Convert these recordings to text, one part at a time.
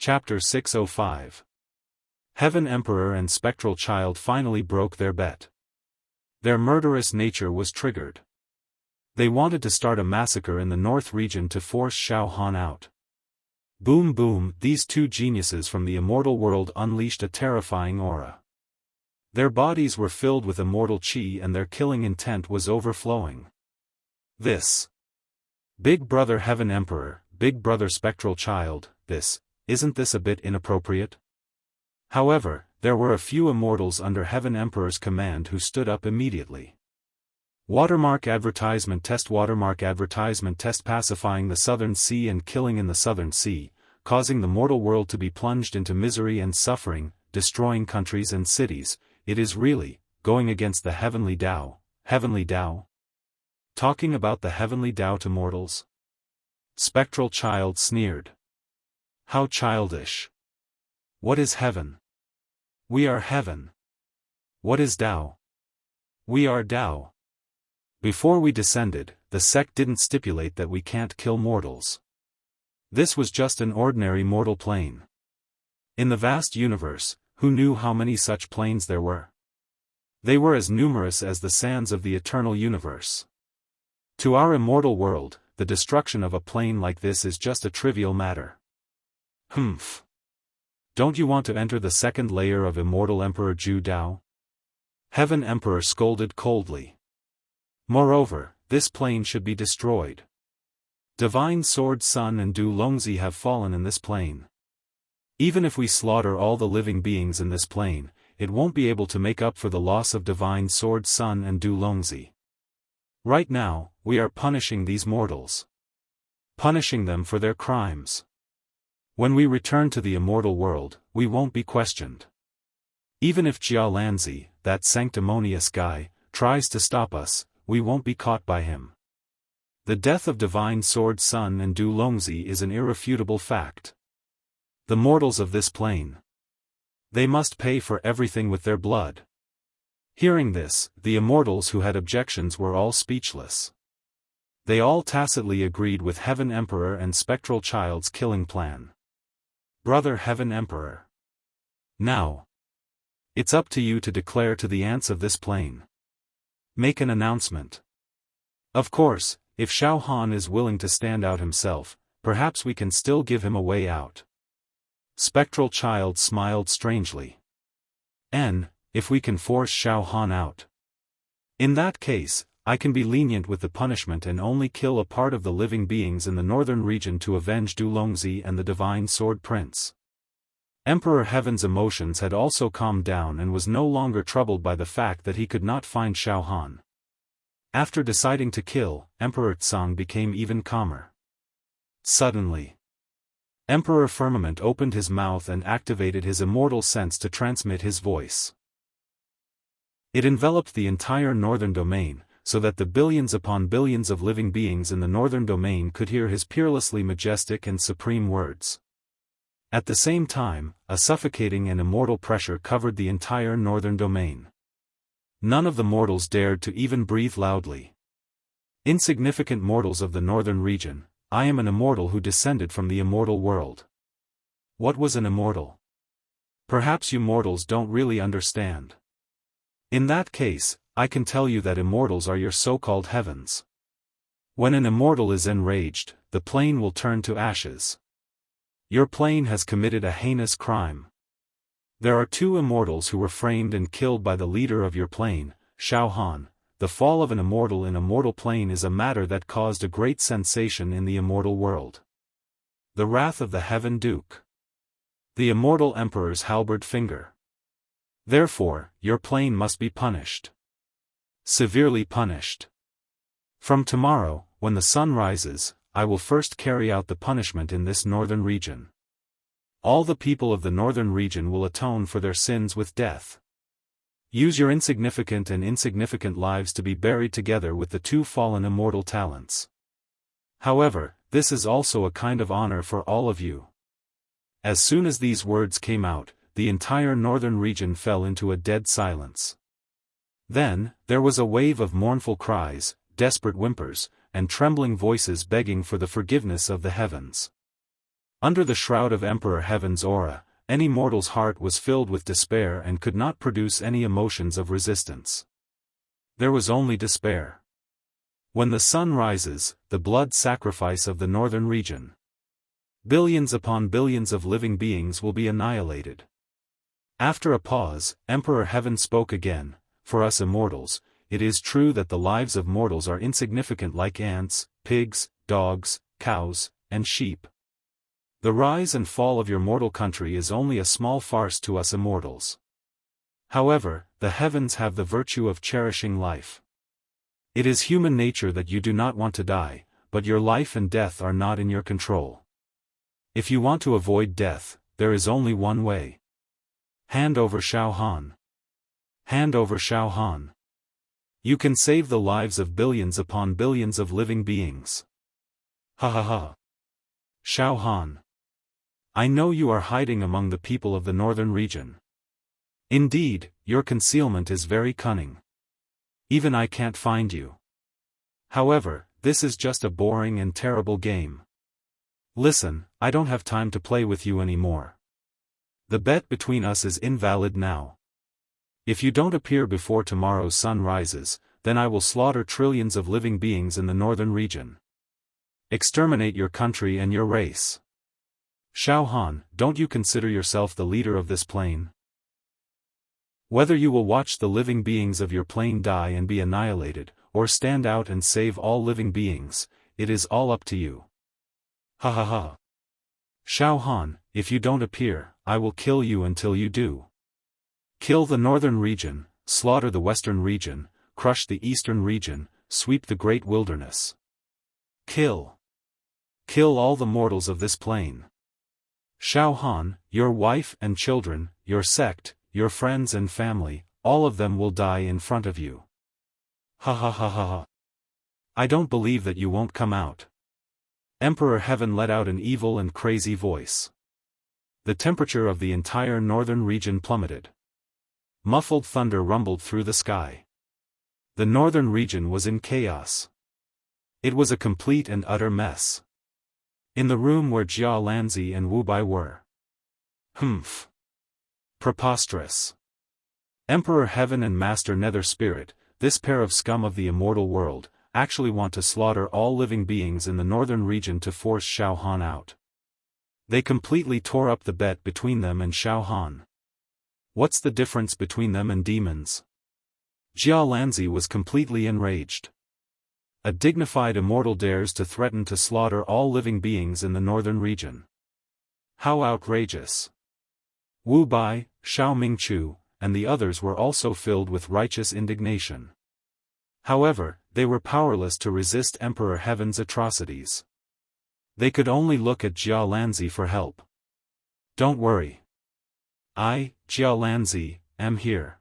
Chapter 605. Heaven Emperor and Spectral Child finally broke their bet. Their murderous nature was triggered. They wanted to start a massacre in the North region to force Xiaofan out. Boom boom, these two geniuses from the immortal world unleashed a terrifying aura. Their bodies were filled with immortal chi and their killing intent was overflowing. This. Big Brother Heaven Emperor, Big Brother Spectral Child, isn't this a bit inappropriate? However, there were a few immortals under Heaven Emperor's command who stood up immediately. Watermark advertisement test pacifying the Southern Sea and killing in the Southern Sea, causing the mortal world to be plunged into misery and suffering, destroying countries and cities. It is really going against the heavenly Tao. Heavenly Tao? Talking about the heavenly Tao to mortals? Spectral Child sneered. How childish. What is heaven? We are heaven. What is Tao? We are Tao. Before we descended, the sect didn't stipulate that we can't kill mortals. This was just an ordinary mortal plane. In the vast universe, who knew how many such planes there were? They were as numerous as the sands of the eternal universe. To our immortal world, the destruction of a plane like this is just a trivial matter. Humph. Don't you want to enter the second layer of Immortal Emperor Ju Dao? Heaven Emperor scolded coldly. Moreover, this plane should be destroyed. Divine Sword Sun and Du Longzi have fallen in this plane. Even if we slaughter all the living beings in this plane, it won't be able to make up for the loss of Divine Sword Sun and Du Longzi. Right now, we are punishing these mortals. Punishing them for their crimes. When we return to the immortal world, we won't be questioned. Even if Jia Lanzi, that sanctimonious guy, tries to stop us, we won't be caught by him. The death of Divine Sword Sun and Du Longzi is an irrefutable fact. The mortals of this plane. They must pay for everything with their blood. Hearing this, the immortals who had objections were all speechless. They all tacitly agreed with Heaven Emperor and Spectral Child's killing plan. Brother Heaven Emperor. Now. It's up to you to declare to the ants of this plane. Make an announcement. Of course, if Xiaofan is willing to stand out himself, perhaps we can still give him a way out. Spectral Child smiled strangely. If we can force Xiaofan out. In that case, I can be lenient with the punishment and only kill a part of the living beings in the northern region to avenge Du Longzi and the Divine Sword Prince. Emperor Heaven's emotions had also calmed down and was no longer troubled by the fact that he could not find Xiaofan. After deciding to kill, Emperor Tsang became even calmer. Suddenly, Emperor Firmament opened his mouth and activated his immortal sense to transmit his voice. It enveloped the entire northern domain, so that the billions upon billions of living beings in the northern domain could hear his peerlessly majestic and supreme words. At the same time, a suffocating and immortal pressure covered the entire northern domain. None of the mortals dared to even breathe loudly. Insignificant mortals of the northern region, I am an immortal who descended from the immortal world. What was an immortal? Perhaps you mortals don't really understand. In that case, I can tell you that immortals are your so-called heavens. When an immortal is enraged, the plane will turn to ashes. Your plane has committed a heinous crime. There are two immortals who were framed and killed by the leader of your plane, Xiaofan. The fall of an immortal in a mortal plane is a matter that caused a great sensation in the immortal world. The wrath of the Heaven Duke. The immortal emperor's halberd finger. Therefore, your plane must be punished. Severely punished. From tomorrow, when the sun rises, I will first carry out the punishment in this northern region. All the people of the northern region will atone for their sins with death. Use your insignificant and insignificant lives to be buried together with the two fallen immortal talents. However, this is also a kind of honor for all of you. As soon as these words came out, the entire northern region fell into a dead silence. Then, there was a wave of mournful cries, desperate whimpers, and trembling voices begging for the forgiveness of the heavens. Under the shroud of Emperor Heaven's aura, any mortal's heart was filled with despair and could not produce any emotions of resistance. There was only despair. When the sun rises, the blood sacrifice of the northern region. Billions upon billions of living beings will be annihilated. After a pause, Emperor Heaven spoke again. For us immortals, it is true that the lives of mortals are insignificant like ants, pigs, dogs, cows, and sheep. The rise and fall of your mortal country is only a small farce to us immortals. However, the heavens have the virtue of cherishing life. It is human nature that you do not want to die, but your life and death are not in your control. If you want to avoid death, there is only one way. Hand over Xiaofan. Hand over Xiaofan. You can save the lives of billions upon billions of living beings. Ha ha ha. Xiaofan. I know you are hiding among the people of the northern region. Indeed, your concealment is very cunning. Even I can't find you. However, this is just a boring and terrible game. Listen, I don't have time to play with you anymore. The bet between us is invalid now. If you don't appear before tomorrow's sun rises, then I will slaughter trillions of living beings in the northern region. Exterminate your country and your race. Xiaofan, don't you consider yourself the leader of this plane? Whether you will watch the living beings of your plane die and be annihilated, or stand out and save all living beings, it is all up to you. Ha ha ha. Xiaofan, if you don't appear, I will kill you until you do. Kill the northern region, slaughter the western region, crush the eastern region, sweep the great wilderness. Kill. Kill all the mortals of this plane. Xiaofan, your wife and children, your sect, your friends and family, all of them will die in front of you. Ha ha ha ha ha. I don't believe that you won't come out. Emperor Heaven let out an evil and crazy voice. The temperature of the entire northern region plummeted. Muffled thunder rumbled through the sky. The northern region was in chaos. It was a complete and utter mess. In the room where Jia Lanzi and Wu Bai were. Humph. Preposterous. Emperor Heaven and Master Nether Spirit, this pair of scum of the immortal world, actually want to slaughter all living beings in the northern region to force Xiaofan out. They completely tore up the bet between them and Xiaofan. What's the difference between them and demons? Jia Lanzi was completely enraged. A dignified immortal dares to threaten to slaughter all living beings in the northern region. How outrageous! Wu Bai, Xiao Mingchu, and the others were also filled with righteous indignation. However, they were powerless to resist Emperor Heaven's atrocities. They could only look at Jia Lanzi for help. Don't worry. I, Jia Lanzi, am here.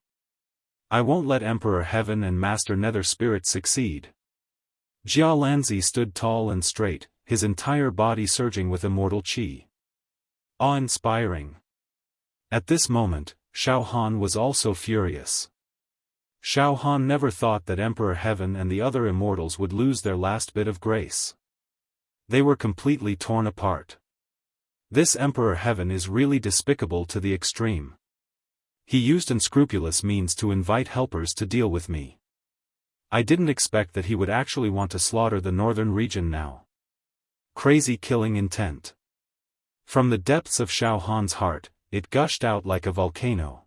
I won't let Emperor Heaven and Master Nether Spirit succeed. Jia Lanzi stood tall and straight, his entire body surging with immortal qi. Awe-inspiring. At this moment, Xiaofan was also furious. Xiaofan never thought that Emperor Heaven and the other immortals would lose their last bit of grace. They were completely torn apart. This Emperor Heaven is really despicable to the extreme. He used unscrupulous means to invite helpers to deal with me. I didn't expect that he would actually want to slaughter the northern region now. Crazy killing intent. From the depths of Xiaofan's heart, it gushed out like a volcano.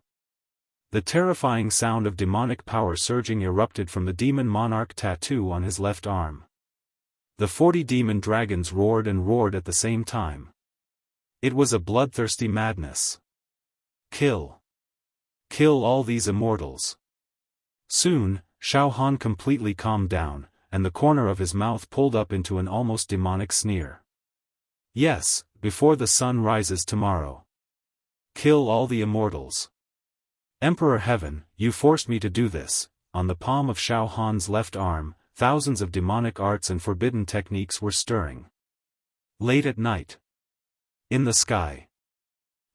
The terrifying sound of demonic power surging erupted from the demon monarch tattoo on his left arm. The 40 demon dragons roared and roared at the same time. It was a bloodthirsty madness. Kill. Kill all these immortals. Soon, Xiaofan completely calmed down, and the corner of his mouth pulled up into an almost demonic sneer. Yes, before the sun rises tomorrow. Kill all the immortals. Emperor Heaven, you forced me to do this. On the palm of Xiaofan's left arm, thousands of demonic arts and forbidden techniques were stirring. Late at night. In the sky.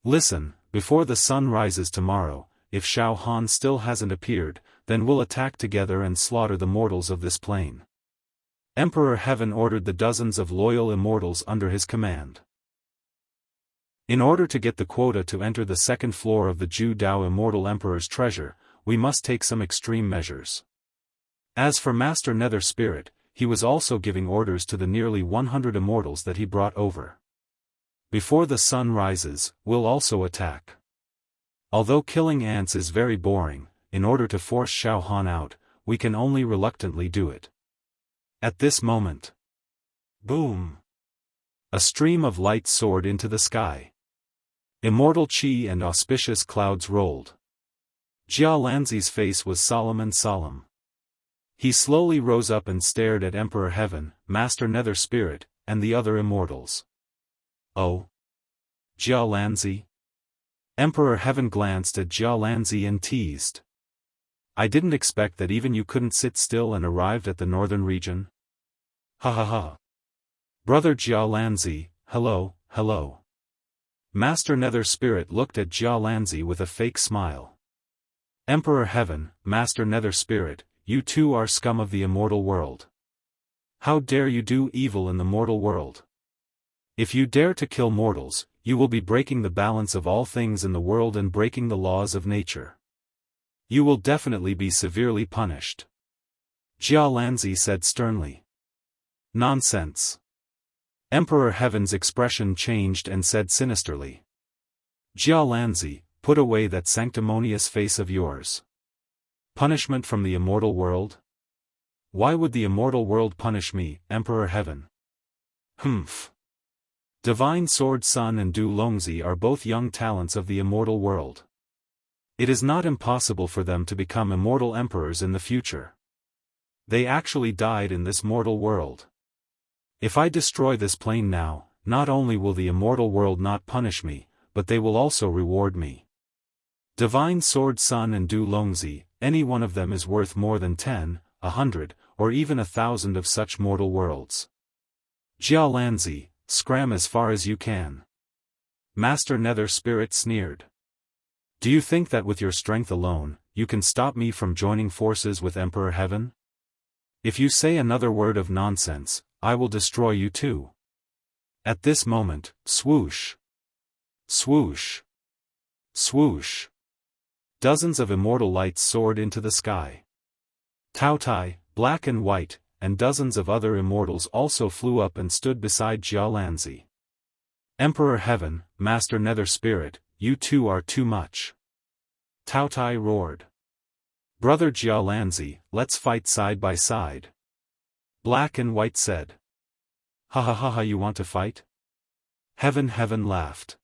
Listen, before the sun rises tomorrow, if Xiaofan still hasn't appeared, then we'll attack together and slaughter the mortals of this plane. Emperor Heaven ordered the dozens of loyal immortals under his command. In order to get the quota to enter the second floor of the Ju Dao Immortal Emperor's treasure, we must take some extreme measures. As for Master Nether Spirit, he was also giving orders to the nearly 100 immortals that he brought over. Before the sun rises, we'll also attack. Although killing ants is very boring, in order to force Xiaofan out, we can only reluctantly do it. At this moment, boom! A stream of light soared into the sky. Immortal chi and auspicious clouds rolled. Jia Lanzi's face was solemn and solemn. He slowly rose up and stared at Emperor Heaven, Master Nether Spirit, and the other immortals. Oh? Jia Lanzi? Emperor Heaven glanced at Jia Lanzi and teased. I didn't expect that even you couldn't sit still and arrived at the northern region. Ha ha ha. Brother Jia Lanzi, hello, hello. Master Nether Spirit looked at Jia Lanzi with a fake smile. Emperor Heaven, Master Nether Spirit, you too are scum of the immortal world. How dare you do evil in the mortal world? If you dare to kill mortals, you will be breaking the balance of all things in the world and breaking the laws of nature. You will definitely be severely punished. Jia Lanzi said sternly. Nonsense. Emperor Heaven's expression changed and said sinisterly. Jia Lanzi, put away that sanctimonious face of yours. Punishment from the immortal world? Why would the immortal world punish me, Emperor Heaven? Humph. Divine Sword Sun and Du Longzi are both young talents of the immortal world. It is not impossible for them to become immortal emperors in the future. They actually died in this mortal world. If I destroy this plane now, not only will the immortal world not punish me, but they will also reward me. Divine Sword Sun and Du Longzi, any one of them is worth more than 10, 100, or even 1,000 of such mortal worlds. Jia Lanzi, scram as far as you can. Master Nether Spirit sneered. Do you think that with your strength alone, you can stop me from joining forces with Emperor Heaven? If you say another word of nonsense, I will destroy you too. At this moment, swoosh! Swoosh! Swoosh! Dozens of immortal lights soared into the sky. Tao Tai, black and white, and dozens of other immortals also flew up and stood beside Jia Lanzi. Emperor Heaven, Master Nether Spirit, you two are too much. Tao Tai roared. Brother Jia Lanzi, let's fight side by side. Black and white said. Ha ha ha ha, you want to fight? Heaven laughed.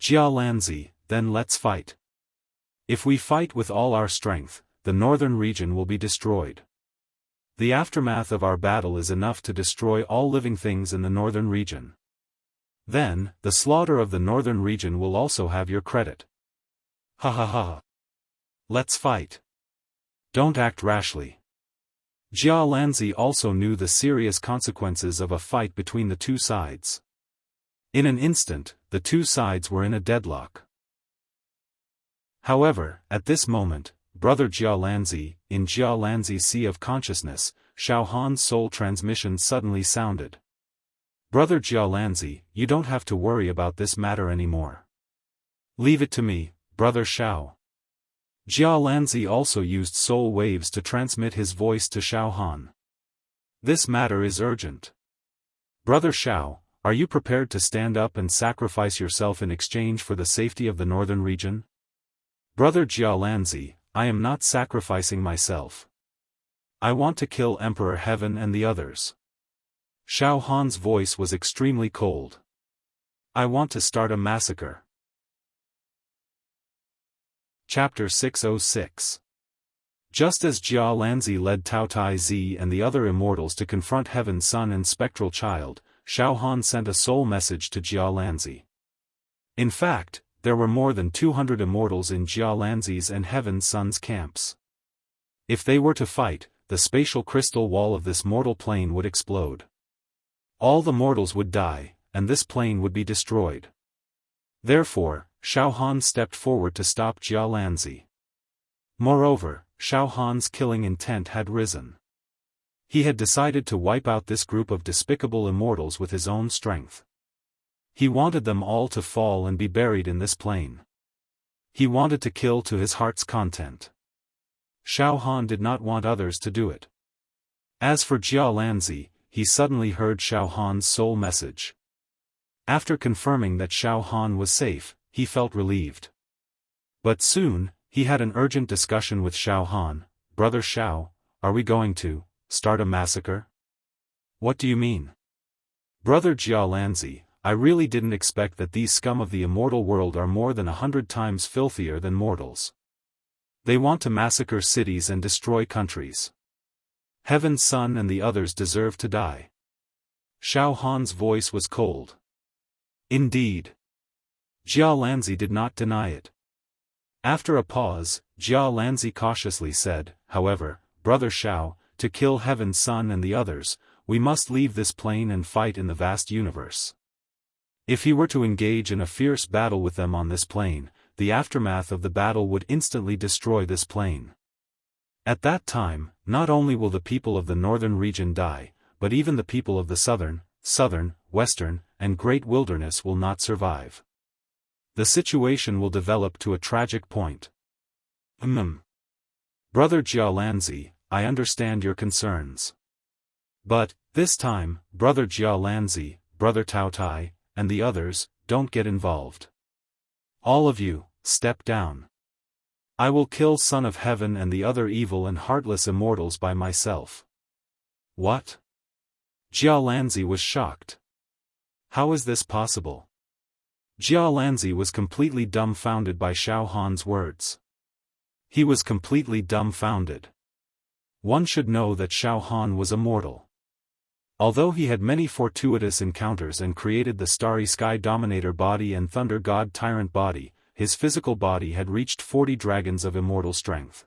Jia Lanzi, then let's fight. If we fight with all our strength, the northern region will be destroyed. The aftermath of our battle is enough to destroy all living things in the northern region. Then, the slaughter of the northern region will also have your credit. Ha ha ha. Let's fight. Don't act rashly. Jia Lanzi also knew the serious consequences of a fight between the two sides. In an instant, the two sides were in a deadlock. However, at this moment, Brother Jia Lanzi, in Jia Lanzi's sea of consciousness, Xiaofan's soul transmission suddenly sounded. Brother Jia Lanzi, you don't have to worry about this matter anymore. Leave it to me, Brother Xiao. Jia Lanzi also used soul waves to transmit his voice to Xiaofan. This matter is urgent. Brother Xiao, are you prepared to stand up and sacrifice yourself in exchange for the safety of the northern region? Brother Jia Lanzi, I am not sacrificing myself. I want to kill Emperor Heaven and the others. Xiaofan's voice was extremely cold. I want to start a massacre. Chapter 606. Just as Jia Lanzi led Tao Tai Zi and the other immortals to confront Heaven's Son and Spectral Child, Xiaofan sent a soul message to Jia Lanzi. In fact, there were more than 200 immortals in Jia Lanzi's and Heaven's Son's camps. If they were to fight, the spatial crystal wall of this mortal plane would explode. All the mortals would die, and this plane would be destroyed. Therefore, Xiaofan stepped forward to stop Jia Lanzi. Moreover, Xiaofan's killing intent had risen. He had decided to wipe out this group of despicable immortals with his own strength. He wanted them all to fall and be buried in this plain. He wanted to kill to his heart's content. Xiaofan did not want others to do it. As for Jia Lanzi, he suddenly heard Xiaofan's soul message. After confirming that Xiaofan was safe, he felt relieved. But soon, he had an urgent discussion with Xiaofan. Brother Xiao, are we going to start a massacre? What do you mean? Brother Jia Lanzi, I really didn't expect that these scum of the immortal world are more than 100 times filthier than mortals. They want to massacre cities and destroy countries. Heaven's Son and the others deserve to die. Xiaofan's voice was cold. Indeed. Jia Lanzi did not deny it. After a pause, Jia Lanzi cautiously said, however, Brother Xiao, to kill Heaven's Son and the others, we must leave this plane and fight in the vast universe. If he were to engage in a fierce battle with them on this plane, the aftermath of the battle would instantly destroy this plane. At that time, not only will the people of the northern region die, but even the people of the southern, western, and great wilderness will not survive. The situation will develop to a tragic point. Brother Jia Lanzi, I understand your concerns. But, this time, Brother Jia Lanzi, Brother Tao Tai, and the others, don't get involved. All of you, step down. I will kill Son of Heaven and the other evil and heartless immortals by myself. What? Jia Lanzi was shocked. How is this possible? Jia Lanzi was completely dumbfounded by Xiaofan's words. He was completely dumbfounded. One should know that Xiaofan was immortal. Although he had many fortuitous encounters and created the Starry Sky Dominator body and Thunder God Tyrant body, his physical body had reached 40 dragons of immortal strength.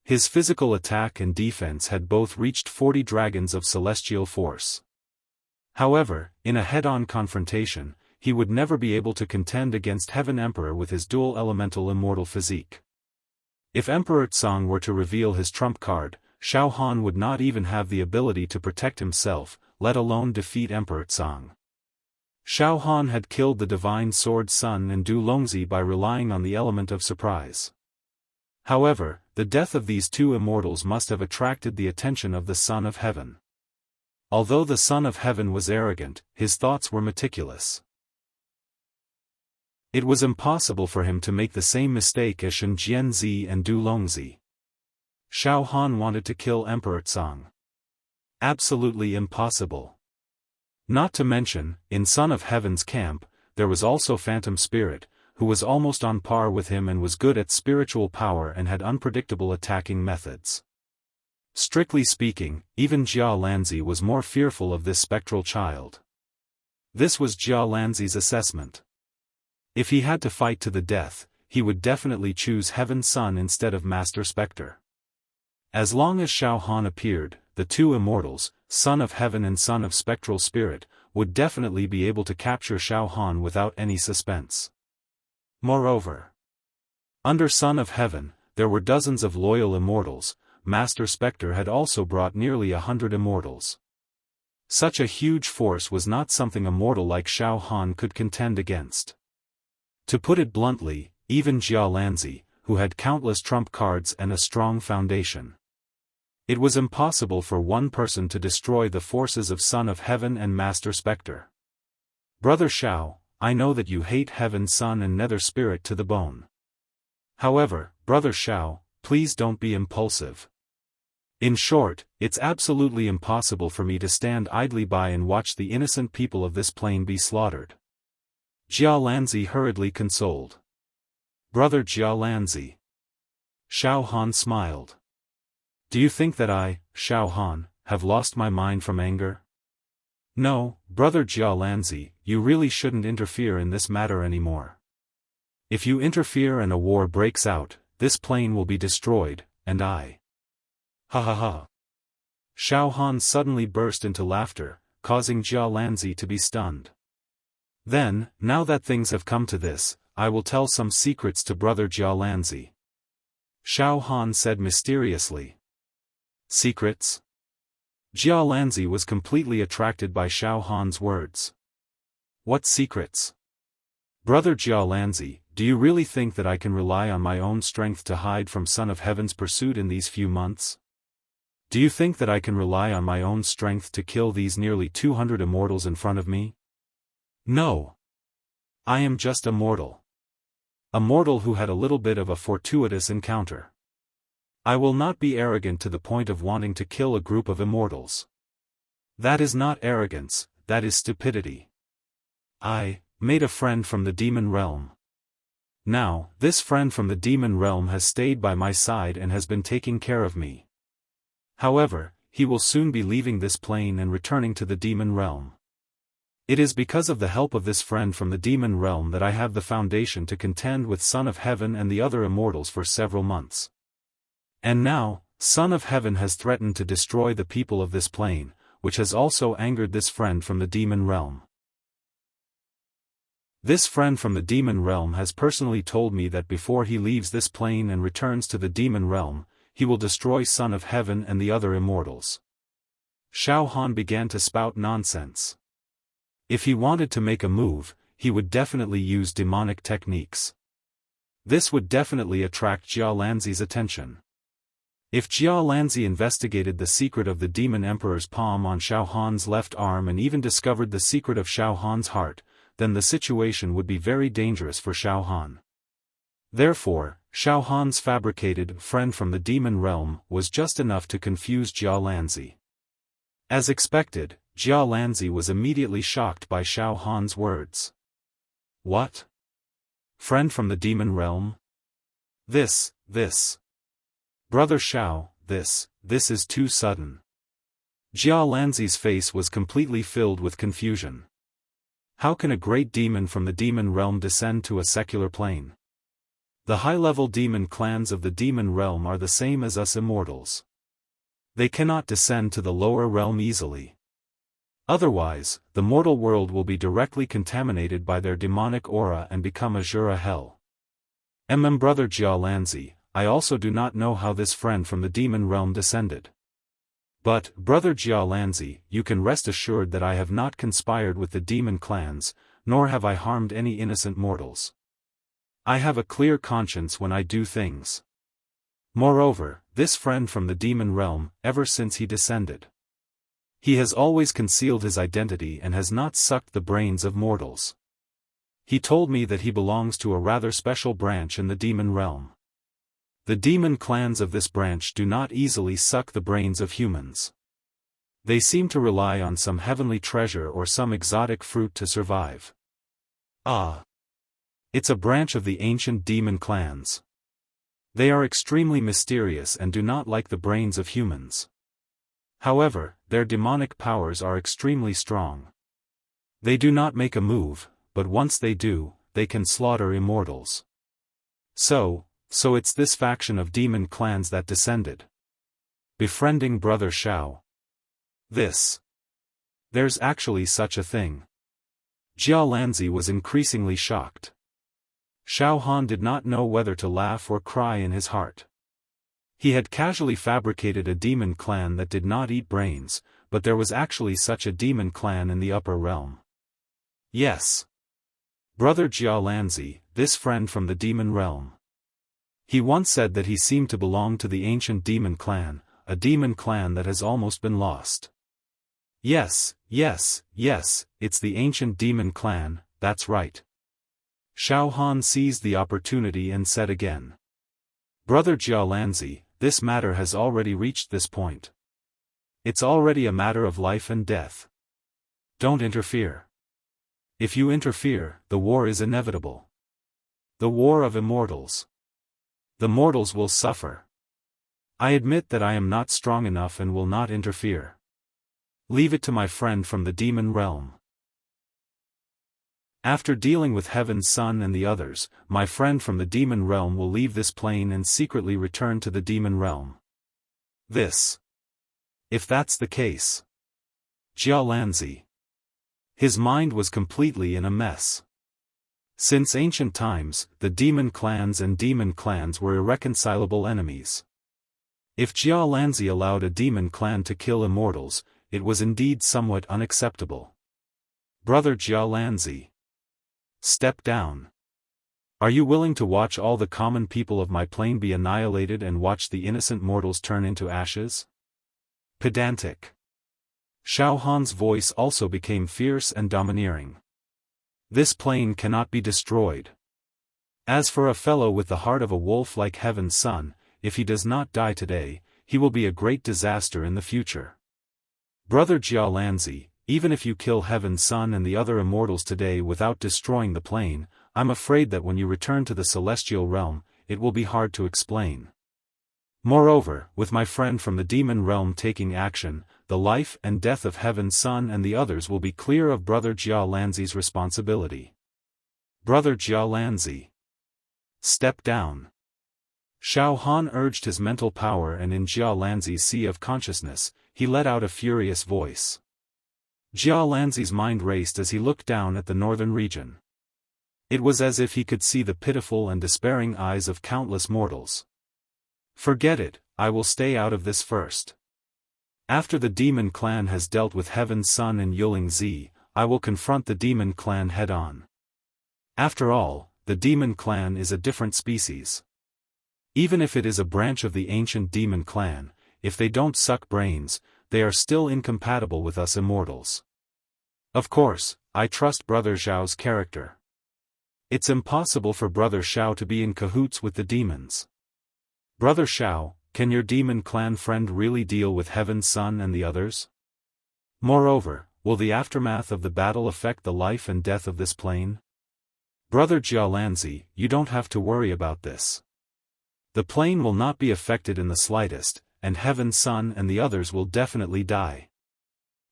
His physical attack and defense had both reached 40 dragons of celestial force. However, in a head-on confrontation, he would never be able to contend against Heaven Emperor with his dual elemental immortal physique. If Emperor Tsang were to reveal his trump card, Xiaofan would not even have the ability to protect himself, let alone defeat Emperor Tsang. Xiaofan had killed the Divine Sword Sun and Du Longzi by relying on the element of surprise. However, the death of these two immortals must have attracted the attention of the Son of Heaven. Although the Son of Heaven was arrogant, his thoughts were meticulous. It was impossible for him to make the same mistake as Shen Jianzi and Du Longzi. Xiaofan wanted to kill Emperor Tsang. Absolutely impossible. Not to mention, in Son of Heaven's camp, there was also Phantom Spirit, who was almost on par with him and was good at spiritual power and had unpredictable attacking methods. Strictly speaking, even Jia Lanzi was more fearful of this spectral child. This was Jia Lanzi's assessment. If he had to fight to the death, he would definitely choose Heaven's Son instead of Master Spectre. As long as Xiaofan appeared, the two immortals, Son of Heaven and Son of Spectral Spirit, would definitely be able to capture Xiaofan without any suspense. Moreover, under Son of Heaven, there were dozens of loyal immortals. Master Spectre had also brought nearly 100 immortals. Such a huge force was not something a mortal like Xiaofan could contend against. To put it bluntly, even Jia Lanzi, who had countless trump cards and a strong foundation. It was impossible for one person to destroy the forces of Son of Heaven and Master Spectre. Brother Xiao, I know that you hate Heaven's Son and Nether Spirit to the bone. However, Brother Xiao, please don't be impulsive. In short, it's absolutely impossible for me to stand idly by and watch the innocent people of this plane be slaughtered. Jia Lanzi hurriedly consoled. Brother Jia Lanzi. Xiaofan smiled. Do you think that I, Xiaofan, have lost my mind from anger? No, Brother Jia Lanzi, you really shouldn't interfere in this matter anymore. If you interfere and a war breaks out, this plane will be destroyed, and I. Ha ha ha. Xiaofan suddenly burst into laughter, causing Jia Lanzi to be stunned. Then, now that things have come to this, I will tell some secrets to Brother Jia Lanzi. Xiaofan said mysteriously. Secrets? Jia Lanzi was completely attracted by Xiaofan's words. What secrets? Brother Jialanzi, do you really think that I can rely on my own strength to hide from Son of Heaven's pursuit in these few months? Do you think that I can rely on my own strength to kill these nearly 200 immortals in front of me? No. I am just a mortal. A mortal who had a little bit of a fortuitous encounter. I will not be arrogant to the point of wanting to kill a group of immortals. That is not arrogance, that is stupidity. I made a friend from the demon realm. Now, this friend from the demon realm has stayed by my side and has been taking care of me. However, he will soon be leaving this plane and returning to the demon realm. It is because of the help of this friend from the demon realm that I have the foundation to contend with Son of Heaven and the other immortals for several months. And now, Son of Heaven has threatened to destroy the people of this plane, which has also angered this friend from the demon realm. This friend from the demon realm has personally told me that before he leaves this plane and returns to the demon realm, he will destroy Son of Heaven and the other immortals. Xiaofan began to spout nonsense. If he wanted to make a move, he would definitely use demonic techniques. This would definitely attract Jialanzi's attention. If Jialanzi investigated the secret of the demon emperor's palm on Xiaofan's left arm and even discovered the secret of Xiaofan's heart, then the situation would be very dangerous for Xiaofan. Therefore, Xiaofan's fabricated friend from the demon realm was just enough to confuse Jialanzi. As expected, Jialanzi was immediately shocked by Xiaofan's words. What? Friend from the demon realm? This. Brother Xiao, this is too sudden. Jialanzi's face was completely filled with confusion. How can a great demon from the demon realm descend to a secular plane? The high-level demon clans of the demon realm are the same as us immortals. They cannot descend to the lower realm easily. Otherwise, the mortal world will be directly contaminated by their demonic aura and become Azura hell. Brother Jialanzi, I also do not know how this friend from the demon realm descended. But, Brother Jialanzi, you can rest assured that I have not conspired with the demon clans, nor have I harmed any innocent mortals. I have a clear conscience when I do things. Moreover, this friend from the demon realm, ever since he descended, he has always concealed his identity and has not sucked the brains of mortals. He told me that he belongs to a rather special branch in the demon realm. The demon clans of this branch do not easily suck the brains of humans. They seem to rely on some heavenly treasure or some exotic fruit to survive. Ah! It's a branch of the ancient demon clans. They are extremely mysterious and do not like the brains of humans. However, their demonic powers are extremely strong. They do not make a move, but once they do, they can slaughter immortals. So it's this faction of demon clans that descended. Befriending Brother Xiao. There's actually such a thing. Jialanzi was increasingly shocked. Xiaofan did not know whether to laugh or cry in his heart. He had casually fabricated a demon clan that did not eat brains, but there was actually such a demon clan in the upper realm. Yes. Brother Jialanzi, this friend from the demon realm. He once said that he seemed to belong to the ancient demon clan, a demon clan that has almost been lost. Yes, it's the ancient demon clan, that's right. Xiaofan seized the opportunity and said again. Brother Jialanzi, this matter has already reached this point. It's already a matter of life and death. Don't interfere. If you interfere, the war is inevitable. The war of immortals. The mortals will suffer. I admit that I am not strong enough and will not interfere. Leave it to my friend from the demon realm. After dealing with Heaven's Son and the others, my friend from the demon realm will leave this plane and secretly return to the demon realm. If that's the case. Jialanzi. His mind was completely in a mess. Since ancient times, the demon clans and demon clans were irreconcilable enemies. If Jialanzi allowed a demon clan to kill immortals, it was indeed somewhat unacceptable. Brother Jia Lanzi. Step down. Are you willing to watch all the common people of my plane be annihilated and watch the innocent mortals turn into ashes? Pedantic. Xiaofan's voice also became fierce and domineering. This plane cannot be destroyed. As for a fellow with the heart of a wolf like Heaven's Son, if he does not die today, he will be a great disaster in the future. Brother Jia Lanzi, even if you kill Heaven's Son and the other immortals today without destroying the plane, I'm afraid that when you return to the celestial realm, it will be hard to explain. Moreover, with my friend from the demon realm taking action, the life and death of Heaven's Son and the others will be clear of Brother Jia Lanzi's responsibility. Brother Jia Lanzi. Step down. Xiaofan urged his mental power, and in Jia Lanzi's sea of consciousness, he let out a furious voice. Jia Lanzi's mind raced as he looked down at the northern region. It was as if he could see the pitiful and despairing eyes of countless mortals. Forget it, I will stay out of this first. After the demon clan has dealt with Heaven's Son and Yuling Zi, I will confront the demon clan head-on. After all, the demon clan is a different species. Even if it is a branch of the ancient demon clan, if they don't suck brains, they are still incompatible with us immortals. Of course, I trust Brother Xiao's character. It's impossible for Brother Xiao to be in cahoots with the demons. Brother Xiao, can your demon clan friend really deal with Heaven's Son and the others? Moreover, will the aftermath of the battle affect the life and death of this plane? Brother Jia Lanzi, you don't have to worry about this. The plane will not be affected in the slightest, and Heaven's Son and the others will definitely die.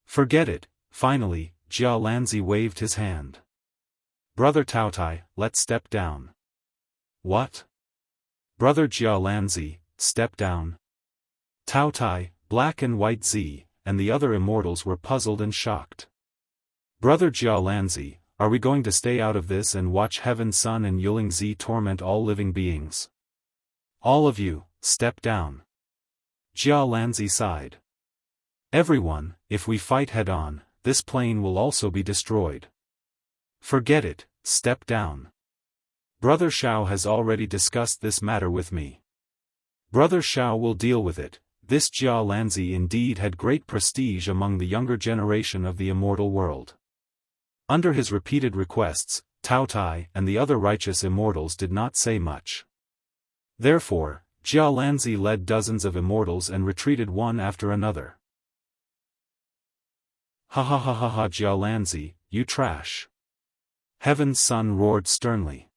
Forget it. Finally, Jia Lanzi waved his hand. Brother Taotai, let's step down. What? Brother Jia Lanzi, step down. Taotai, Black and White Zi, and the other immortals were puzzled and shocked. Brother Jia Lanzi, are we going to stay out of this and watch Heaven's Son and Yuling Zi torment all living beings? All of you, step down. Jia Lanzi sighed. Everyone, if we fight head-on, this plane will also be destroyed. Forget it, step down. Brother Xiao has already discussed this matter with me. Brother Xiao will deal with it. This Jia Lanzi indeed had great prestige among the younger generation of the immortal world. Under his repeated requests, Taotai and the other righteous immortals did not say much. Therefore, Jia Lanzi led dozens of immortals and retreated one after another. Ha ha ha ha ha, Jia Lanzi, you trash. Heaven's Son roared sternly.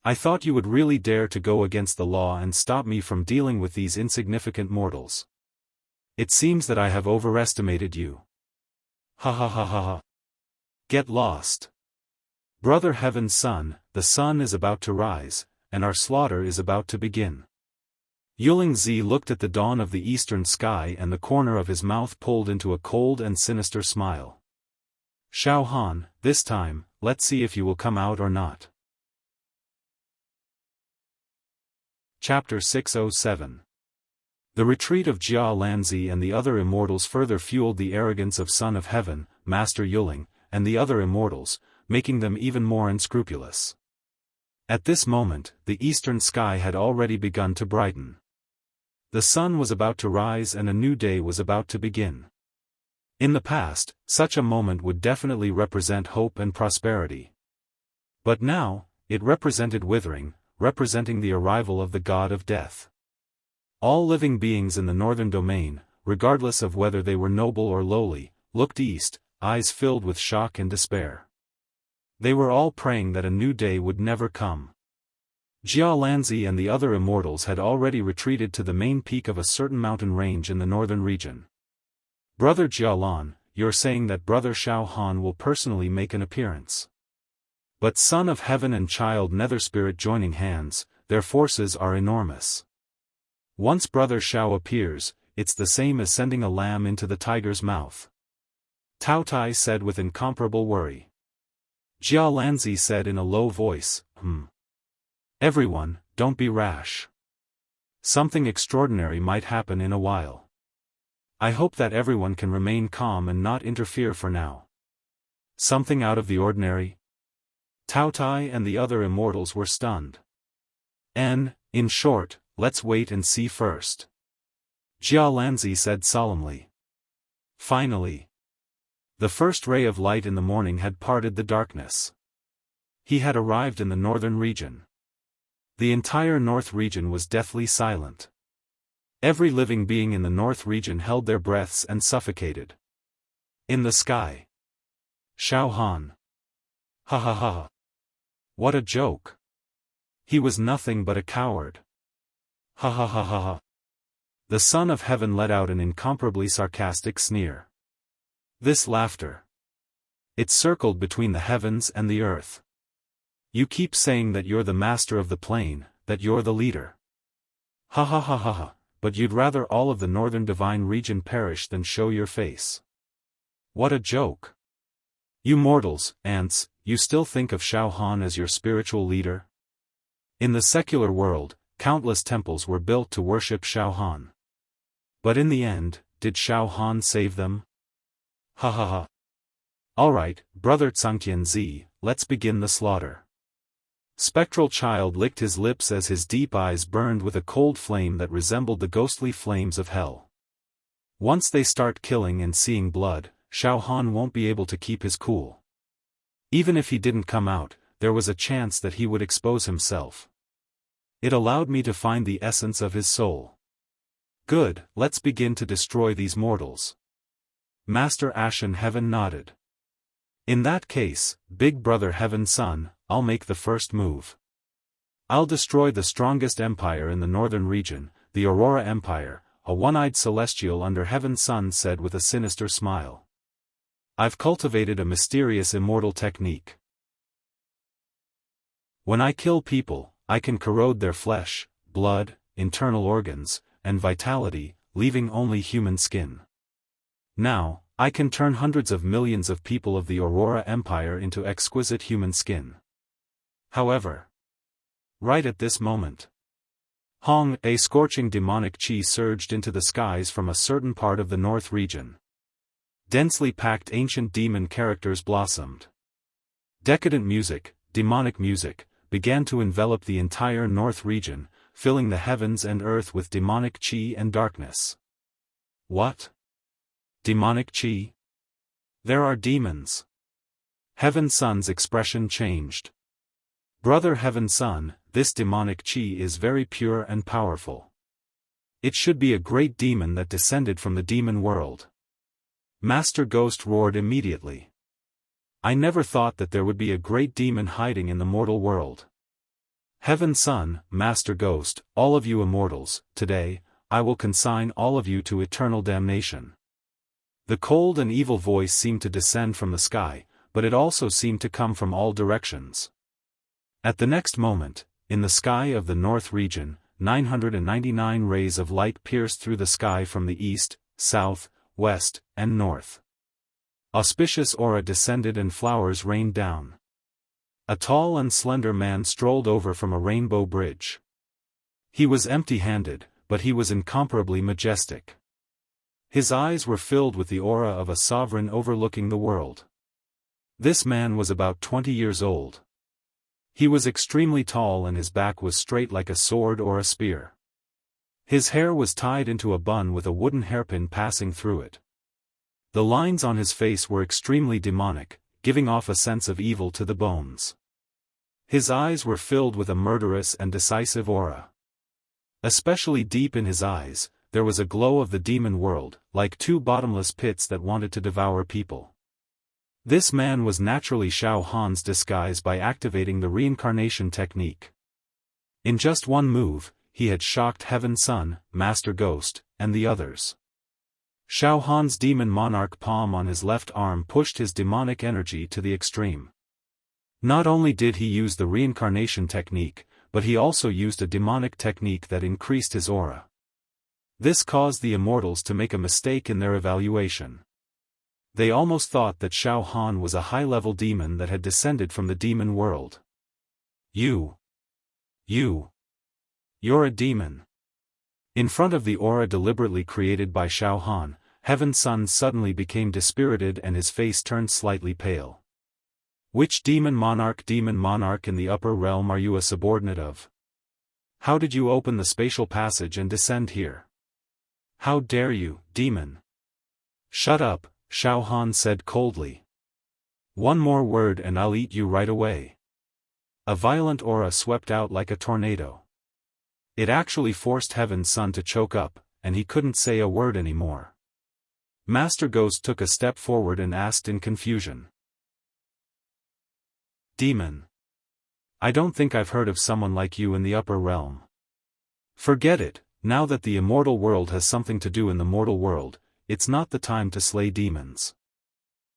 I thought you would really dare to go against the law and stop me from dealing with these insignificant mortals. It seems that I have overestimated you. Ha ha ha ha ha. Get lost. Brother Heaven's Son, the sun is about to rise, and our slaughter is about to begin. Yuling Zi looked at the dawn of the eastern sky, and the corner of his mouth pulled into a cold and sinister smile. Xiaofan, this time, let's see if you will come out or not. Chapter 607. The retreat of Jia Lanzi and the other immortals further fueled the arrogance of Son of Heaven, Master Yuling, and the other immortals, making them even more unscrupulous. At this moment, the eastern sky had already begun to brighten. The sun was about to rise and a new day was about to begin. In the past, such a moment would definitely represent hope and prosperity. But now, it represented withering, representing the arrival of the god of death. All living beings in the northern domain, regardless of whether they were noble or lowly, looked east, eyes filled with shock and despair. They were all praying that a new day would never come. Jia Lanzi and the other immortals had already retreated to the main peak of a certain mountain range in the northern region. Brother Jia Lan, you're saying that Brother Xiaofan will personally make an appearance. But Son of Heaven and Child Netherspirit joining hands, their forces are enormous. Once Brother Xiao appears, it's the same as sending a lamb into the tiger's mouth. Taotai said with incomparable worry. Jia Lanzi said in a low voice, Everyone, don't be rash. Something extraordinary might happen in a while. I hope that everyone can remain calm and not interfere for now. Something out of the ordinary? Tao Tai and the other immortals were stunned. In short, let's wait and see first. Jia Lanzi said solemnly. Finally. The first ray of light in the morning had parted the darkness. He had arrived in the northern region. The entire north region was deathly silent. Every living being in the north region held their breaths and suffocated. In the sky. Xiaofan. Ha ha ha. What a joke. He was nothing but a coward. Ha ha ha ha ha. The Son of Heaven let out an incomparably sarcastic sneer. This laughter. It circled between the heavens and the earth. You keep saying that you're the master of the plane, that you're the leader. Ha ha ha ha ha, but you'd rather all of the northern divine region perish than show your face. What a joke. You mortals, ants, you still think of Xiaofan as your spiritual leader? In the secular world, countless temples were built to worship Xiaofan. But in the end, did Xiaofan save them? Ha ha ha. Alright, brother Tsangtianzi, let's begin the slaughter. Spectral Child licked his lips as his deep eyes burned with a cold flame that resembled the ghostly flames of hell. Once they start killing and seeing blood, Xiaofan won't be able to keep his cool. Even if he didn't come out, there was a chance that he would expose himself. It allowed me to find the essence of his soul. Good, let's begin to destroy these mortals. Master Ashen Heaven nodded. In that case, Big Brother Heaven Sun, I'll make the first move. I'll destroy the strongest empire in the northern region, the Aurora Empire, a one-eyed celestial under Heaven Sun said with a sinister smile. I've cultivated a mysterious immortal technique. When I kill people, I can corrode their flesh, blood, internal organs, and vitality, leaving only human skin. Now, I can turn hundreds of millions of people of the Aurora Empire into exquisite human skin. However, right at this moment, a scorching demonic chi surged into the skies from a certain part of the north region. Densely packed ancient demon characters blossomed. Decadent music, demonic music, began to envelop the entire north region, filling the heavens and earth with demonic chi and darkness. What? Demonic chi? There are demons. Heaven Sun's expression changed. Brother Heaven Sun, this demonic chi is very pure and powerful. It should be a great demon that descended from the demon world. Master Ghost roared immediately. I never thought that there would be a great demon hiding in the mortal world. Heaven Sun, Master Ghost, all of you immortals, today, I will consign all of you to eternal damnation. The cold and evil voice seemed to descend from the sky, but it also seemed to come from all directions. At the next moment, in the sky of the north region, 999 rays of light pierced through the sky from the east, south, west, and north. Auspicious aura descended and flowers rained down. A tall and slender man strolled over from a rainbow bridge. He was empty-handed, but he was incomparably majestic. His eyes were filled with the aura of a sovereign overlooking the world. This man was about 20 years old. He was extremely tall and his back was straight like a sword or a spear. His hair was tied into a bun with a wooden hairpin passing through it. The lines on his face were extremely demonic, giving off a sense of evil to the bones. His eyes were filled with a murderous and decisive aura. Especially deep in his eyes, there was a glow of the demon world, like two bottomless pits that wanted to devour people. This man was naturally Xiaofan's disguise by activating the reincarnation technique. In just one move, he had shocked Heaven Sun, Master Ghost, and the others. Xiaofan's demon monarch palm on his left arm pushed his demonic energy to the extreme. Not only did he use the reincarnation technique, but he also used a demonic technique that increased his aura. This caused the immortals to make a mistake in their evaluation. They almost thought that Xiaofan was a high-level demon that had descended from the demon world. You're a demon. In front of the aura deliberately created by Xiaofan, Heaven Sun suddenly became dispirited and his face turned slightly pale. Which demon monarch in the upper realm are you a subordinate of? How did you open the spatial passage and descend here? How dare you, demon? Shut up, Xiaofan said coldly. One more word and I'll eat you right away. A violent aura swept out like a tornado. It actually forced Heaven's Son to choke up, and he couldn't say a word anymore. Master Ghost took a step forward and asked in confusion. Demon. I don't think I've heard of someone like you in the upper realm. Forget it, now that the immortal world has something to do in the mortal world, it's not the time to slay demons.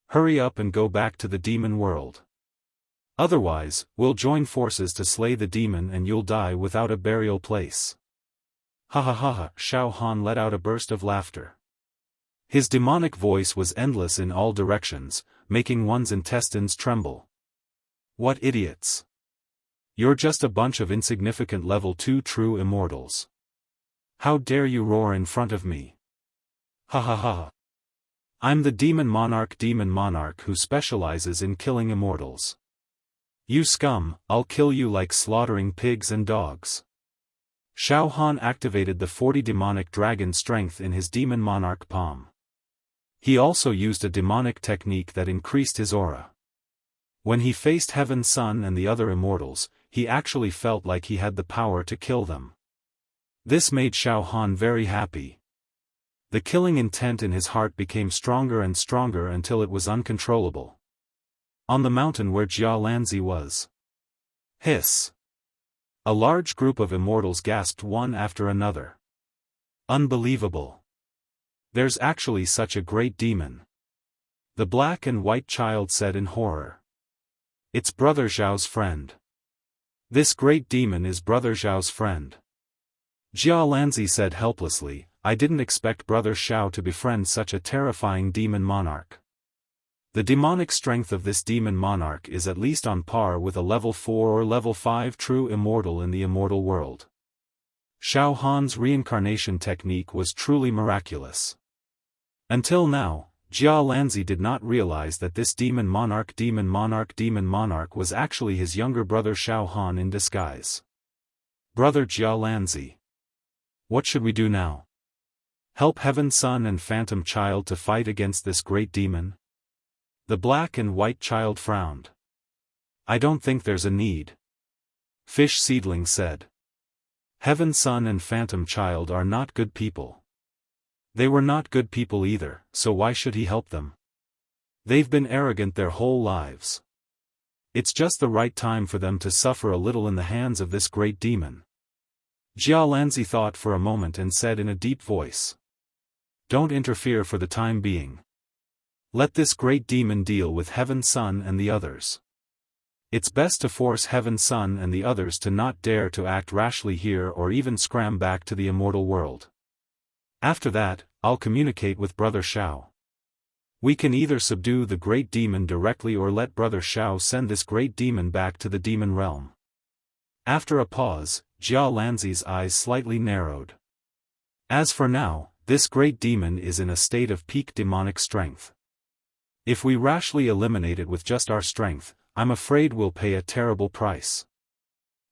Hurry up and go back to the demon world. Otherwise, we'll join forces to slay the demon and you'll die without a burial place. Ha ha ha ha, Xiaofan let out a burst of laughter. His demonic voice was endless in all directions, making one's intestines tremble. What idiots! You're just a bunch of insignificant level 2 true immortals. How dare you roar in front of me? Ha ha ha. I'm the demon monarch who specializes in killing immortals. You scum, I'll kill you like slaughtering pigs and dogs. Xiaofan activated the 40 demonic dragon strength in his demon monarch palm. He also used a demonic technique that increased his aura. When he faced Heaven's Son and the other immortals, he actually felt like he had the power to kill them. This made Xiaofan very happy. The killing intent in his heart became stronger and stronger until it was uncontrollable. On the mountain where Jialanzi was. Hiss! A large group of immortals gasped one after another. Unbelievable! There's actually such a great demon. The black and white child said in horror. It's Brother Zhao's friend. This great demon is Brother Zhao's friend. Jialanzi said helplessly, I didn't expect Brother Xiao to befriend such a terrifying demon monarch. The demonic strength of this demon monarch is at least on par with a level 4 or level 5 true immortal in the immortal world. Xiaohan's reincarnation technique was truly miraculous. Until now, Jialanzi did not realize that this demon monarch was actually his younger brother Xiaofan in disguise. Brother Jialanzi. What should we do now? Help Heaven's Son and Phantom Child to fight against this great demon? The black and white child frowned. I don't think there's a need. Fish Seedling said. Heaven's Son and Phantom Child are not good people. They were not good people either, so why should he help them? They've been arrogant their whole lives. It's just the right time for them to suffer a little in the hands of this great demon. Jialanzi thought for a moment and said in a deep voice. Don't interfere for the time being. Let this great demon deal with Heaven's Son and the others. It's best to force Heaven's Son and the others to not dare to act rashly here or even scram back to the immortal world. After that, I'll communicate with Brother Xiao. We can either subdue the great demon directly or let Brother Xiao send this great demon back to the demon realm. After a pause, Jialanzi's eyes slightly narrowed. As for now, this great demon is in a state of peak demonic strength. If we rashly eliminate it with just our strength, I'm afraid we'll pay a terrible price.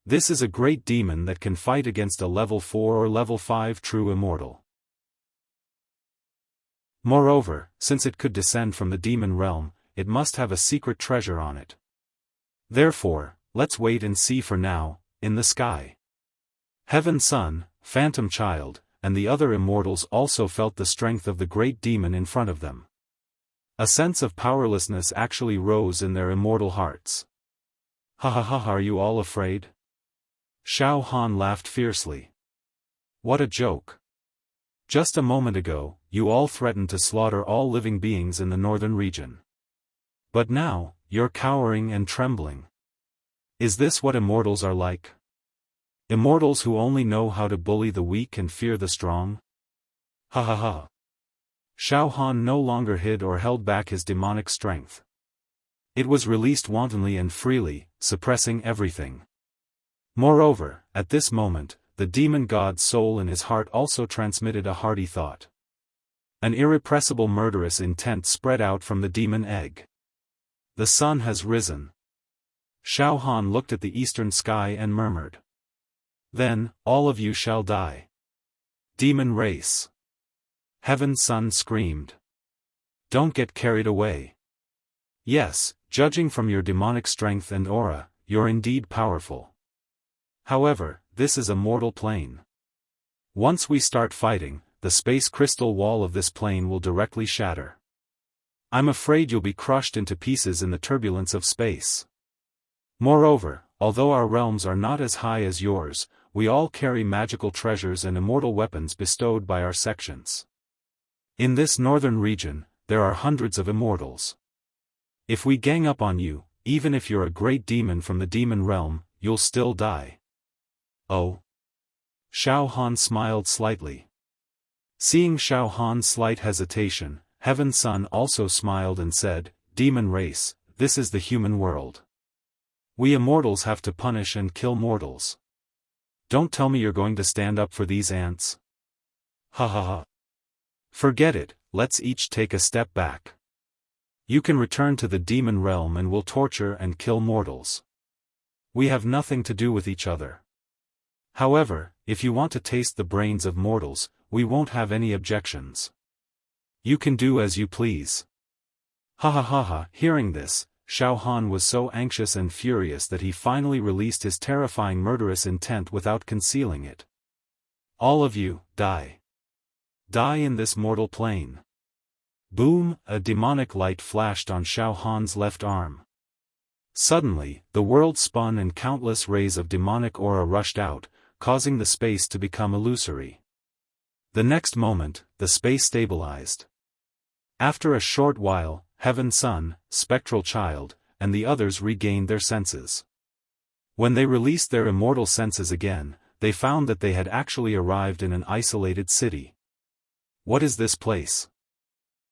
This is a great demon that can fight against a level 4 or level 5 true immortal. Moreover, since it could descend from the demon realm, it must have a secret treasure on it. Therefore, let's wait and see for now, in the sky. Heaven's Son, Phantom Child, and the other immortals also felt the strength of the great demon in front of them. A sense of powerlessness actually rose in their immortal hearts. Ha ha ha, are you all afraid? Xiaofan laughed fiercely. What a joke. Just a moment ago, you all threatened to slaughter all living beings in the northern region. But now, you're cowering and trembling. Is this what immortals are like? Immortals who only know how to bully the weak and fear the strong? Ha ha ha. Xiaofan no longer hid or held back his demonic strength. It was released wantonly and freely, suppressing everything. Moreover, at this moment, the demon god's soul in his heart also transmitted a hearty thought. An irrepressible murderous intent spread out from the demon egg. The sun has risen. Xiaofan looked at the eastern sky and murmured. Then, all of you shall die. Demon race. Heaven's Son screamed. Don't get carried away. Yes, judging from your demonic strength and aura, you're indeed powerful. However, this is a mortal plane. Once we start fighting, the space crystal wall of this plane will directly shatter. I'm afraid you'll be crushed into pieces in the turbulence of space. Moreover, although our realms are not as high as yours, we all carry magical treasures and immortal weapons bestowed by our sections. In this northern region, there are hundreds of immortals. If we gang up on you, even if you're a great demon from the demon realm, you'll still die. Oh. Xiaofan smiled slightly. Seeing Xiaofan's slight hesitation, Heaven's Son also smiled and said, Demon race, this is the human world. We immortals have to punish and kill mortals. Don't tell me you're going to stand up for these ants. Ha ha ha. Forget it, let's each take a step back. You can return to the demon realm and we'll torture and kill mortals. We have nothing to do with each other. However, if you want to taste the brains of mortals, we won't have any objections. You can do as you please. Ha ha ha ha. Hearing this, Xiaofan was so anxious and furious that he finally released his terrifying murderous intent without concealing it. All of you, die. Die in this mortal plane. Boom! A demonic light flashed on Xiaofan's left arm. Suddenly, the world spun and countless rays of demonic aura rushed out, causing the space to become illusory. The next moment, the space stabilized. After a short while, Heaven's Son, Spectral Child, and the others regained their senses. When they released their immortal senses again, they found that they had actually arrived in an isolated city. What is this place?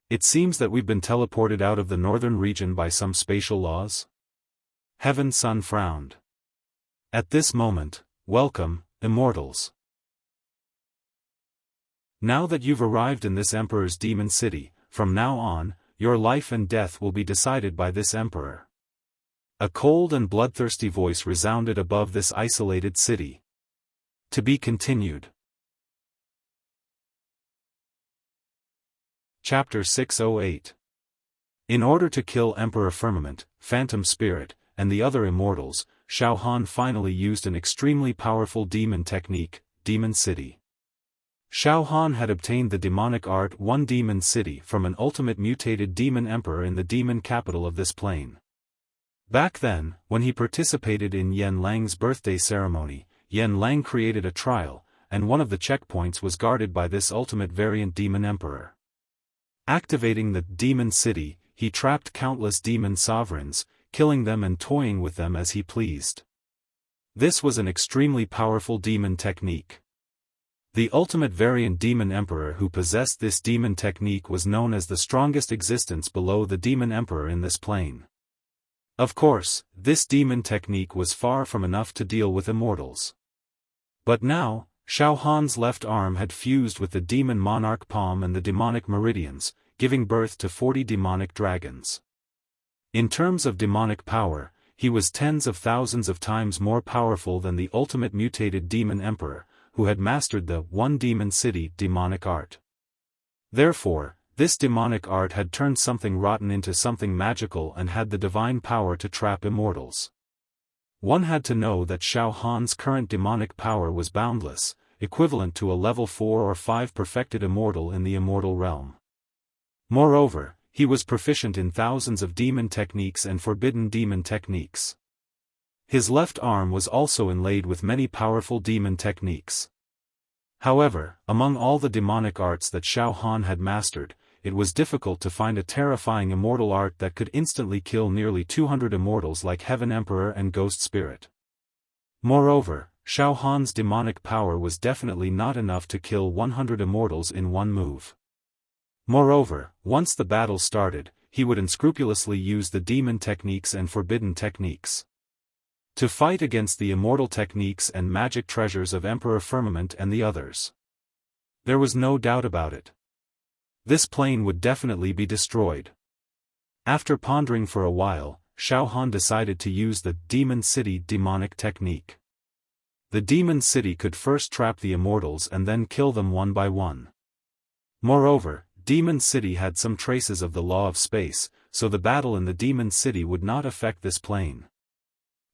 It seems that we've been teleported out of the northern region by some spatial laws? Heaven's Son frowned. At this moment, welcome, immortals. Now that you've arrived in this Emperor's demon city, from now on, your life and death will be decided by this Emperor. A cold and bloodthirsty voice resounded above this isolated city. To be continued. Chapter 608. In order to kill Emperor Firmament, Phantom Spirit, and the other immortals, Xiaofan finally used an extremely powerful demon technique, Demon City. Xiaofan had obtained the demonic art One Demon City from an ultimate mutated demon emperor in the demon capital of this plane. Back then, when he participated in Yan Lang's birthday ceremony, Yan Lang created a trial, and one of the checkpoints was guarded by this ultimate variant demon emperor. Activating the Demon City, he trapped countless demon sovereigns, killing them and toying with them as he pleased. This was an extremely powerful demon technique. The ultimate variant demon emperor who possessed this demon technique was known as the strongest existence below the demon emperor in this plane. Of course, this demon technique was far from enough to deal with immortals. But now, Xiaofan's left arm had fused with the demon monarch palm and the demonic meridians, giving birth to 40 demonic dragons. In terms of demonic power, he was tens of thousands of times more powerful than the ultimate mutated demon emperor, who had mastered the One Demon City demonic art. Therefore, this demonic art had turned something rotten into something magical and had the divine power to trap immortals. One had to know that Xiaofan's current demonic power was boundless, equivalent to a level 4 or 5 perfected immortal in the immortal realm. Moreover, he was proficient in thousands of demon techniques and forbidden demon techniques. His left arm was also inlaid with many powerful demon techniques. However, among all the demonic arts that Xiaofan had mastered, it was difficult to find a terrifying immortal art that could instantly kill nearly 200 immortals like Heaven Emperor and Ghost Spirit. Moreover, Xiaofan's demonic power was definitely not enough to kill 100 immortals in one move. Moreover, once the battle started, he would unscrupulously use the demon techniques and forbidden techniques to fight against the immortal techniques and magic treasures of Emperor Firmament and the others. There was no doubt about it. This plane would definitely be destroyed. After pondering for a while, Xiaofan decided to use the Demon City demonic technique. The Demon City could first trap the immortals and then kill them one by one. Moreover, Demon City had some traces of the law of space, so the battle in the Demon City would not affect this plane.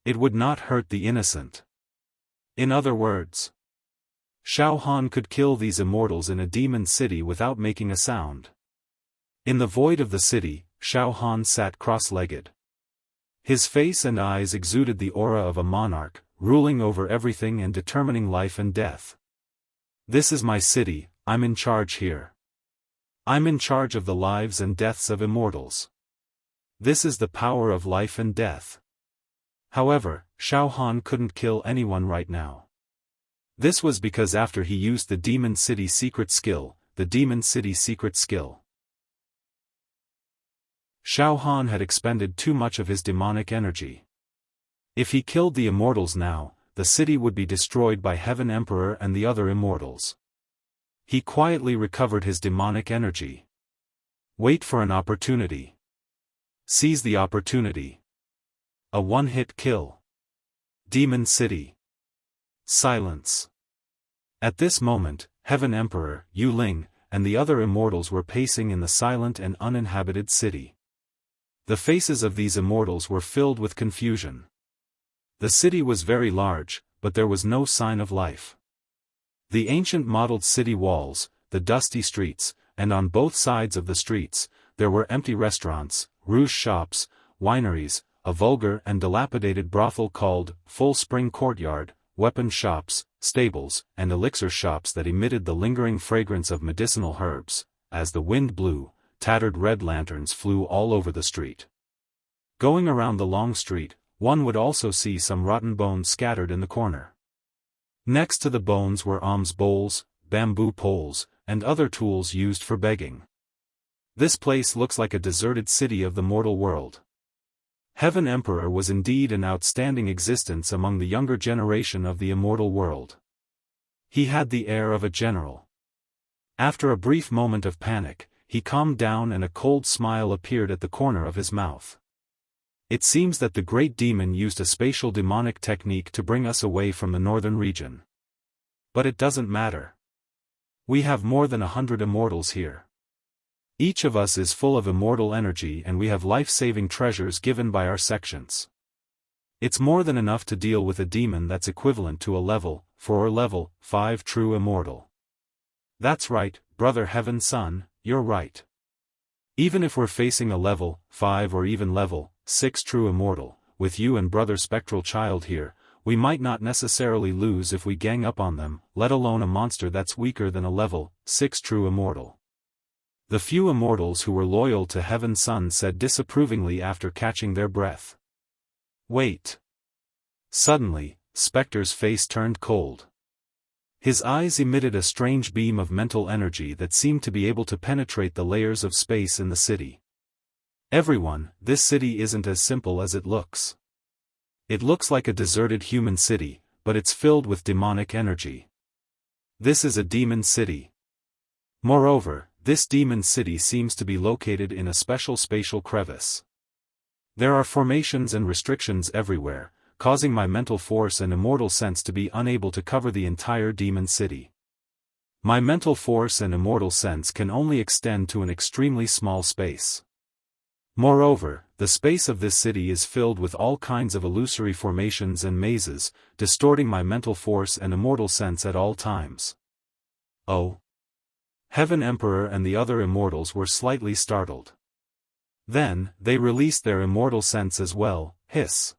It would not hurt the innocent. In other words, Xiaofan could kill these immortals in a Demon City without making a sound. In the void of the city, Xiaofan sat cross-legged. His face and eyes exuded the aura of a monarch, ruling over everything and determining life and death. This is my city, I'm in charge here. I'm in charge of the lives and deaths of immortals. This is the power of life and death. However, Xiaofan couldn't kill anyone right now. This was because after he used the Demon City secret skill, Xiaofan had expended too much of his demonic energy. If he killed the immortals now, the city would be destroyed by Heaven Emperor and the other immortals. He quietly recovered his demonic energy. Wait for an opportunity. Seize the opportunity. A one-hit kill. Demon City. Silence. At this moment, Heaven Emperor, Yu Ling, and the other immortals were pacing in the silent and uninhabited city. The faces of these immortals were filled with confusion. The city was very large, but there was no sign of life. The ancient mottled city walls, the dusty streets, and on both sides of the streets, there were empty restaurants, rouge shops, wineries, a vulgar and dilapidated brothel called Full Spring Courtyard, weapon shops, stables, and elixir shops that emitted the lingering fragrance of medicinal herbs. As the wind blew, tattered red lanterns flew all over the street. Going around the long street, one would also see some rotten bones scattered in the corner. Next to the bones were alms bowls, bamboo poles, and other tools used for begging. This place looks like a deserted city of the mortal world. Heaven Emperor was indeed an outstanding existence among the younger generation of the immortal world. He had the air of a general. After a brief moment of panic, he calmed down and a cold smile appeared at the corner of his mouth. It seems that the great demon used a spatial demonic technique to bring us away from the northern region. But it doesn't matter. We have more than 100 immortals here. Each of us is full of immortal energy and we have life-saving treasures given by our sections. It's more than enough to deal with a demon that's equivalent to a level 4 or level 5 true immortal. That's right, Brother Heaven Son, you're right. Even if we're facing a level 5 or even level 6 true immortal, with you and Brother Spectral Child here, we might not necessarily lose if we gang up on them, let alone a monster that's weaker than a level 6 true immortal. The few immortals who were loyal to Heaven Son said disapprovingly after catching their breath. Wait. Suddenly, Spectre's face turned cold. His eyes emitted a strange beam of mental energy that seemed to be able to penetrate the layers of space in the city. Everyone, this city isn't as simple as it looks. It looks like a deserted human city, but it's filled with demonic energy. This is a demon city. Moreover, this demon city seems to be located in a special spatial crevice. There are formations and restrictions everywhere, causing my mental force and immortal sense to be unable to cover the entire demon city. My mental force and immortal sense can only extend to an extremely small space. Moreover, the space of this city is filled with all kinds of illusory formations and mazes, distorting my mental force and immortal sense at all times. Oh! Heaven Emperor and the other immortals were slightly startled. Then, they released their immortal sense as well, hiss.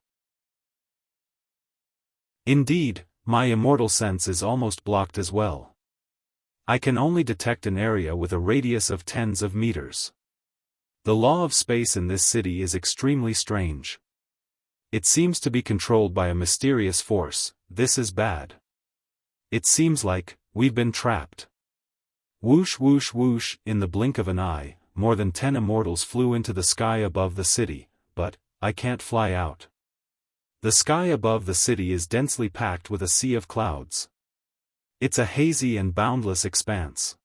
Indeed, my immortal sense is almost blocked as well. I can only detect an area with a radius of tens of meters. The law of space in this city is extremely strange. It seems to be controlled by a mysterious force. This is bad. It seems like we've been trapped. Whoosh whoosh whoosh, in the blink of an eye, more than 10 immortals flew into the sky above the city, but I can't fly out. The sky above the city is densely packed with a sea of clouds. It's a hazy and boundless expanse.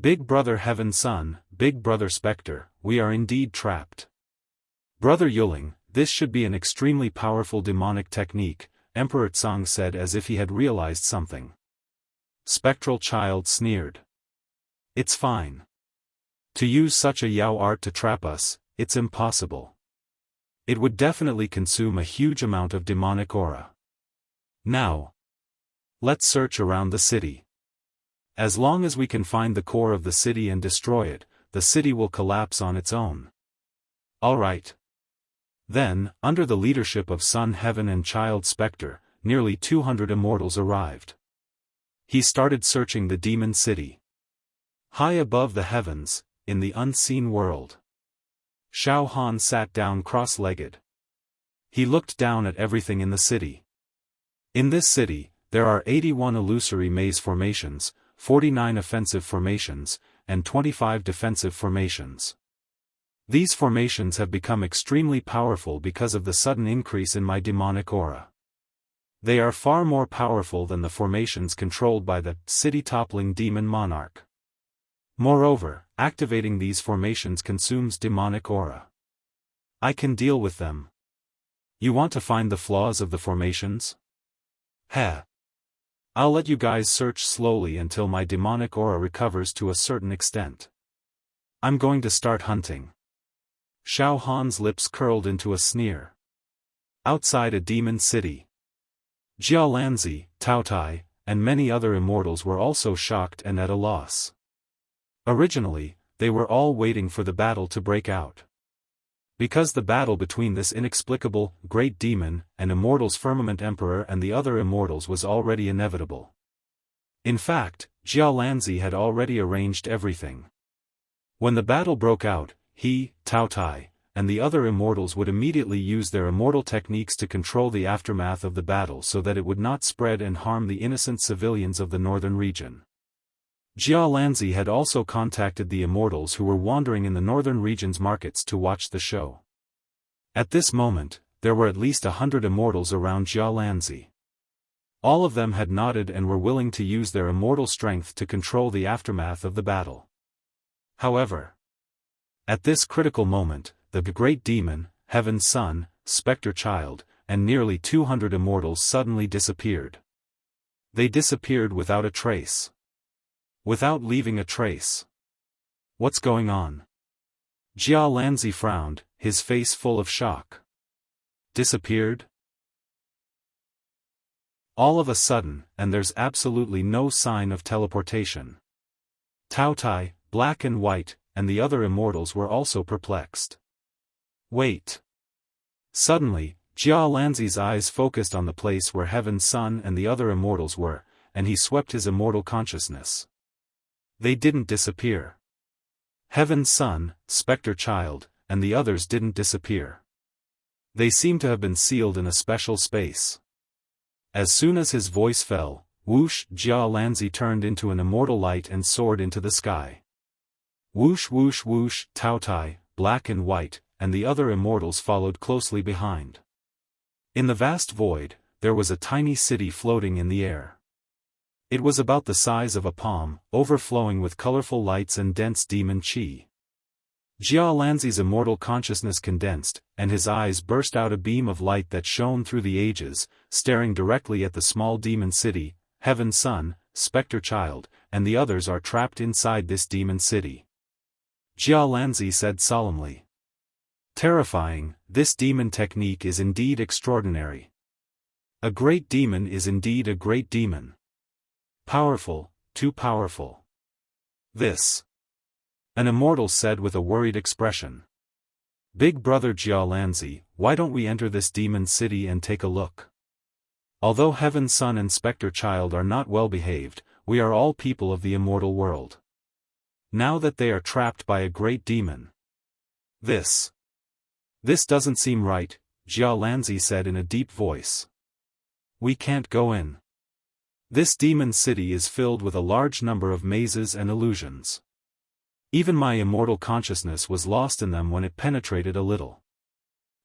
Big Brother Heaven Son, Big Brother Spectre, we are indeed trapped. Brother Yuling, this should be an extremely powerful demonic technique, Emperor Tsang said as if he had realized something. Spectral Child sneered. It's fine. To use such a Yao art to trap us, it's impossible. It would definitely consume a huge amount of demonic aura. Now, let's search around the city. As long as we can find the core of the city and destroy it, the city will collapse on its own. Alright. Then, under the leadership of Sun Heaven and Child Spectre, nearly 200 immortals arrived. He started searching the demon city. High above the heavens, in the unseen world. Xiaofan sat down cross-legged. He looked down at everything in the city. In this city, there are 81 illusory maze formations, 49 offensive formations, and 25 defensive formations. These formations have become extremely powerful because of the sudden increase in my demonic aura. They are far more powerful than the formations controlled by the city-toppling demon monarch. Moreover, activating these formations consumes demonic aura. I can deal with them. You want to find the flaws of the formations? Heh. I'll let you guys search slowly until my demonic aura recovers to a certain extent. I'm going to start hunting. Xiaohan's lips curled into a sneer. Outside a demon city, Jialanzi, Taotai, and many other immortals were also shocked and at a loss. Originally, they were all waiting for the battle to break out. Because the battle between this inexplicable, great demon, and Immortal's Firmament Emperor and the other immortals was already inevitable. In fact, Jialanzi had already arranged everything. When the battle broke out, he, Taotai, and the other immortals would immediately use their immortal techniques to control the aftermath of the battle so that it would not spread and harm the innocent civilians of the northern region. Jialanzi had also contacted the immortals who were wandering in the northern region's markets to watch the show. At this moment, there were at least 100 immortals around Jialanzi. All of them had nodded and were willing to use their immortal strength to control the aftermath of the battle. However, at this critical moment, the great demon, Heaven's Son, Spectre Child, and nearly 200 immortals suddenly disappeared. They disappeared without a trace. Without leaving a trace. What's going on? Jialanzi frowned, his face full of shock. Disappeared? All of a sudden, and there's absolutely no sign of teleportation. Taotai, Black and White, and the other immortals were also perplexed. Wait. Suddenly, Jialanzi's eyes focused on the place where Heaven's Son and the other immortals were, and he swept his immortal consciousness. They didn't disappear. Heaven's Son, Spectre Child, and the others didn't disappear. They seemed to have been sealed in a special space. As soon as his voice fell, whoosh, Jialanzi turned into an immortal light and soared into the sky. Whoosh whoosh whoosh, Taotai, Black and White, and the other immortals followed closely behind. In the vast void, there was a tiny city floating in the air. It was about the size of a palm, overflowing with colorful lights and dense demon chi. Jialanzi's immortal consciousness condensed, and his eyes burst out a beam of light that shone through the ages, staring directly at the small demon city. Heaven's Son, Spectre Child, and the others are trapped inside this demon city. Jialanzi said solemnly. Terrifying, this demon technique is indeed extraordinary. A great demon is indeed a great demon. Powerful, too powerful. This. An immortal said with a worried expression. Big brother Jialanzi, why don't we enter this demon city and take a look? Although Heaven's Son and Spectre Child are not well behaved, we are all people of the immortal world. Now that they are trapped by a great demon. This doesn't seem right, Jialanzi said in a deep voice. We can't go in. This demon city is filled with a large number of mazes and illusions. Even my immortal consciousness was lost in them when it penetrated a little.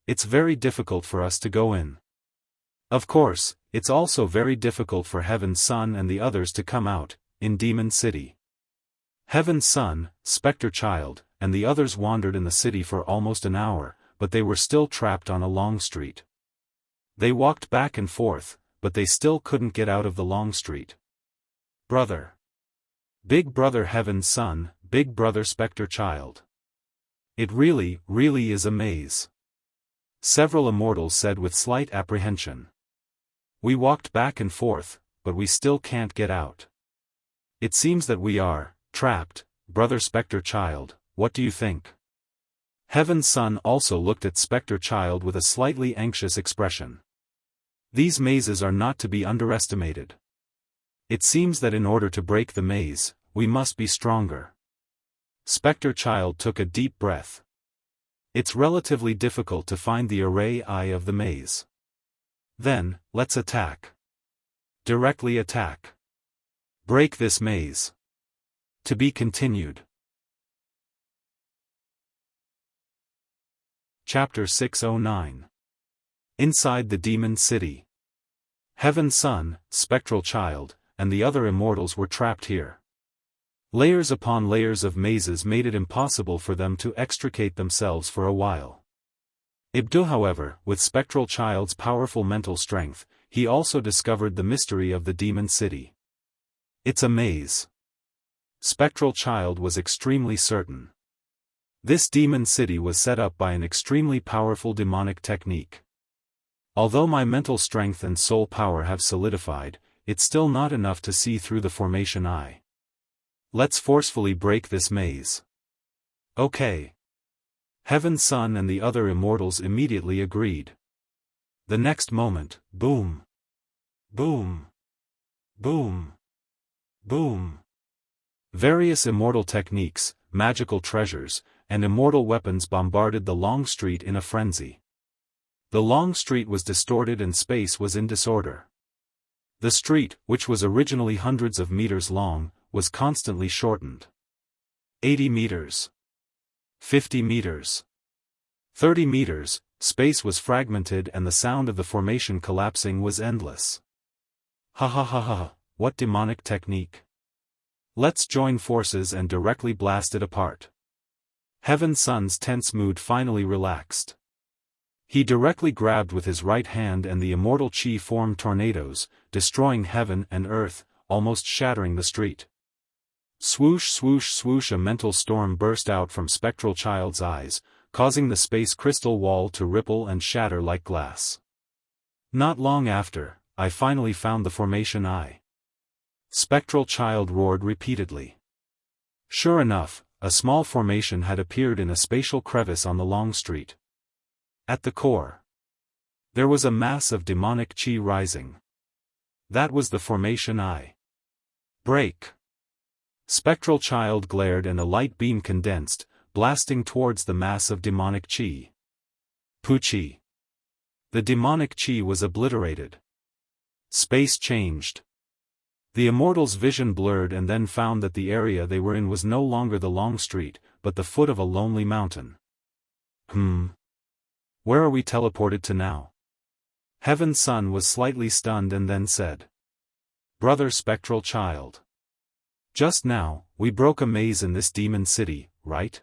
It's very difficult for us to go in. Of course, it's also very difficult for Heaven's Son and the others to come out, in Demon City. Heaven's Son, Spectre Child, and the others wandered in the city for almost an hour, but they were still trapped on a long street. They walked back and forth, but they still couldn't get out of the long street. Brother. Big brother Heaven's son, big brother Spectre child. It really is a maze. Several immortals said with slight apprehension. We walked back and forth, but we still can't get out. It seems that we are trapped, brother Spectre child, what do you think? Heaven's son also looked at Spectre child with a slightly anxious expression. These mazes are not to be underestimated. It seems that in order to break the maze, we must be stronger. Spectre child took a deep breath. It's relatively difficult to find the array eye of the maze. Then, let's attack. Directly attack. Break this maze. To be continued. Chapter 609. Inside the Demon City. Heaven's son, Spectral child, and the other immortals were trapped here. Layers upon layers of mazes made it impossible for them to extricate themselves for a while. Ibdu, however, with Spectral child's powerful mental strength, he also discovered the mystery of the Demon City. It's a maze. Spectral child was extremely certain. This Demon City was set up by an extremely powerful demonic technique. Although my mental strength and soul power have solidified, it's still not enough to see through the formation eye. Let's forcefully break this maze. Okay. Heaven's son and the other immortals immediately agreed. The next moment, boom. Boom. Boom. Boom. Various immortal techniques, magical treasures, and immortal weapons bombarded the long street in a frenzy. The long street was distorted and space was in disorder. The street, which was originally hundreds of meters long, was constantly shortened. 80 meters. 50 meters. 30 meters, space was fragmented and the sound of the formation collapsing was endless. Ha ha ha ha, what demonic technique. Let's join forces and directly blast it apart. Heaven's son's tense mood finally relaxed. He directly grabbed with his right hand and the immortal chi formed tornadoes, destroying heaven and earth, almost shattering the street. Swoosh swoosh swoosh, a mental storm burst out from Spectral child's eyes, causing the space crystal wall to ripple and shatter like glass. Not long after, I finally found the formation eye. Spectral child roared repeatedly. Sure enough, a small formation had appeared in a spatial crevice on the long street. At the core, there was a mass of demonic chi rising. That was the formation eye. Break. Spectral child glared and a light beam condensed, blasting towards the mass of demonic chi. Puchi. The demonic chi was obliterated. Space changed. The immortals' vision blurred and then found that the area they were in was no longer the long street, but the foot of a lonely mountain. Where are we teleported to now? Heaven's son was slightly stunned and then said. Brother Spectral child. Just now, we broke a maze in this demon city, right?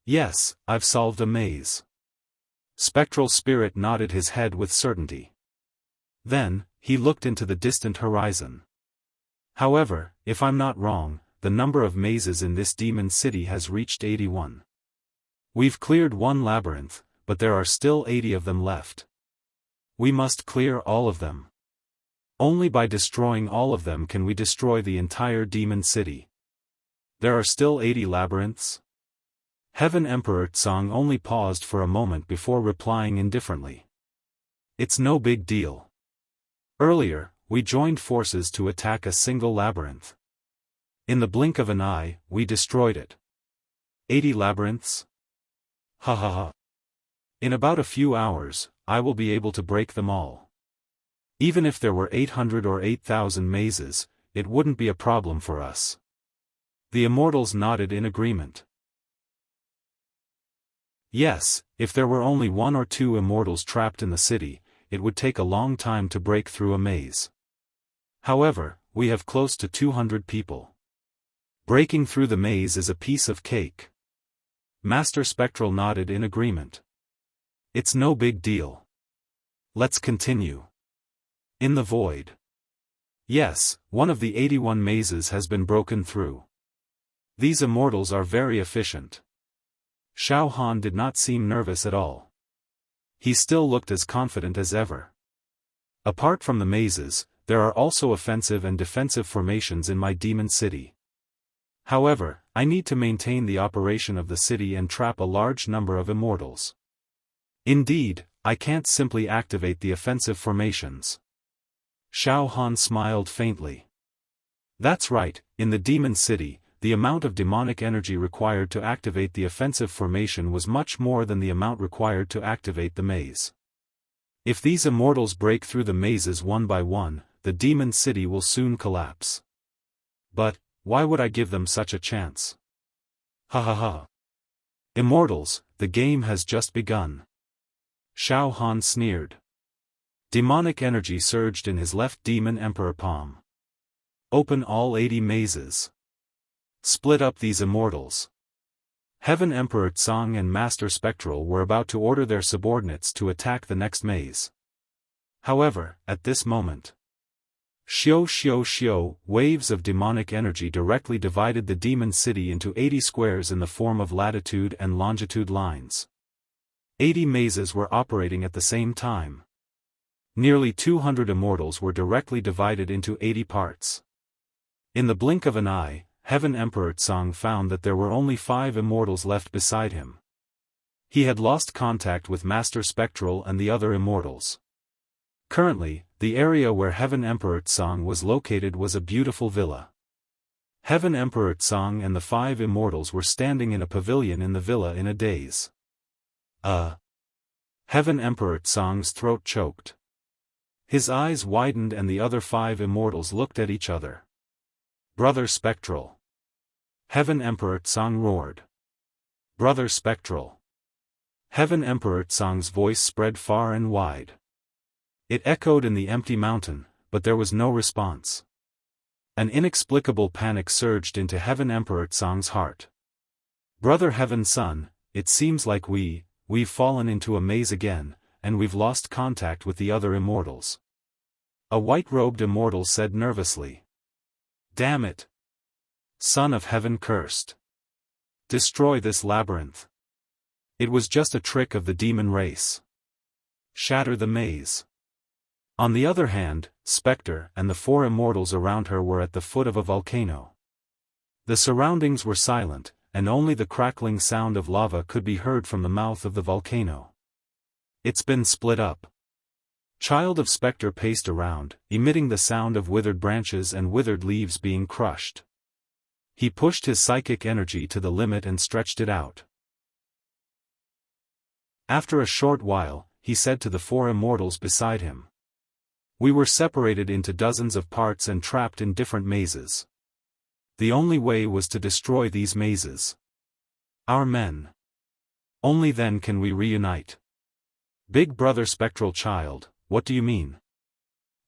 Yes, I've solved a maze. Spectral spirit nodded his head with certainty. Then, he looked into the distant horizon. However, if I'm not wrong, the number of mazes in this demon city has reached 81. We've cleared one labyrinth, but there are still 80 of them left. We must clear all of them. Only by destroying all of them can we destroy the entire demon city. There are still 80 labyrinths? Heaven Emperor Tsang only paused for a moment before replying indifferently. It's no big deal. Earlier, we joined forces to attack a single labyrinth. In the blink of an eye, we destroyed it. 80 labyrinths? Ha ha ha. In about a few hours, I will be able to break them all. Even if there were 800 or 8,000 mazes, it wouldn't be a problem for us. The immortals nodded in agreement. Yes, if there were only one or two immortals trapped in the city, it would take a long time to break through a maze. However, we have close to 200 people. Breaking through the maze is a piece of cake. Master Spectral nodded in agreement. It's no big deal. Let's continue. In the void. Yes, one of the 81 mazes has been broken through. These immortals are very efficient. Xiaofan did not seem nervous at all. He still looked as confident as ever. Apart from the mazes, there are also offensive and defensive formations in my demon city. However, I need to maintain the operation of the city and trap a large number of immortals. Indeed, I can't simply activate the offensive formations. Xiaofan smiled faintly. That's right, in the demon city, the amount of demonic energy required to activate the offensive formation was much more than the amount required to activate the maze. If these immortals break through the mazes one by one, the demon city will soon collapse. But, why would I give them such a chance? Ha ha ha. Immortals, the game has just begun. Xiaofan sneered. Demonic energy surged in his left demon emperor palm. Open all 80 mazes. Split up these immortals. Heaven Emperor Tsang and Master Spectral were about to order their subordinates to attack the next maze. However, at this moment, Xiao, waves of demonic energy directly divided the demon city into 80 squares in the form of latitude and longitude lines. 80 mazes were operating at the same time. Nearly 200 immortals were directly divided into 80 parts. In the blink of an eye, Heaven Emperor Tsang found that there were only 5 immortals left beside him. He had lost contact with Master Spectral and the other immortals. Currently, the area where Heaven Emperor Tsang was located was a beautiful villa. Heaven Emperor Tsang and the 5 immortals were standing in a pavilion in the villa in a daze. Heaven Emperor Tsang's throat choked. His eyes widened and the other 5 immortals looked at each other. Brother Spectral. Heaven Emperor Tsang roared. Brother Spectral. Heaven Emperor Tsang's voice spread far and wide. It echoed in the empty mountain, but there was no response. An inexplicable panic surged into Heaven Emperor Tsang's heart. Brother Heaven Son, it seems like we've fallen into a maze again, and we've lost contact with the other immortals. A white-robed immortal said nervously. Damn it! Son of Heaven cursed. Destroy this labyrinth. It was just a trick of the demon race. Shatter the maze. On the other hand, Spectre and the 4 immortals around her were at the foot of a volcano. The surroundings were silent, and only the crackling sound of lava could be heard from the mouth of the volcano. It's been split up. Child of Spectre paced around, emitting the sound of withered branches and withered leaves being crushed. He pushed his psychic energy to the limit and stretched it out. After a short while, he said to the 4 immortals beside him. We were separated into dozens of parts and trapped in different mazes. The only way was to destroy these mazes. Our men. Only then can we reunite. Big Brother Spectral Child, what do you mean?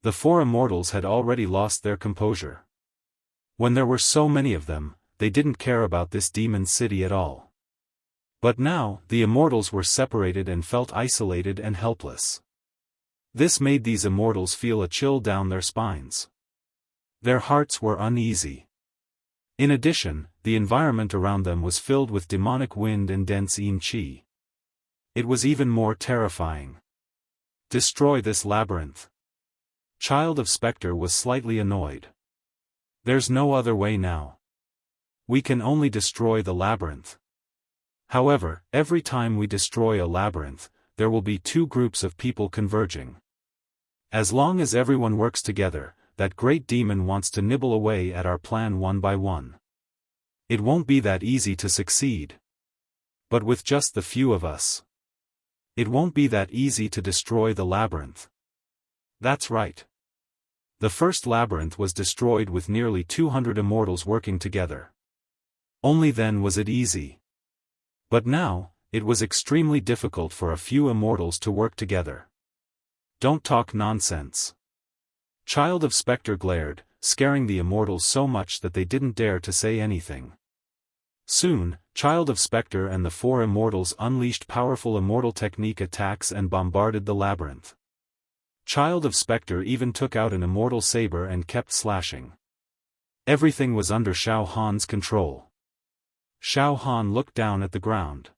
The 4 immortals had already lost their composure. When there were so many of them, they didn't care about this demon city at all. But now, the immortals were separated and felt isolated and helpless. This made these immortals feel a chill down their spines. Their hearts were uneasy. In addition, the environment around them was filled with demonic wind and dense yin qi. It was even more terrifying. Destroy this labyrinth. Child of Spectre was slightly annoyed. There's no other way now. We can only destroy the labyrinth. However, every time we destroy a labyrinth, there will be 2 groups of people converging. As long as everyone works together, that great demon wants to nibble away at our plan one by one. It won't be that easy to succeed. But with just the few of us, it won't be that easy to destroy the labyrinth. That's right. The first labyrinth was destroyed with nearly 200 immortals working together. Only then was it easy. But now, it was extremely difficult for a few immortals to work together. Don't talk nonsense. Child of Spectre glared, scaring the immortals so much that they didn't dare to say anything. Soon, Child of Spectre and the four immortals unleashed powerful immortal technique attacks and bombarded the labyrinth. Child of Spectre even took out an immortal saber and kept slashing. Everything was under Xiaofan's control. Xiaofan looked down at the ground.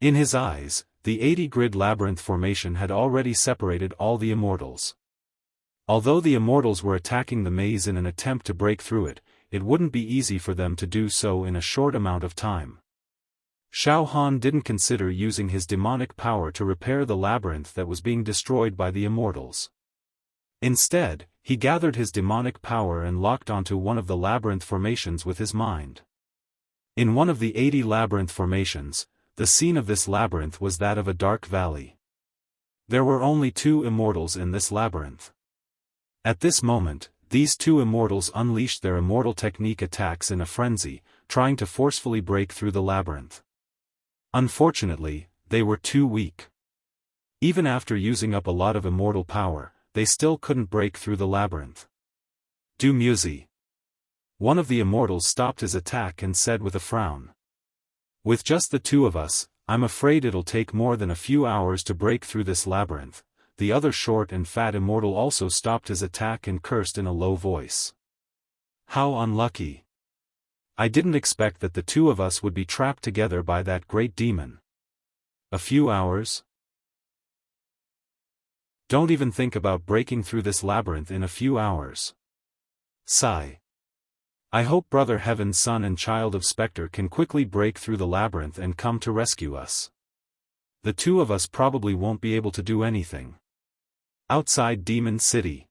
In his eyes, the 80-grid labyrinth formation had already separated all the immortals. Although the immortals were attacking the maze in an attempt to break through it, it wouldn't be easy for them to do so in a short amount of time. Xiaofan didn't consider using his demonic power to repair the labyrinth that was being destroyed by the immortals. Instead, he gathered his demonic power and locked onto one of the labyrinth formations with his mind. In one of the 80 labyrinth formations, the scene of this labyrinth was that of a dark valley. There were only 2 immortals in this labyrinth. At this moment, these 2 immortals unleashed their immortal technique attacks in a frenzy, trying to forcefully break through the labyrinth. Unfortunately, they were too weak. Even after using up a lot of immortal power, they still couldn't break through the labyrinth. Du Musi. One of the immortals stopped his attack and said with a frown. With just the 2 of us, I'm afraid it'll take more than a few hours to break through this labyrinth. The other short and fat immortal also stopped his attack and cursed in a low voice. How unlucky. I didn't expect that the 2 of us would be trapped together by that great demon. A few hours? Don't even think about breaking through this labyrinth in a few hours. Sigh. I hope Brother Heaven's Son and Child of Spectre can quickly break through the labyrinth and come to rescue us. The 2 of us probably won't be able to do anything. Outside Demon City.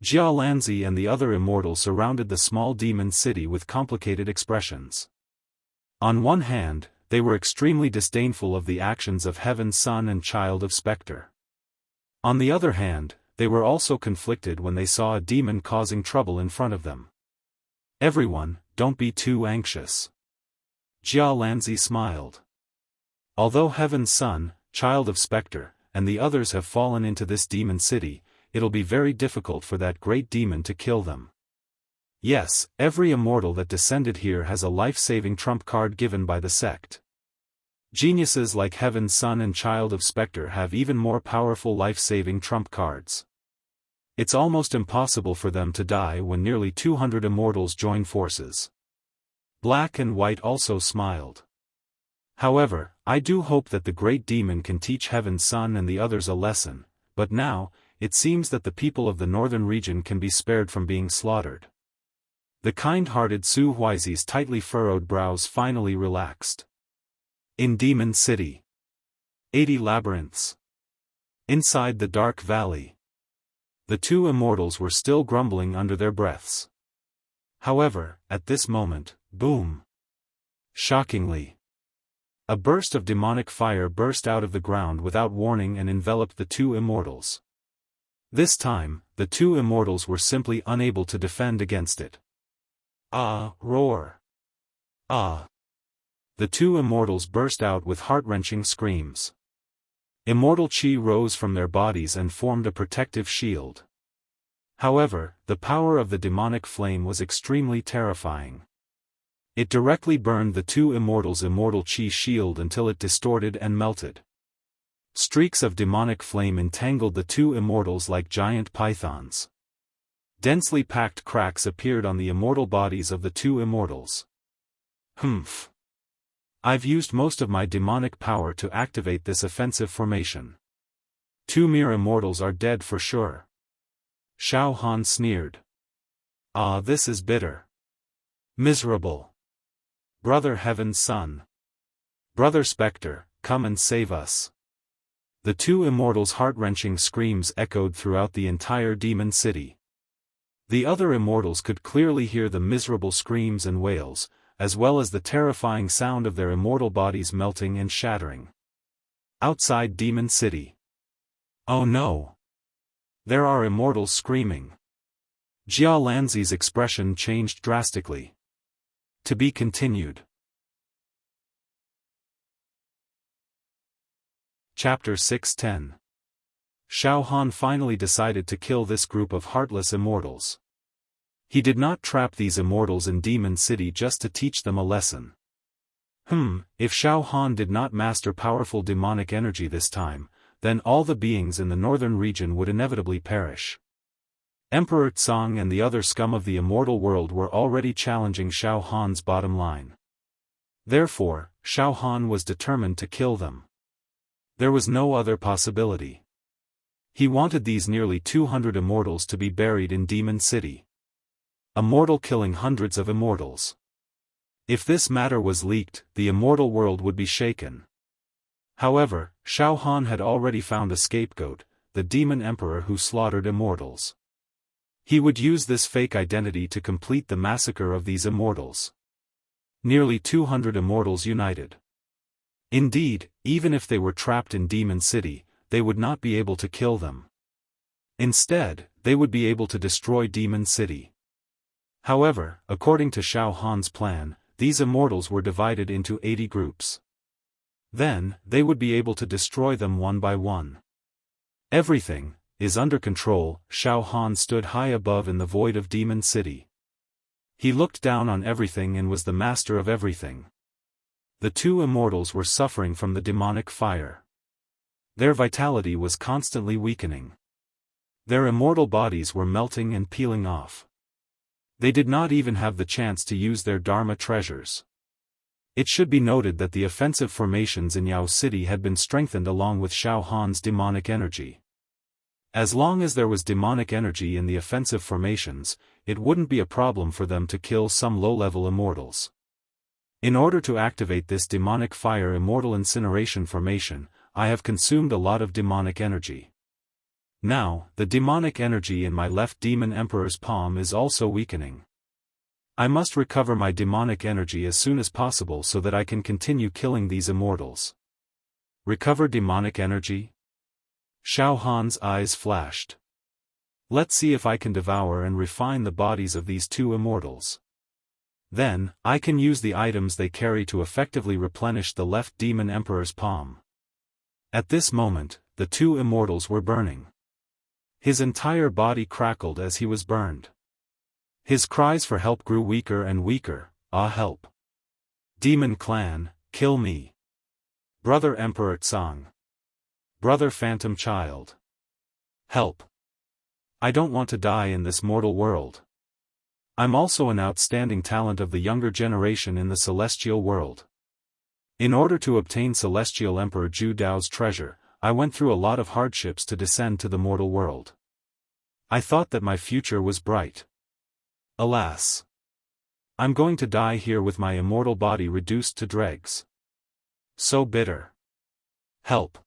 Jialanzi and the other immortals surrounded the small demon city with complicated expressions. On one hand, they were extremely disdainful of the actions of Heaven's Son and Child of Spectre. On the other hand, they were also conflicted when they saw a demon causing trouble in front of them. Everyone, don't be too anxious. Jialanzi smiled. Although Heaven's Son, Child of Spectre, and the others have fallen into this demon city, it'll be very difficult for that great demon to kill them. Yes, every immortal that descended here has a life-saving trump card given by the sect. Geniuses like Heaven's Son and Child of Spectre have even more powerful life-saving trump cards. It's almost impossible for them to die when nearly 200 immortals join forces. Black and White also smiled. However, I do hope that the great demon can teach Heaven's Son and the others a lesson, but now, it seems that the people of the northern region can be spared from being slaughtered. The kind-hearted Su Huizi's tightly furrowed brows finally relaxed. In Demon City. 80 labyrinths. Inside the dark valley. The 2 immortals were still grumbling under their breaths. However, at this moment, boom! Shockingly, a burst of demonic fire burst out of the ground without warning and enveloped the 2 immortals. This time, the 2 immortals were simply unable to defend against it. Ah, roar! Ah! The 2 immortals burst out with heart-wrenching screams. Immortal chi rose from their bodies and formed a protective shield. However, the power of the demonic flame was extremely terrifying. It directly burned the 2 immortals' immortal chi shield until it distorted and melted. Streaks of demonic flame entangled the 2 immortals like giant pythons. Densely packed cracks appeared on the immortal bodies of the 2 immortals. Humph. I've used most of my demonic power to activate this offensive formation. 2 mere immortals are dead for sure. Xiaofan sneered. Ah, this is bitter. Miserable. Brother Heaven's Son. Brother Spectre, come and save us. The 2 immortals' heart-wrenching screams echoed throughout the entire demon city. The other immortals could clearly hear the miserable screams and wails, as well as the terrifying sound of their immortal bodies melting and shattering. Outside Demon City. Oh no! There are immortals screaming. Jialanzi's expression changed drastically. To be continued. Chapter 610. Xiaofan finally decided to kill this group of heartless immortals. He did not trap these immortals in Demon City just to teach them a lesson. If Xiaofan did not master powerful demonic energy this time, then all the beings in the northern region would inevitably perish. Emperor Tsang and the other scum of the immortal world were already challenging Xiaofan's bottom line. Therefore, Xiaofan was determined to kill them. There was no other possibility. He wanted these nearly 200 immortals to be buried in Demon City. A mortal killing hundreds of immortals. If this matter was leaked, the immortal world would be shaken. However, Xiaofan had already found a scapegoat, the demon emperor who slaughtered immortals. He would use this fake identity to complete the massacre of these immortals. Nearly 200 immortals united. Indeed, even if they were trapped in Demon City, they would not be able to kill them. Instead, they would be able to destroy Demon City. However, according to Xiaofan's plan, these immortals were divided into 80 groups. Then, they would be able to destroy them one by one. Everything is under control. Xiaofan stood high above in the void of Demon City. He looked down on everything and was the master of everything. The two immortals were suffering from the demonic fire. Their vitality was constantly weakening. Their immortal bodies were melting and peeling off. They did not even have the chance to use their Dharma treasures. It should be noted that the offensive formations in Yao City had been strengthened along with Xiaofan's demonic energy. As long as there was demonic energy in the offensive formations, it wouldn't be a problem for them to kill some low-level immortals. In order to activate this demonic fire immortal incineration formation, I have consumed a lot of demonic energy. Now, the demonic energy in my left demon emperor's palm is also weakening. I must recover my demonic energy as soon as possible so that I can continue killing these immortals. Recover demonic energy? Xiaofan's eyes flashed. Let's see if I can devour and refine the bodies of these two immortals. Then, I can use the items they carry to effectively replenish the left demon emperor's palm. At this moment, the two immortals were burning. His entire body crackled as he was burned. His cries for help grew weaker and weaker. Ah, help! Demon clan, kill me! Brother Emperor Tsang! Brother Phantom Child! Help! I don't want to die in this mortal world. I'm also an outstanding talent of the younger generation in the celestial world. In order to obtain Celestial Emperor Zhu Dao's treasure, I went through a lot of hardships to descend to the mortal world. I thought that my future was bright. Alas! I'm going to die here with my immortal body reduced to dregs. So bitter. Help!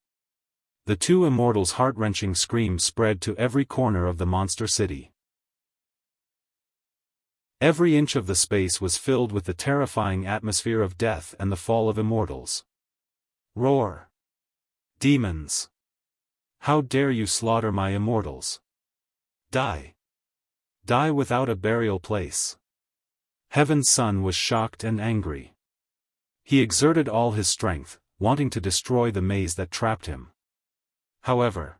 The two immortals' heart-wrenching screams spread to every corner of the monster city. Every inch of the space was filled with the terrifying atmosphere of death and the fall of immortals. Roar! Demons! How dare you slaughter my immortals? Die! Die without a burial place. Heaven's Son was shocked and angry. He exerted all his strength, wanting to destroy the maze that trapped him. However,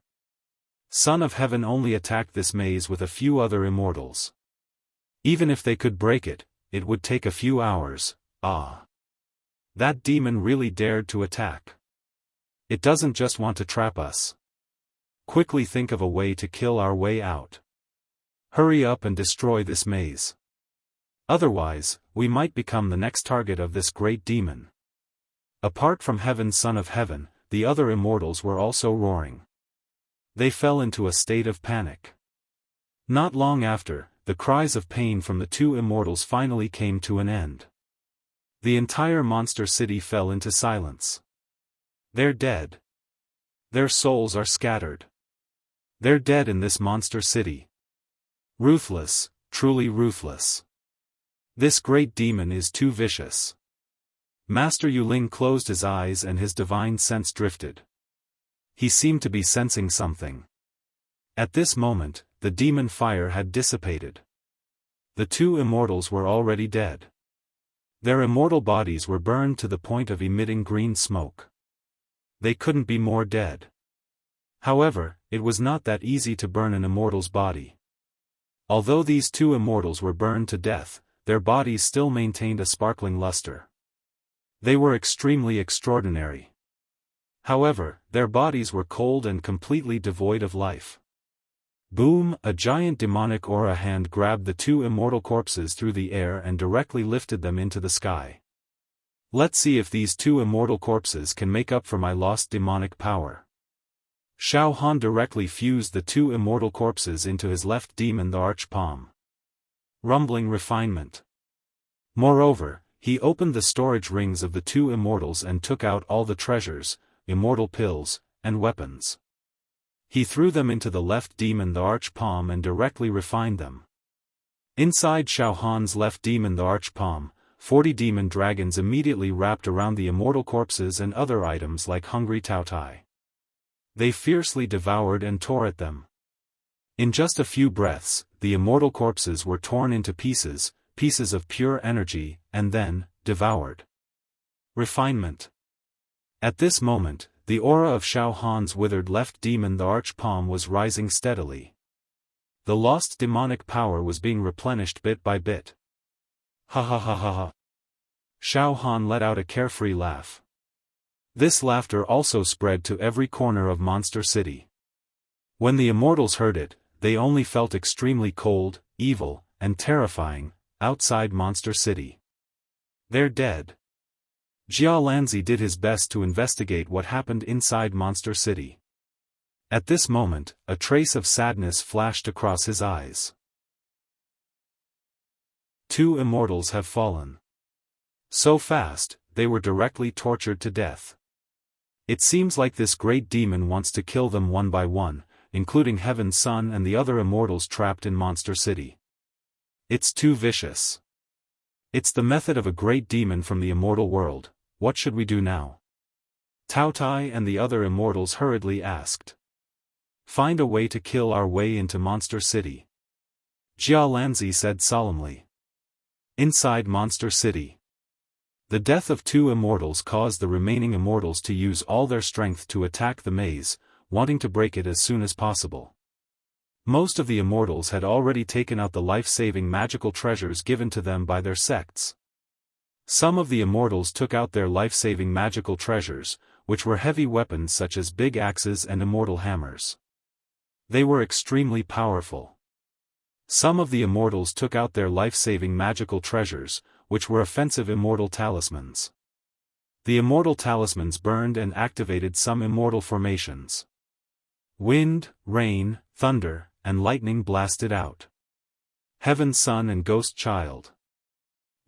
Son of Heaven only attacked this maze with a few other immortals. Even if they could break it, it would take a few hours. Ah! That demon really dared to attack. It doesn't just want to trap us. Quickly think of a way to kill our way out. Hurry up and destroy this maze. Otherwise, we might become the next target of this great demon. Apart from Heaven's Son of Heaven, the other immortals were also roaring. They fell into a state of panic. Not long after, the cries of pain from the two immortals finally came to an end. The entire monster city fell into silence. They're dead. Their souls are scattered. They're dead in this monster city. Ruthless, truly ruthless. This great demon is too vicious. Master Yuling closed his eyes and his divine sense drifted. He seemed to be sensing something. At this moment, the demon fire had dissipated. The two immortals were already dead. Their immortal bodies were burned to the point of emitting green smoke. They couldn't be more dead. However, it was not that easy to burn an immortal's body. Although these two immortals were burned to death, their bodies still maintained a sparkling luster. They were extremely extraordinary. However, their bodies were cold and completely devoid of life. Boom! A giant demonic aura hand grabbed the two immortal corpses through the air and directly lifted them into the sky. Let's see if these two immortal corpses can make up for my lost demonic power. Xiaofan directly fused the two immortal corpses into his left demon, the arch palm. Rumbling refinement. Moreover, he opened the storage rings of the two immortals and took out all the treasures, immortal pills, and weapons. He threw them into the left demon, the arch palm, and directly refined them. Inside Xiaofan's left demon, the arch palm, 40 demon dragons immediately wrapped around the immortal corpses and other items like hungry tautai. They fiercely devoured and tore at them. In just a few breaths, the immortal corpses were torn into pieces, pieces of pure energy, and then, devoured. Refinement. At this moment, the aura of Xiaofan's withered left demon, the arch palm, was rising steadily. The lost demonic power was being replenished bit by bit. Ha ha ha ha ha. Xiaofan let out a carefree laugh. This laughter also spread to every corner of Monster City. When the immortals heard it, they only felt extremely cold, evil, and terrifying, outside Monster City. They're dead. Jia Lanzi did his best to investigate what happened inside Monster City. At this moment, a trace of sadness flashed across his eyes. Two immortals have fallen. So fast, they were directly tortured to death. It seems like this great demon wants to kill them one by one, including Heaven's Son and the other immortals trapped in Monster City. It's too vicious. It's the method of a great demon from the immortal world. What should we do now? Tautai and the other immortals hurriedly asked. Find a way to kill our way into Monster City. Jia Lanzi said solemnly. Inside Monster City. The death of two immortals caused the remaining immortals to use all their strength to attack the maze, wanting to break it as soon as possible. Most of the immortals had already taken out the life-saving magical treasures given to them by their sects. Some of the immortals took out their life-saving magical treasures, which were heavy weapons such as big axes and immortal hammers. They were extremely powerful. Some of the immortals took out their life-saving magical treasures, which were offensive immortal talismans. The immortal talismans burned and activated some immortal formations. Wind, rain, thunder, and lightning blasted out. Heaven's Son and Ghost Child.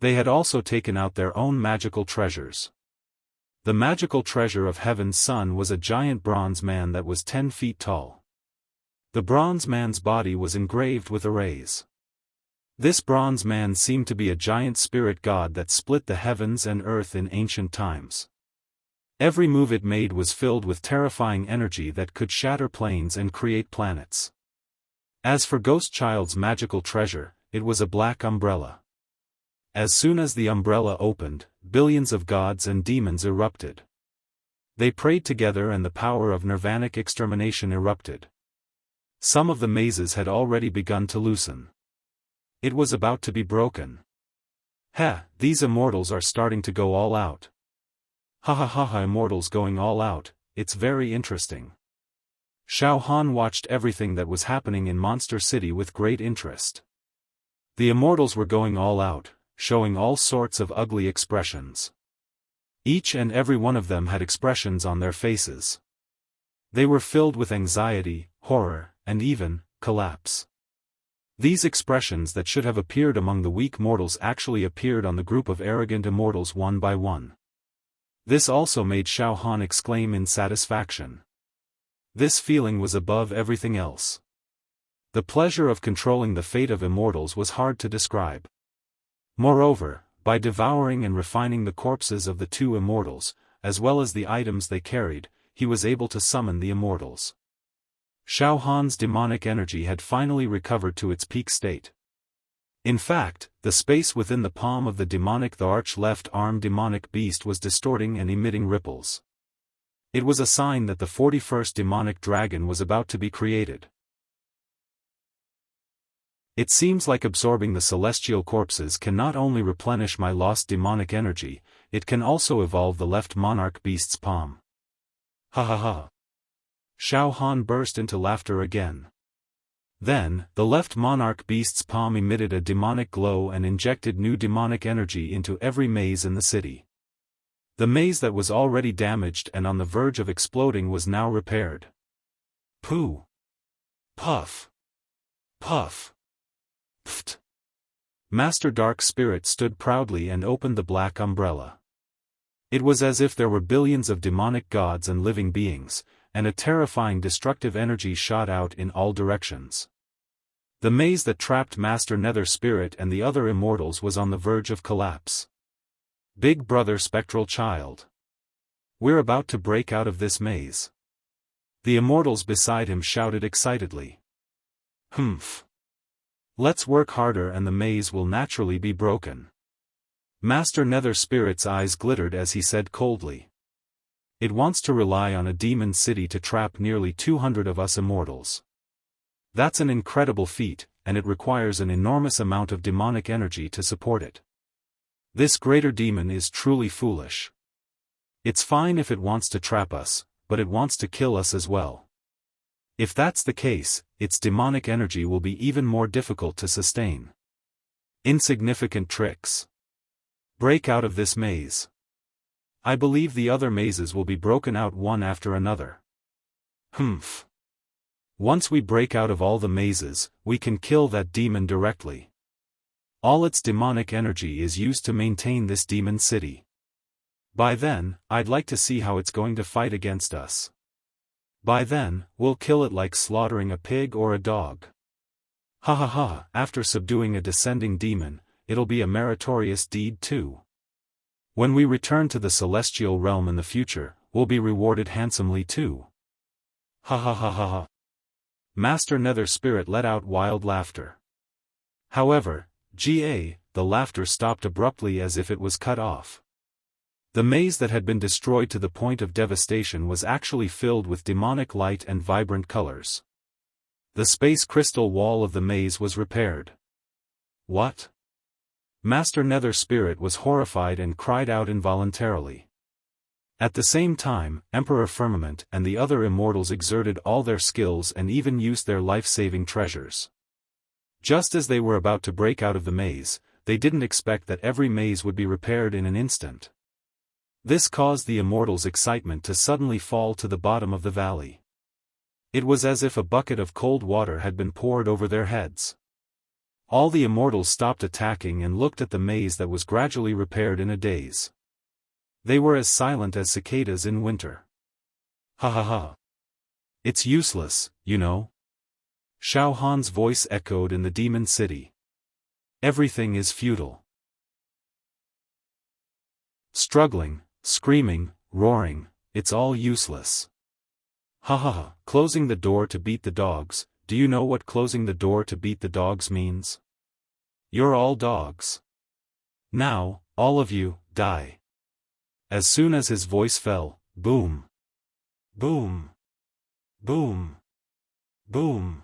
They had also taken out their own magical treasures. The magical treasure of Heaven's Son was a giant bronze man that was 10 feet tall. The bronze man's body was engraved with arrays. This bronze man seemed to be a giant spirit god that split the heavens and earth in ancient times. Every move it made was filled with terrifying energy that could shatter planes and create planets. As for Ghost Child's magical treasure, it was a black umbrella. As soon as the umbrella opened, billions of gods and demons erupted. They prayed together and the power of nirvanic extermination erupted. Some of the mazes had already begun to loosen. It was about to be broken. These immortals are starting to go all out. Ha ha ha ha, immortals going all out, it's very interesting. Xiaofan watched everything that was happening in Monster City with great interest. The immortals were going all out, showing all sorts of ugly expressions. Each and every one of them had expressions on their faces. They were filled with anxiety, horror, and even collapse. These expressions that should have appeared among the weak mortals actually appeared on the group of arrogant immortals one by one. This also made Xiaofan exclaim in satisfaction. This feeling was above everything else. The pleasure of controlling the fate of immortals was hard to describe. Moreover, by devouring and refining the corpses of the two immortals, as well as the items they carried, he was able to summon the immortals. Xiaofan's demonic energy had finally recovered to its peak state. In fact, the space within the palm of the arch left arm demonic beast was distorting and emitting ripples. It was a sign that the 41st demonic dragon was about to be created. It seems like absorbing the celestial corpses can not only replenish my lost demonic energy, it can also evolve the left monarch beast's palm. Ha ha ha. Xiaofan burst into laughter again. Then, the left monarch beast's palm emitted a demonic glow and injected new demonic energy into every maze in the city. The maze that was already damaged and on the verge of exploding was now repaired. Pooh! Puff! Puff! Pft! Master Dark Spirit stood proudly and opened the black umbrella. It was as if there were billions of demonic gods and living beings, and a terrifying destructive energy shot out in all directions. The maze that trapped Master Nether Spirit and the other immortals was on the verge of collapse. Big Brother Spectral Child. We're about to break out of this maze. The immortals beside him shouted excitedly. Humph. Let's work harder and the maze will naturally be broken. Master Nether Spirit's eyes glittered as he said coldly. It wants to rely on a demon city to trap nearly 200 of us immortals. That's an incredible feat, and it requires an enormous amount of demonic energy to support it. This greater demon is truly foolish. It's fine if it wants to trap us, but it wants to kill us as well. If that's the case, its demonic energy will be even more difficult to sustain. Insignificant tricks. Break out of this maze. I believe the other mazes will be broken out one after another. Humph. Once we break out of all the mazes, we can kill that demon directly. All its demonic energy is used to maintain this demon city. By then, I'd like to see how it's going to fight against us. By then, we'll kill it like slaughtering a pig or a dog. Ha ha ha, after subduing a descending demon, it'll be a meritorious deed too. When we return to the celestial realm in the future, we'll be rewarded handsomely too. Ha ha ha ha ha. Master Nether Spirit let out wild laughter. However, the laughter stopped abruptly as if it was cut off. The maze that had been destroyed to the point of devastation was actually filled with demonic light and vibrant colors. The space crystal wall of the maze was repaired. What? Master Nether Spirit was horrified and cried out involuntarily. At the same time, Emperor Firmament and the other immortals exerted all their skills and even used their life-saving treasures. Just as they were about to break out of the maze, they didn't expect that every maze would be repaired in an instant. This caused the immortals' excitement to suddenly fall to the bottom of the valley. It was as if a bucket of cold water had been poured over their heads. All the immortals stopped attacking and looked at the maze that was gradually repaired in a daze. They were as silent as cicadas in winter. Ha ha ha. It's useless, you know. Xiaofan's voice echoed in the demon city. Everything is futile. Struggling, screaming, roaring, it's all useless. Ha ha ha. Closing the door to beat the dogs. Do you know what closing the door to beat the dogs means? You're all dogs. Now, all of you, die. As soon as his voice fell, boom. Boom. Boom. Boom.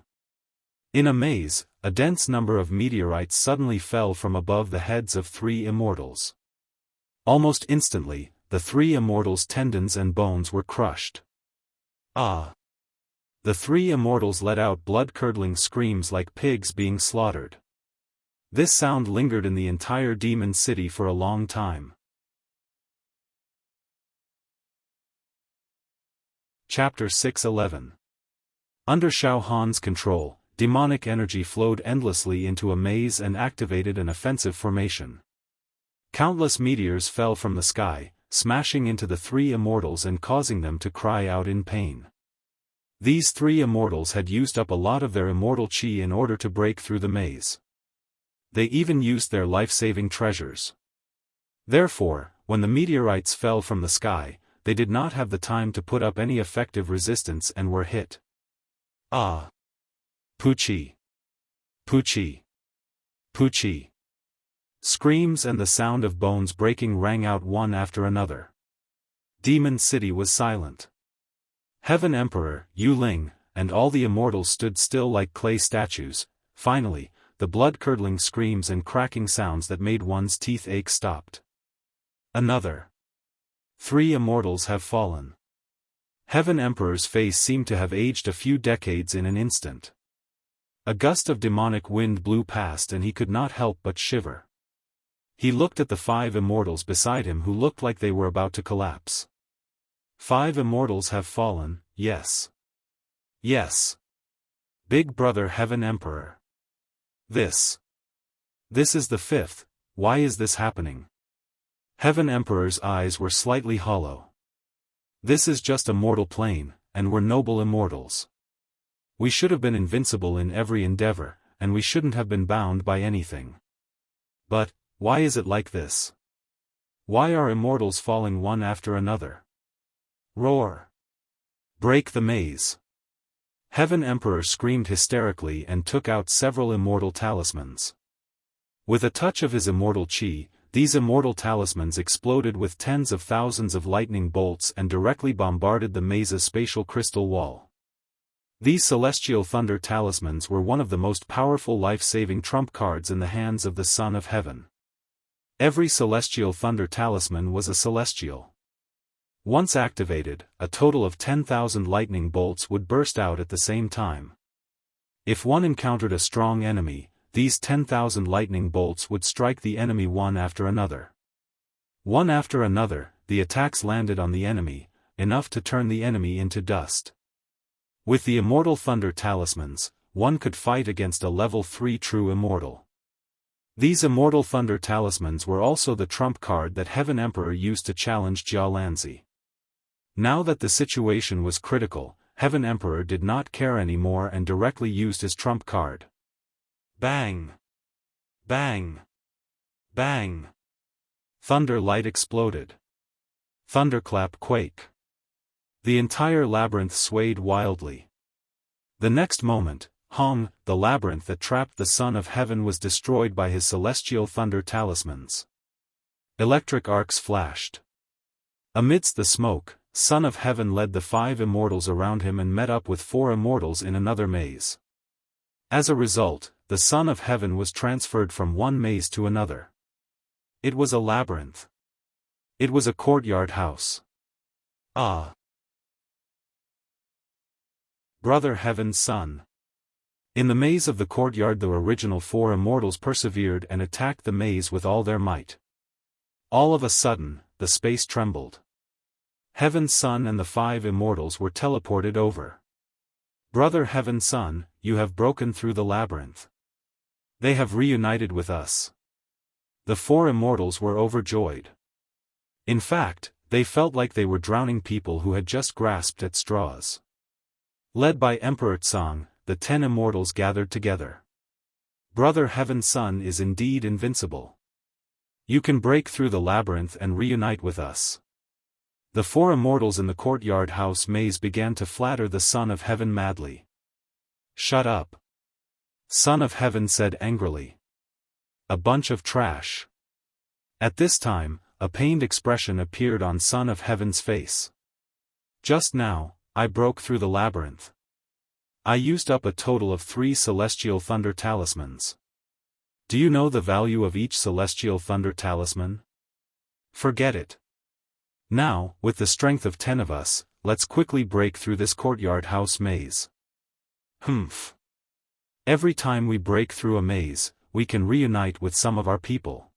In a maze, a dense number of meteorites suddenly fell from above the heads of 3 immortals. Almost instantly, the 3 immortals' tendons and bones were crushed. Ah! The 3 immortals let out blood-curdling screams like pigs being slaughtered. This sound lingered in the entire demon city for a long time. Chapter 6:11. Under Xiaofan's control, demonic energy flowed endlessly into a maze and activated an offensive formation. Countless meteors fell from the sky, smashing into the 3 immortals and causing them to cry out in pain. These 3 immortals had used up a lot of their immortal chi in order to break through the maze. They even used their life-saving treasures. Therefore, when the meteorites fell from the sky, they did not have the time to put up any effective resistance and were hit. Ah! Poochie! Poochie! Poochie! Screams and the sound of bones breaking rang out one after another. Demon City was silent. Heaven Emperor, Yu Ling, and all the immortals stood still like clay statues. Finally, the blood-curdling screams and cracking sounds that made one's teeth ache stopped. Another. 3 immortals have fallen. Heaven Emperor's face seemed to have aged a few decades in an instant. A gust of demonic wind blew past and he could not help but shiver. He looked at the 5 immortals beside him who looked like they were about to collapse. 5 immortals have fallen, yes. Yes. Big Brother Heaven Emperor. This is the 5th, why is this happening? Heaven Emperor's eyes were slightly hollow. This is just a mortal plane, and we're noble immortals. We should have been invincible in every endeavor, and we shouldn't have been bound by anything. But, why is it like this? Why are immortals falling one after another? Roar! Break the maze! Heaven Emperor screamed hysterically and took out several immortal talismans. With a touch of his immortal chi, these immortal talismans exploded with tens of thousands of lightning bolts and directly bombarded the maze's spatial crystal wall. These celestial thunder talismans were one of the most powerful life-saving trump cards in the hands of the Son of Heaven. Every celestial thunder talisman was a celestial. Once activated, a total of 10,000 lightning bolts would burst out at the same time. If one encountered a strong enemy, these 10,000 lightning bolts would strike the enemy one after another. One after another, the attacks landed on the enemy, enough to turn the enemy into dust. With the immortal thunder talismans, one could fight against a level 3 true immortal. These immortal thunder talismans were also the trump card that Heaven Emperor used to challenge Jia Lanzi. Now that the situation was critical, Heaven Emperor did not care anymore and directly used his trump card. Bang! Bang! Bang! Thunder light exploded. Thunderclap quake. The entire labyrinth swayed wildly. The next moment, Hong, the labyrinth that trapped the Son of Heaven was destroyed by his celestial thunder talismans. Electric arcs flashed. Amidst the smoke, Son of Heaven led the 5 immortals around him and met up with 4 immortals in another maze. As a result, the Son of Heaven was transferred from one maze to another. It was a labyrinth. It was a courtyard house. Ah! Brother Heaven's Son. In the maze of the courtyard the original 4 immortals persevered and attacked the maze with all their might. All of a sudden, the space trembled. Heaven's Son and the 5 immortals were teleported over. Brother Heaven's Son, you have broken through the labyrinth. They have reunited with us. The 4 immortals were overjoyed. In fact, they felt like they were drowning people who had just grasped at straws. Led by Emperor Tsang, the 10 immortals gathered together. Brother Heaven's Son is indeed invincible. You can break through the labyrinth and reunite with us. The 4 immortals in the courtyard house maze began to flatter the Son of Heaven madly. Shut up! Son of Heaven said angrily. A bunch of trash. At this time, a pained expression appeared on Son of Heaven's face. Just now, I broke through the labyrinth. I used up a total of 3 celestial thunder talismans. Do you know the value of each celestial thunder talisman? Forget it. Now, with the strength of 10 of us, let's quickly break through this courtyard house maze. Humph. Every time we break through a maze, we can reunite with some of our people.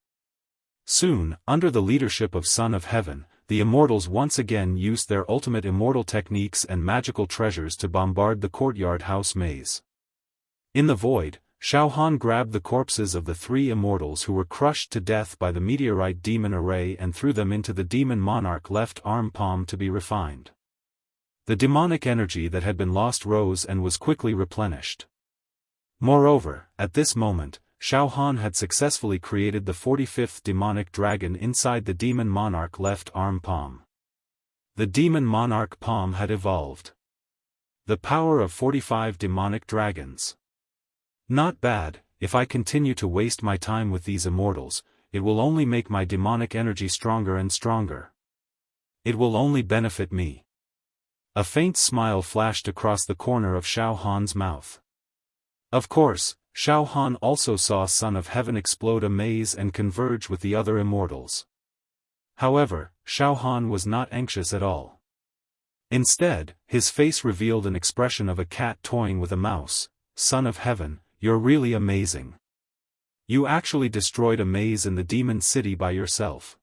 Soon, under the leadership of Son of Heaven, the immortals once again used their ultimate immortal techniques and magical treasures to bombard the courtyard house maze. In the void, Xiaofan grabbed the corpses of the 3 immortals who were crushed to death by the meteorite demon array and threw them into the demon monarch left arm palm to be refined. The demonic energy that had been lost rose and was quickly replenished. Moreover, at this moment, Xiaofan had successfully created the 45th demonic dragon inside the demon monarch left arm palm. The demon monarch palm had evolved. The power of 45 demonic dragons. Not bad. If I continue to waste my time with these immortals, it will only make my demonic energy stronger and stronger. It will only benefit me. A faint smile flashed across the corner of Xiaofan's mouth. Of course, Xiaofan also saw Son of Heaven explode a maze and converge with the other immortals. However, Xiaofan was not anxious at all. Instead, his face revealed an expression of a cat toying with a mouse. Son of Heaven, you're really amazing. You actually destroyed a maze in the demon city by yourself.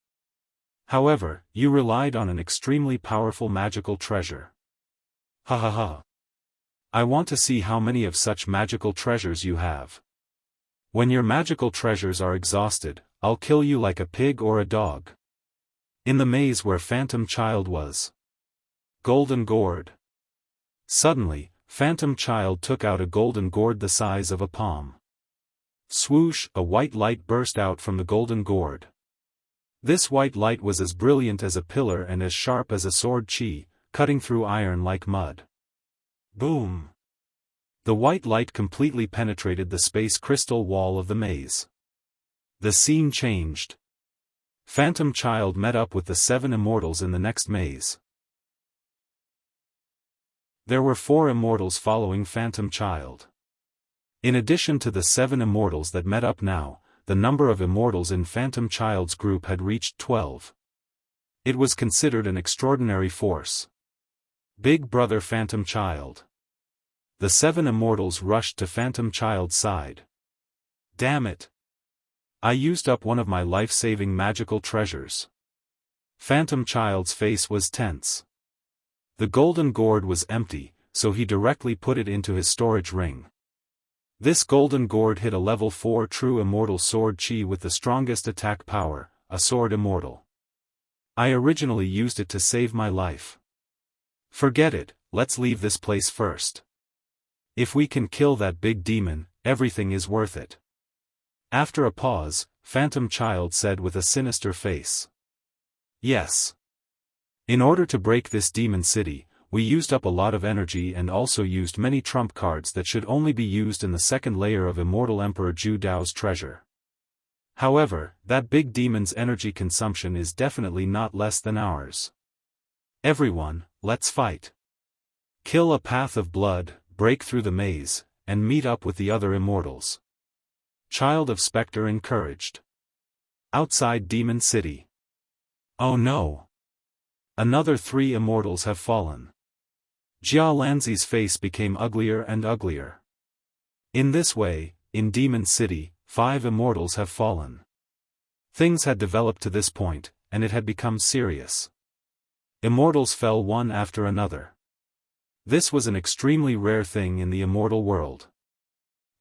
However, you relied on an extremely powerful magical treasure. Ha ha ha. I want to see how many of such magical treasures you have. When your magical treasures are exhausted, I'll kill you like a pig or a dog. In the maze where Phantom Child was. Golden gourd. Suddenly, Phantom Child took out a golden gourd the size of a palm. Swoosh! A white light burst out from the golden gourd. This white light was as brilliant as a pillar and as sharp as a sword chi, cutting through iron like mud. Boom! The white light completely penetrated the space crystal wall of the maze. The scene changed. Phantom Child met up with the 7 immortals in the next maze. There were 4 immortals following Phantom Child. In addition to the 7 immortals that met up now, the number of immortals in Phantom Child's group had reached 12. It was considered an extraordinary force. Big Brother Phantom Child. The 7 immortals rushed to Phantom Child's side. Damn it! I used up one of my life-saving magical treasures. Phantom Child's face was tense. The golden gourd was empty, so he directly put it into his storage ring. This golden gourd hit a level 4 true immortal sword chi with the strongest attack power, a sword immortal. I originally used it to save my life. Forget it, let's leave this place first. If we can kill that big demon, everything is worth it. After a pause, Phantom Child said with a sinister face. Yes. In order to break this demon city, we used up a lot of energy and also used many trump cards that should only be used in the second layer of Immortal Emperor Zhu Dao's treasure. However, that big demon's energy consumption is definitely not less than ours. Everyone, let's fight. Kill a path of blood, break through the maze, and meet up with the other immortals. Child of Spectre encouraged. Outside Demon City. Oh no! Another 3 immortals have fallen. Jia Lanzi's face became uglier and uglier. In this way, in Demon City, 5 immortals have fallen. Things had developed to this point, and it had become serious. Immortals fell one after another. This was an extremely rare thing in the immortal world.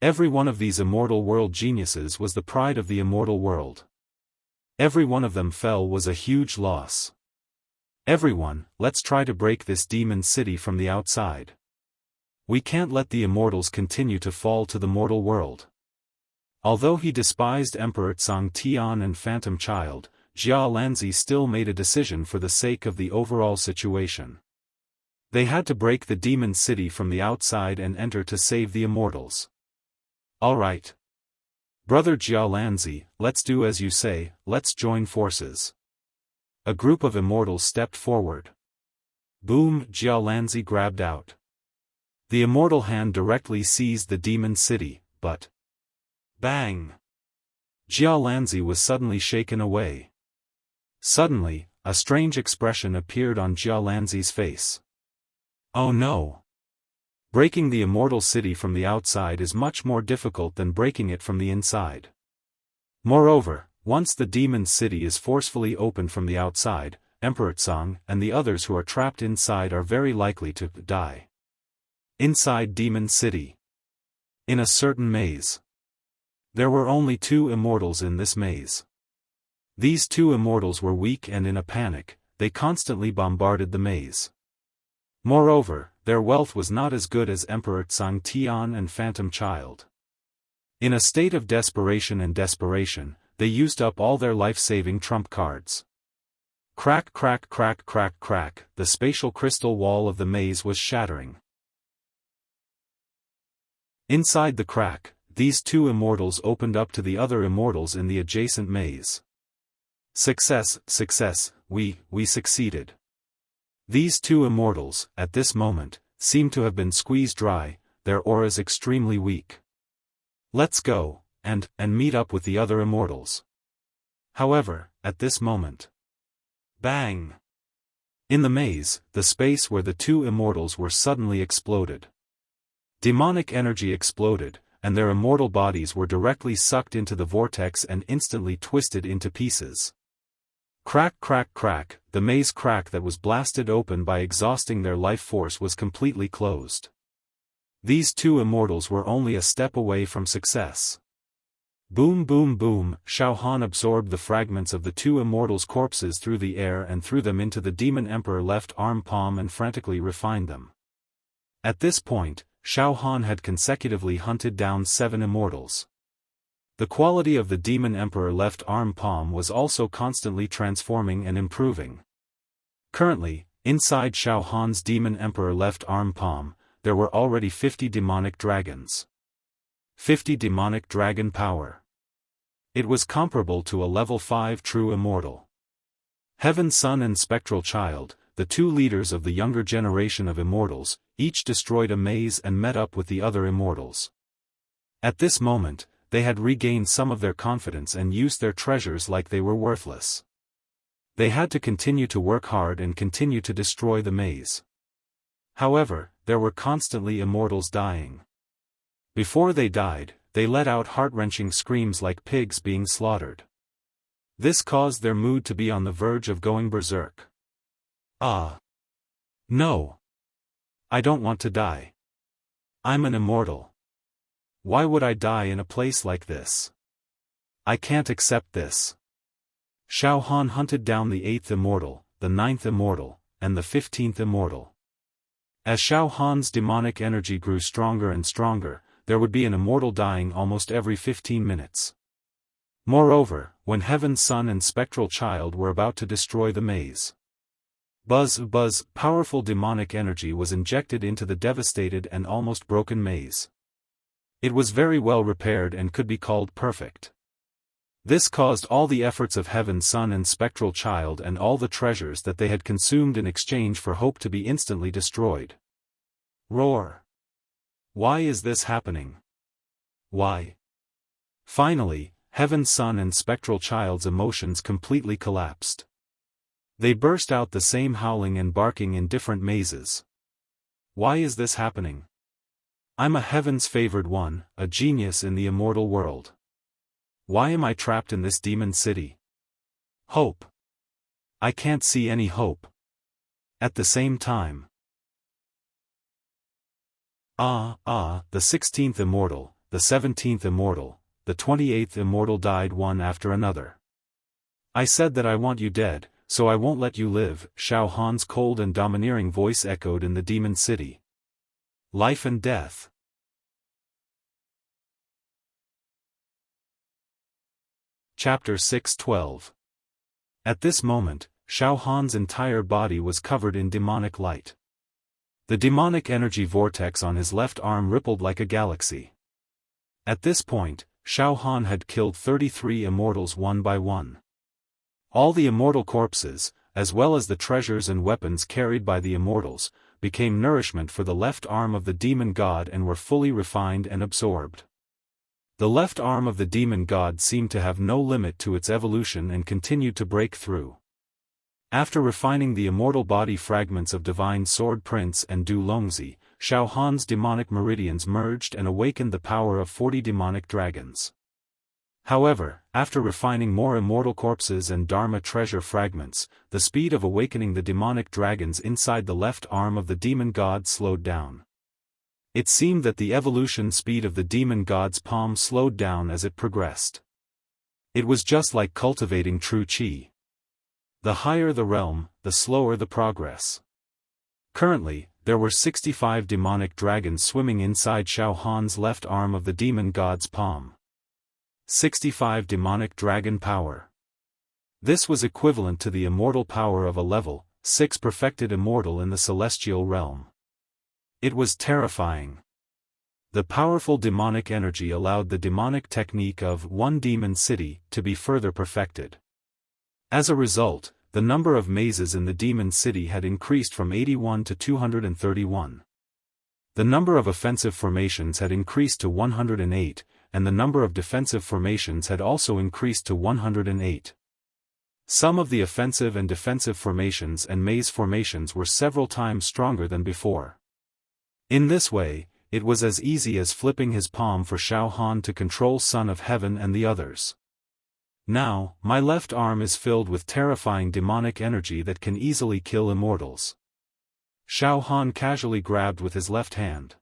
Every one of these immortal world geniuses was the pride of the immortal world. Every one of them fell was a huge loss. Everyone, let's try to break this demon city from the outside. We can't let the immortals continue to fall to the mortal world. Although he despised Emperor Tsang Tian and Phantom Child, Jia Lanzi still made a decision for the sake of the overall situation. They had to break the demon city from the outside and enter to save the immortals. Alright. Brother Jia Lanzi, let's do as you say, let's join forces. A group of immortals stepped forward. Boom! Jia Lanzi grabbed out. The immortal hand directly seized the demon city, but... Bang! Jia Lanzi was suddenly shaken away. Suddenly, a strange expression appeared on Jia Lanzi's face. Oh no! Breaking the immortal city from the outside is much more difficult than breaking it from the inside. Moreover, once the demon city is forcefully opened from the outside, Emperor Tsang and the others who are trapped inside are very likely to die. Inside Demon City. In a certain maze. There were only 2 immortals in this maze. These 2 immortals were weak and in a panic, they constantly bombarded the maze. Moreover, their wealth was not as good as Emperor Tsang Tian and Phantom Child. In a state of desperation, they used up all their life-saving trump cards. Crack, crack, crack, crack, crack, the spatial crystal wall of the maze was shattering. Inside the crack, these 2 immortals opened up to the other immortals in the adjacent maze. Success, success, we succeeded. These 2 immortals, at this moment, seemed to have been squeezed dry, their auras extremely weak. Let's go, and meet up with the other immortals. However, at this moment. Bang! In the maze, the space where the two immortals were suddenly exploded. Demonic energy exploded, and their immortal bodies were directly sucked into the vortex and instantly twisted into pieces. Crack crack crack, the maze crack that was blasted open by exhausting their life force was completely closed. These two immortals were only a step away from success. Boom boom boom, Xiaofan absorbed the fragments of the two immortals' corpses through the air and threw them into the demon emperor left arm palm and frantically refined them. At this point, Xiaofan had consecutively hunted down 7 immortals. The quality of the demon emperor left arm palm was also constantly transforming and improving. Currently, inside Xiaofan's demon emperor left arm palm, there were already 50 demonic dragons. 50 demonic dragon power. It was comparable to a level 5 true immortal. Heaven Son and Spectral Child, the two leaders of the younger generation of immortals, each destroyed a maze and met up with the other immortals. At this moment, they had regained some of their confidence and used their treasures like they were worthless. They had to continue to work hard and continue to destroy the maze. However, there were constantly immortals dying. Before they died, they let out heart-wrenching screams like pigs being slaughtered. This caused their mood to be on the verge of going berserk. Ah! No! I don't want to die. I'm an immortal. Why would I die in a place like this? I can't accept this. Xiaofan hunted down the 8th immortal, the 9th immortal, and the 15th immortal. As Xiaofan's demonic energy grew stronger and stronger, there would be an immortal dying almost every 15 minutes. Moreover, when Heaven's Son and Spectral Child were about to destroy the maze. Buzz buzz, powerful demonic energy was injected into the devastated and almost broken maze. It was very well repaired and could be called perfect. This caused all the efforts of Heaven's Son and Spectral Child and all the treasures that they had consumed in exchange for hope to be instantly destroyed. Roar! Why is this happening? Why? Finally, Heaven's Son and Spectral Child's emotions completely collapsed. They burst out the same howling and barking in different mazes. Why is this happening? I'm a heaven's favored one, a genius in the immortal world. Why am I trapped in this demon city? Hope. I can't see any hope. At the same time. The 16th immortal, the 17th immortal, the 28th immortal died one after another. I said that I want you dead, so I won't let you live, Xiaofan's cold and domineering voice echoed in the demon city. Life and death. Chapter 6:12. At this moment, Xiaofan's entire body was covered in demonic light. The demonic energy vortex on his left arm rippled like a galaxy. At this point, Xiaofan had killed 33 immortals one by one. All the immortal corpses, as well as the treasures and weapons carried by the immortals, became nourishment for the left arm of the demon god and were fully refined and absorbed. The left arm of the demon god seemed to have no limit to its evolution and continued to break through. After refining the immortal body fragments of Divine Sword Prince and Du Longzi, Xiaofan's demonic meridians merged and awakened the power of 40 demonic dragons. However, after refining more immortal corpses and Dharma treasure fragments, the speed of awakening the demonic dragons inside the left arm of the demon god slowed down. It seemed that the evolution speed of the demon god's palm slowed down as it progressed. It was just like cultivating true qi. The higher the realm, the slower the progress. Currently, there were 65 demonic dragons swimming inside Xiaofan's left arm of the demon god's palm. 65 demonic dragon power. This was equivalent to the immortal power of a level 6 perfected immortal in the celestial realm. It was terrifying. The powerful demonic energy allowed the demonic technique of one demon city to be further perfected. As a result, the number of mazes in the demon city had increased from 81 to 231. The number of offensive formations had increased to 108, and the number of defensive formations had also increased to 108. Some of the offensive and defensive formations and maze formations were several times stronger than before. In this way, it was as easy as flipping his palm for Xiaofan to control Son of Heaven and the others. Now, my left arm is filled with terrifying demonic energy that can easily kill immortals. Xiaofan casually grabbed with his left hand.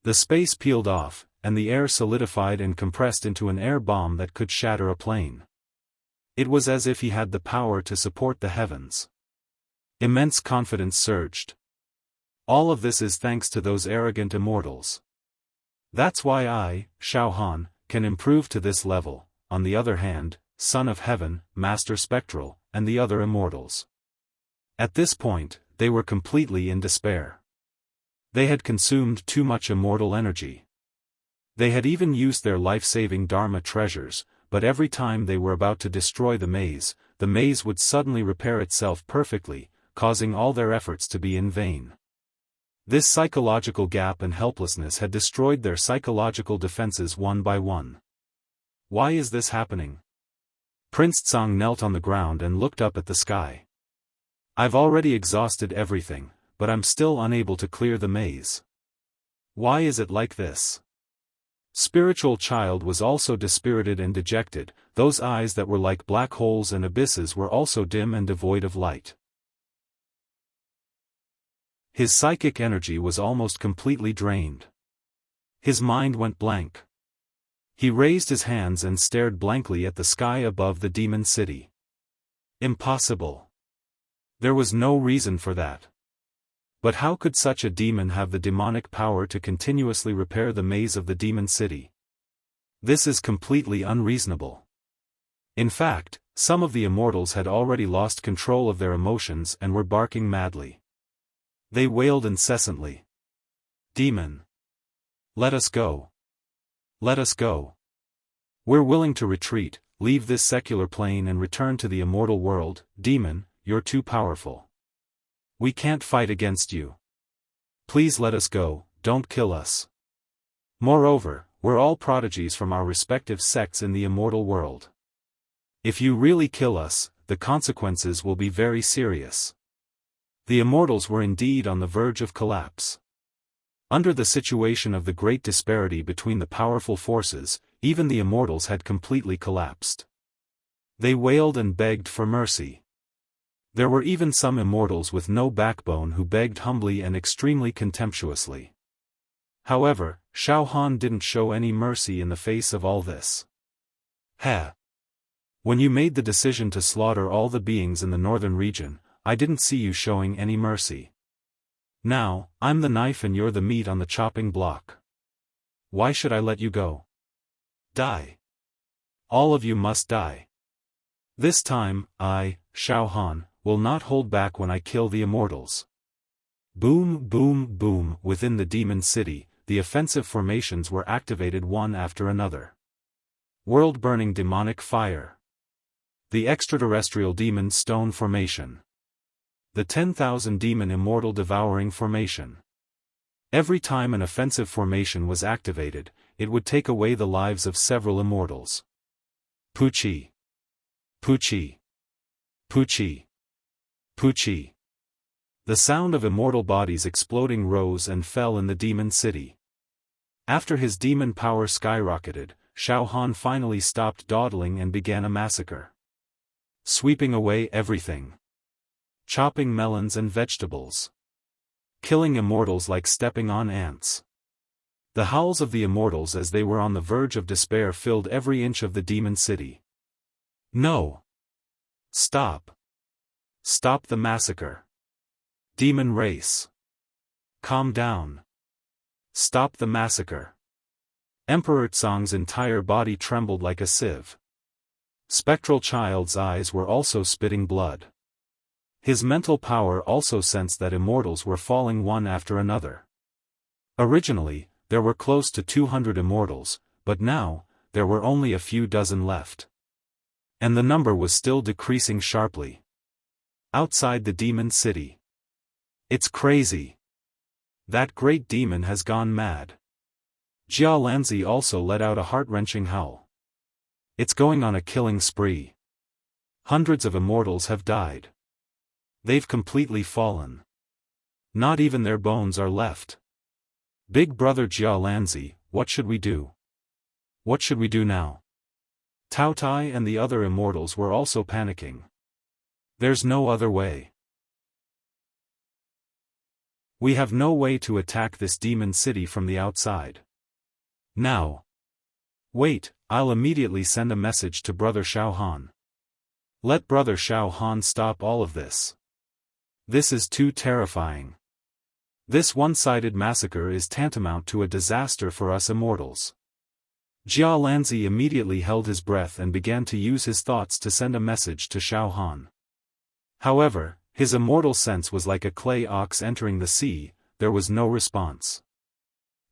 The space peeled off, and the air solidified and compressed into an air bomb that could shatter a plane. It was as if he had the power to support the heavens. Immense confidence surged. All of this is thanks to those arrogant immortals. That's why I, Xiaofan, can improve to this level. On the other hand, Son of Heaven, Master Spectral, and the other immortals. At this point, they were completely in despair. They had consumed too much immortal energy. They had even used their life-saving Dharma treasures, but every time they were about to destroy the maze would suddenly repair itself perfectly, causing all their efforts to be in vain. This psychological gap and helplessness had destroyed their psychological defenses one by one. Why is this happening? Prince Tsang knelt on the ground and looked up at the sky. I've already exhausted everything, but I'm still unable to clear the maze. Why is it like this? Spiritual Child was also dispirited and dejected. Those eyes that were like black holes and abysses were also dim and devoid of light. His psychic energy was almost completely drained. His mind went blank. He raised his hands and stared blankly at the sky above the demon city. Impossible. There was no reason for that. But how could such a demon have the demonic power to continuously repair the maze of the demon city? This is completely unreasonable. In fact, some of the immortals had already lost control of their emotions and were barking madly. They wailed incessantly. Demon! Let us go! Let us go. We're willing to retreat, leave this secular plane and return to the immortal world. Demon, you're too powerful. We can't fight against you. Please let us go, don't kill us. Moreover, we're all prodigies from our respective sects in the immortal world. If you really kill us, the consequences will be very serious. The immortals were indeed on the verge of collapse. Under the situation of the great disparity between the powerful forces, even the immortals had completely collapsed. They wailed and begged for mercy. There were even some immortals with no backbone who begged humbly and extremely contemptuously. However, Xiaofan didn't show any mercy in the face of all this. When you made the decision to slaughter all the beings in the northern region, I didn't see you showing any mercy. Now, I'm the knife and you're the meat on the chopping block. Why should I let you go? Die. All of you must die. This time, I, Xiaofan, will not hold back when I kill the immortals. Boom, boom, boom. Within the demon city, the offensive formations were activated one after another. World-burning demonic fire. The extraterrestrial demon stone formation. The 10,000 demon immortal devouring formation. Every time an offensive formation was activated, it would take away the lives of several immortals. Puchi. Puchi. Puchi. Puchi. The sound of immortal bodies exploding rose and fell in the demon city. After his demon power skyrocketed, Xiaofan finally stopped dawdling and began a massacre. Sweeping away everything. Chopping melons and vegetables. Killing immortals like stepping on ants. The howls of the immortals as they were on the verge of despair filled every inch of the demon city. No! Stop! Stop the massacre! Demon race! Calm down! Stop the massacre! Emperor Tsang's entire body trembled like a sieve. Spectral Child's eyes were also spitting blood. His mental power also sensed that immortals were falling one after another. Originally, there were close to 200 immortals, but now, there were only a few dozen left. And the number was still decreasing sharply. Outside the demon city. It's crazy. That great demon has gone mad. Jia Lanzi also let out a heart-wrenching howl. It's going on a killing spree. Hundreds of immortals have died. They've completely fallen. Not even their bones are left. Big brother Jia Lanzi, what should we do? What should we do now? Tao Tai and the other immortals were also panicking. There's no other way. We have no way to attack this demon city from the outside. Now. Wait, I'll immediately send a message to Brother Xiaofan. Let Brother Xiaofan stop all of this. This is too terrifying. This one-sided massacre is tantamount to a disaster for us immortals. Jia Lanzi immediately held his breath and began to use his thoughts to send a message to Xiaofan. However, his immortal sense was like a clay ox entering the sea, there was no response.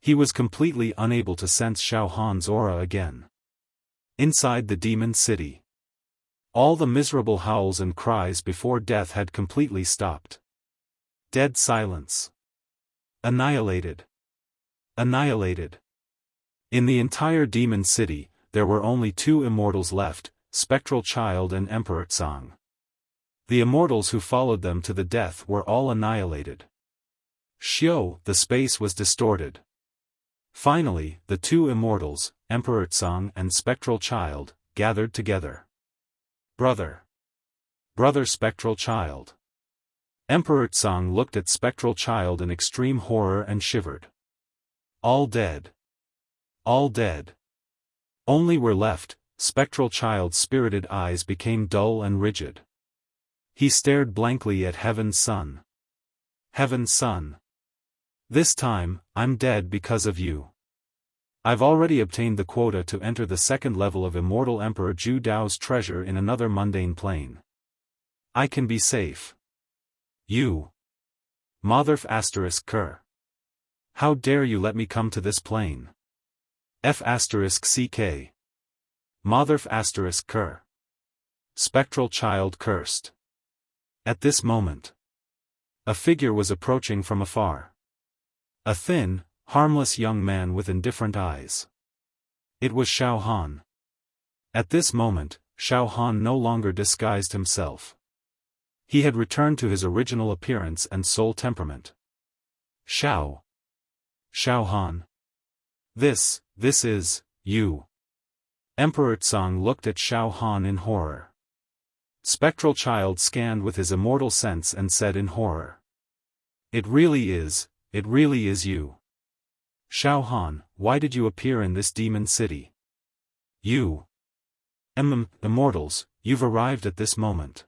He was completely unable to sense Xiaofan's aura again. Inside the demon city. All the miserable howls and cries before death had completely stopped. Dead silence. Annihilated. Annihilated. In the entire demon city, there were only two immortals left, Spectral Child and Emperor Tsang. The immortals who followed them to the death were all annihilated. The space was distorted. Finally, the two immortals, Emperor Tsang and Spectral Child, gathered together. Brother. Brother Spectral Child. Emperor Tsang looked at Spectral Child in extreme horror and shivered. All dead. All dead. Only were left, Spectral Child's spirited eyes became dull and rigid. He stared blankly at Heaven's Son. Heaven's Son. This time, I'm dead because of you. I've already obtained the quota to enter the second level of Immortal Emperor Zhu Dao's treasure in another mundane plane. I can be safe. You. Motherf asterisk Ker. How dare you let me come to this plane? F asterisk CK. Motherf asterisk Ker. Spectral Child cursed. At this moment, a figure was approaching from afar. A thin, harmless young man with indifferent eyes. It was Xiaofan. At this moment, Xiaofan no longer disguised himself. He had returned to his original appearance and soul temperament. Xiaofan. This is, you. Emperor Tsang looked at Xiaofan in horror. Spectral Child scanned with his immortal sense and said in horror. It really is you. Xiaofan, why did you appear in this demon city? You. Immortals, you've arrived at this moment.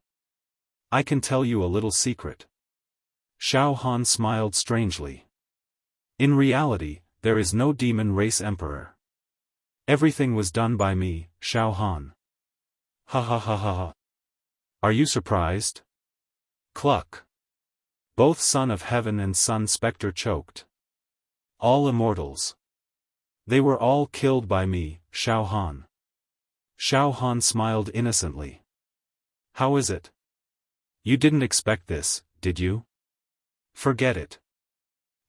I can tell you a little secret. Xiaofan smiled strangely. In reality, there is no demon race emperor. Everything was done by me, Xiaofan. Ha ha ha ha ha. Are you surprised? Cluck. Both Son of Heaven and Sun Spectre choked. All immortals. They were all killed by me, Xiaofan. Xiaofan smiled innocently. How is it? You didn't expect this, did you? Forget it.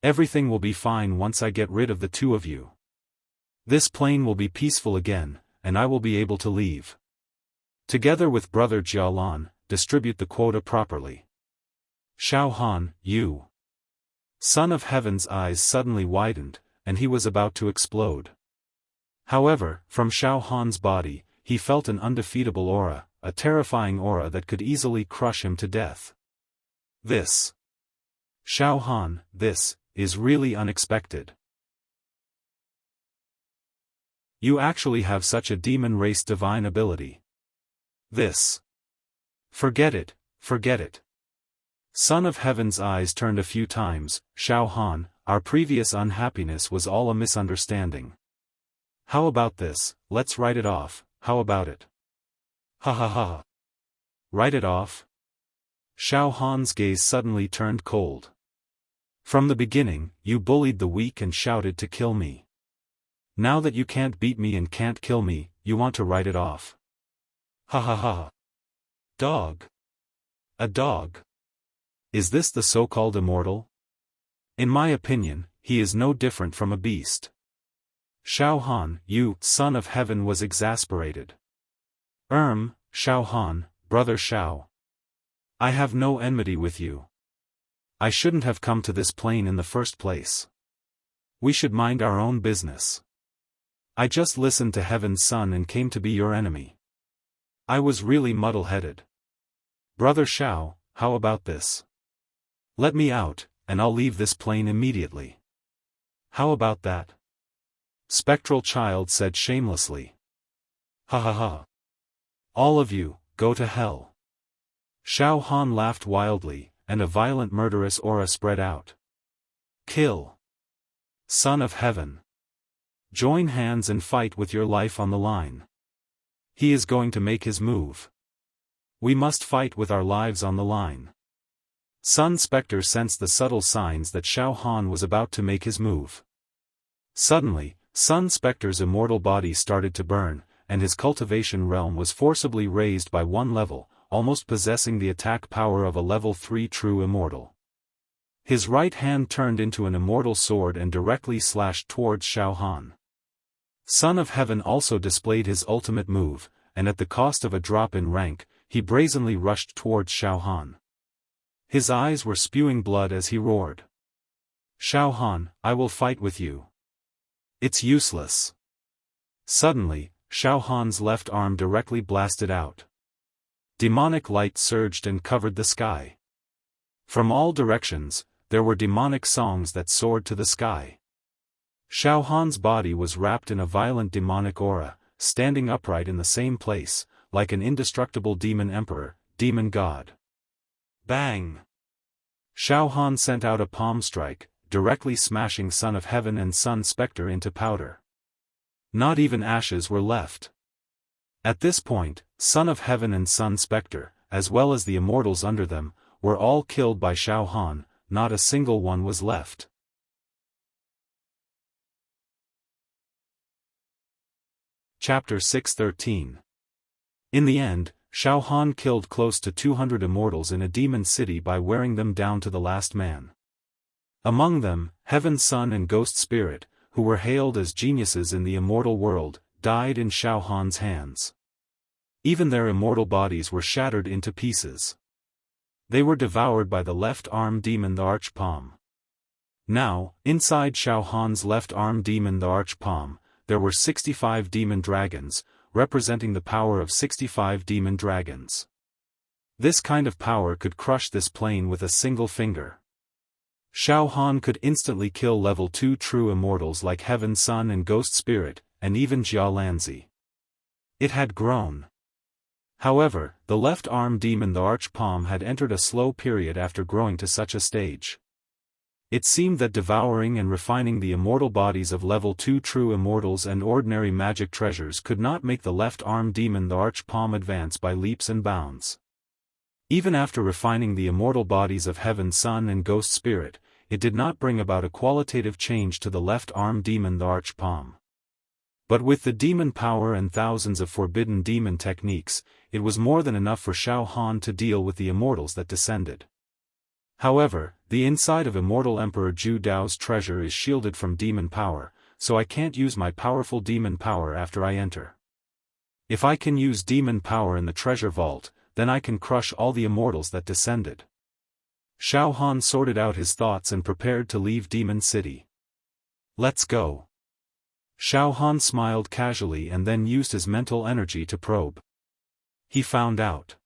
Everything will be fine once I get rid of the two of you. This plane will be peaceful again, and I will be able to leave. Together with Brother Jialan, distribute the quota properly. Xiaofan, you. Son of Heaven's eyes suddenly widened, and he was about to explode. However, from Xiaofan's body, he felt an undefeatable aura, a terrifying aura that could easily crush him to death. This. Xiaofan, this is really unexpected. You actually have such a demon race divine ability. This. Forget it, forget it. Son of Heaven's eyes turned a few times. Xiaofan, our previous unhappiness was all a misunderstanding. How about this, let's write it off, how about it? Ha ha ha. Write it off? Xiaofan's gaze suddenly turned cold. From the beginning, you bullied the weak and shouted to kill me. Now that you can't beat me and can't kill me, you want to write it off. Ha ha ha. Dog. A dog. Is this the so-called immortal? In my opinion, he is no different from a beast. Xiaofan, you, son of heaven, was exasperated. Xiaofan, brother Xiao. I have no enmity with you. I shouldn't have come to this plane in the first place. We should mind our own business. I just listened to Heaven's Son and came to be your enemy. I was really muddle-headed. Brother Xiao, how about this? Let me out, and I'll leave this plane immediately. How about that? Spectral Child said shamelessly. Ha ha ha. All of you, go to hell. Xiaofan laughed wildly, and a violent murderous aura spread out. Kill. Son of Heaven. Join hands and fight with your life on the line. He is going to make his move. We must fight with our lives on the line. Sun Spectre sensed the subtle signs that Xiaofan was about to make his move. Suddenly, Sun Spectre's immortal body started to burn, and his cultivation realm was forcibly raised by one level, almost possessing the attack power of a level 3 true immortal. His right hand turned into an immortal sword and directly slashed towards Xiaofan. Son of Heaven also displayed his ultimate move, and at the cost of a drop in rank, he brazenly rushed towards Xiaofan. His eyes were spewing blood as he roared. Xiaofan, I will fight with you. It's useless. Suddenly, Xiaohan's left arm directly blasted out. Demonic light surged and covered the sky. From all directions, there were demonic songs that soared to the sky. Xiaohan's body was wrapped in a violent demonic aura, standing upright in the same place, like an indestructible demon emperor, demon god. Bang! Xiaofan sent out a palm strike, directly smashing Son of Heaven and Sun Spectre into powder. Not even ashes were left. At this point, Son of Heaven and Sun Spectre, as well as the immortals under them, were all killed by Xiaofan, not a single one was left. Chapter 613. In the end, Xiaofan killed close to 200 immortals in a demon city by wearing them down to the last man. Among them, Heaven's Son and Ghost Spirit, who were hailed as geniuses in the immortal world, died in Xiaohan's hands. Even their immortal bodies were shattered into pieces. They were devoured by the left-arm demon the Archpalm. Now, inside Xiaohan's left-arm demon the Archpalm, there were 65 demon dragons, representing the power of 65 demon dragons. This kind of power could crush this plane with a single finger. Xiaofan could instantly kill level 2 true immortals like Heaven's Son and Ghost Spirit, and even Jia Lanzi. It had grown. However, the left-arm demon the Archpalm had entered a slow period after growing to such a stage. It seemed that devouring and refining the immortal bodies of level 2 true immortals and ordinary magic treasures could not make the left-arm demon the Archpalm advance by leaps and bounds. Even after refining the immortal bodies of Heaven's Son and Ghost Spirit, it did not bring about a qualitative change to the left-arm demon the Archpalm. But with the demon power and thousands of forbidden demon techniques, it was more than enough for Xiaofan to deal with the immortals that descended. However, the inside of Immortal Emperor Zhu Dao's treasure is shielded from demon power, so I can't use my powerful demon power after I enter. If I can use demon power in the treasure vault, then I can crush all the immortals that descended. Xiaohan sorted out his thoughts and prepared to leave Demon City. Let's go. Xiaohan smiled casually and then used his mental energy to probe. He found out.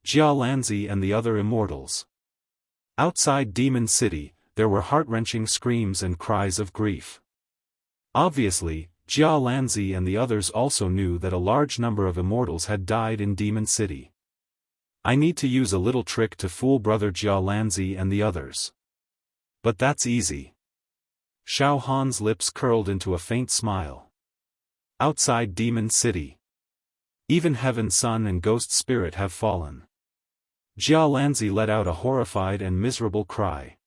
Jia Lanzi and the other immortals. Outside Demon City, there were heart-wrenching screams and cries of grief. Obviously, Jia Lanzi and the others also knew that a large number of immortals had died in Demon City. I need to use a little trick to fool brother Jia Lanzi and the others. But that's easy. Xiaohan's lips curled into a faint smile. Outside Demon City. Even Heaven's Son and Ghost Spirit have fallen. Jia Lanzi let out a horrified and miserable cry.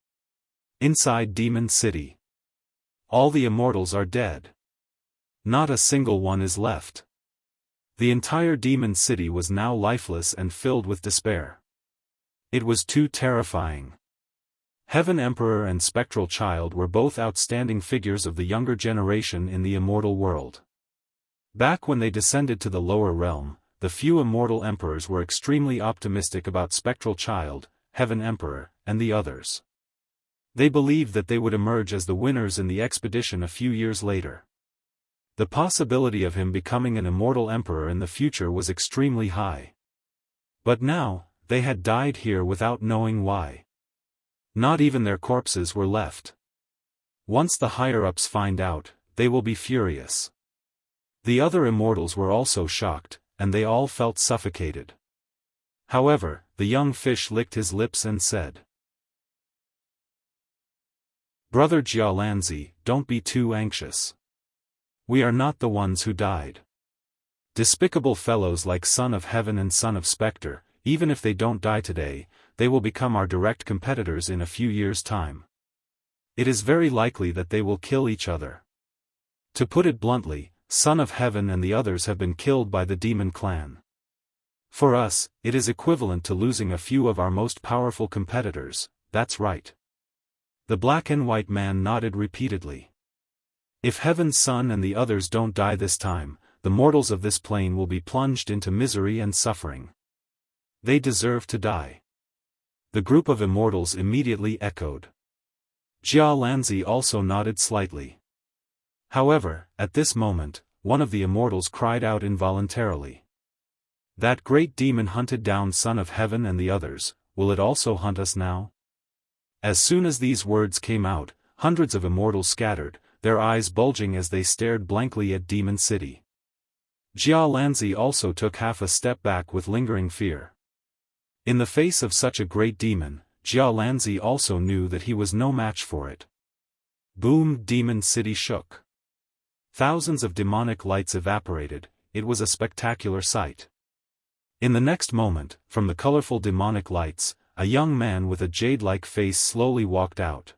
Inside Demon City. All the immortals are dead. Not a single one is left. The entire Demon City was now lifeless and filled with despair. It was too terrifying. Heaven Emperor and Spectral Child were both outstanding figures of the younger generation in the immortal world. Back when they descended to the lower realm, the few immortal emperors were extremely optimistic about Spectral Child, Heaven Emperor, and the others. They believed that they would emerge as the winners in the expedition a few years later. The possibility of him becoming an immortal emperor in the future was extremely high. But now, they had died here without knowing why. Not even their corpses were left. Once the higher-ups find out, they will be furious. The other immortals were also shocked, and they all felt suffocated. However, the young fish licked his lips and said, "Brother Jialanzi, don't be too anxious. We are not the ones who died. Despicable fellows like Son of Heaven and Son of Spectre, even if they don't die today, they will become our direct competitors in a few years' time. It is very likely that they will kill each other. To put it bluntly, Son of Heaven and the others have been killed by the demon clan. For us, it is equivalent to losing a few of our most powerful competitors, that's right." The black and white man nodded repeatedly. "If Heaven's Son and the others don't die this time, the mortals of this plane will be plunged into misery and suffering. They deserve to die." The group of immortals immediately echoed. Jialanzi also nodded slightly. However, at this moment, one of the immortals cried out involuntarily. "That great demon hunted down Son of Heaven and the others, will it also hunt us now?" As soon as these words came out, hundreds of immortals scattered, their eyes bulging as they stared blankly at Demon City. Jialanzi also took half a step back with lingering fear. In the face of such a great demon, Jialanzi also knew that he was no match for it. Boom! Demon City shook. Thousands of demonic lights evaporated. It was a spectacular sight. In the next moment, from the colorful demonic lights, a young man with a jade-like face slowly walked out.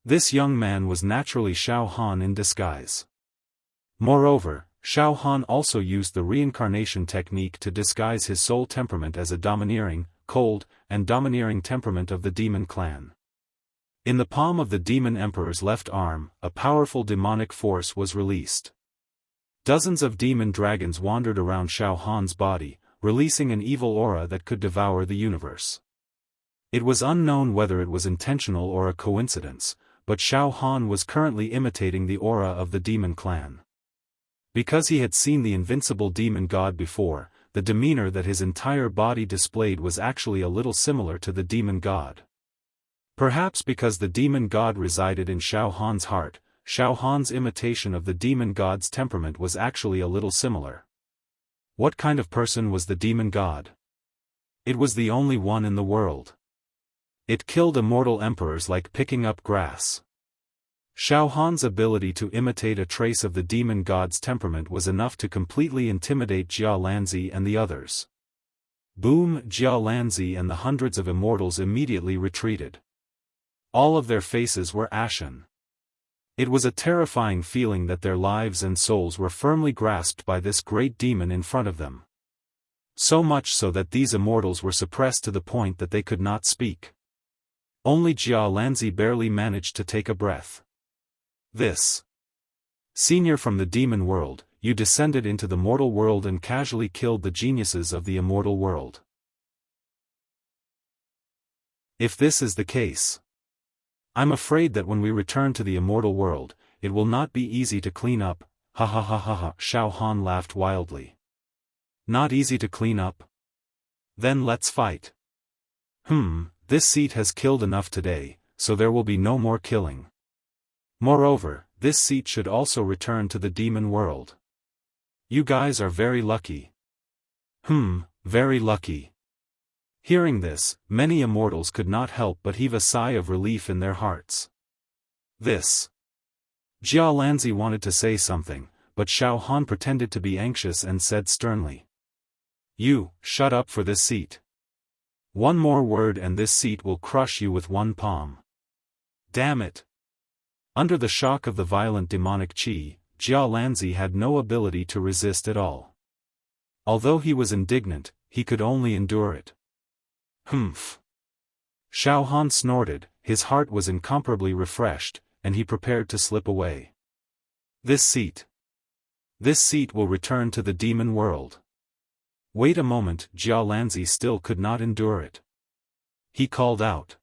This young man was naturally Xiaofan in disguise. Moreover, Xiaofan also used the reincarnation technique to disguise his soul temperament as a domineering, cold, and domineering temperament of the demon clan. In the palm of the demon emperor's left arm, a powerful demonic force was released. Dozens of demon dragons wandered around Xiaofan's body, releasing an evil aura that could devour the universe. It was unknown whether it was intentional or a coincidence, but Xiaofan was currently imitating the aura of the demon clan. Because he had seen the invincible demon god before, the demeanor that his entire body displayed was actually a little similar to the demon god. Perhaps because the demon god resided in Xiaofan's heart, Xiaofan's imitation of the demon god's temperament was actually a little similar. What kind of person was the demon god? It was the only one in the world. It killed immortal emperors like picking up grass. Xiaofan's ability to imitate a trace of the demon god's temperament was enough to completely intimidate Jialanzi and the others. Boom! Jialanzi and the hundreds of immortals immediately retreated. All of their faces were ashen. It was a terrifying feeling that their lives and souls were firmly grasped by this great demon in front of them. So much so that these immortals were suppressed to the point that they could not speak. Only Jialanzi barely managed to take a breath. "This. Senior from the demon world, you descended into the mortal world and casually killed the geniuses of the immortal world. If this is the case, I'm afraid that when we return to the immortal world, it will not be easy to clean up." Ha ha ha ha ha! Xiaofan laughed wildly. "Not easy to clean up? Then let's fight. This seat has killed enough today, so there will be no more killing. Moreover, this seat should also return to the demon world. You guys are very lucky." Very lucky." Hearing this, many immortals could not help but heave a sigh of relief in their hearts. "This." Jialanzi wanted to say something, but Xiaofan pretended to be anxious and said sternly, "You, shut up for this seat. One more word and this seat will crush you with one palm." Damn it! Under the shock of the violent demonic chi, Jialanzi had no ability to resist at all. Although he was indignant, he could only endure it. Xiaofan snorted, his heart was incomparably refreshed, and he prepared to slip away. This seat will return to the demon world. Wait a moment, Jia Lanzi still could not endure it. He called out.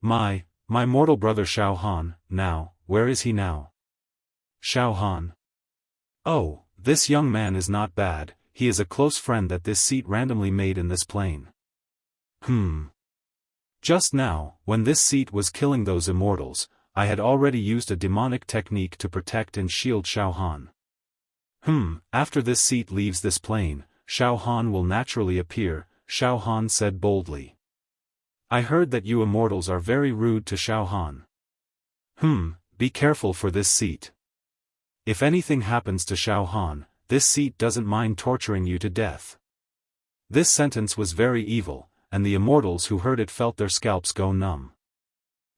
My mortal brother Xiaofan, now, where is he now? Xiaofan. Oh, this young man is not bad, he is a close friend that this seat randomly made in this plane. Just now, when this seat was killing those immortals, I had already used a demonic technique to protect and shield Xiaofan. After this seat leaves this plane, Xiaofan will naturally appear, Xiaofan said boldly. I heard that you immortals are very rude to Xiaofan. Be careful for this seat. If anything happens to Xiaofan, this seat doesn't mind torturing you to death. This sentence was very evil, and the immortals who heard it felt their scalps go numb.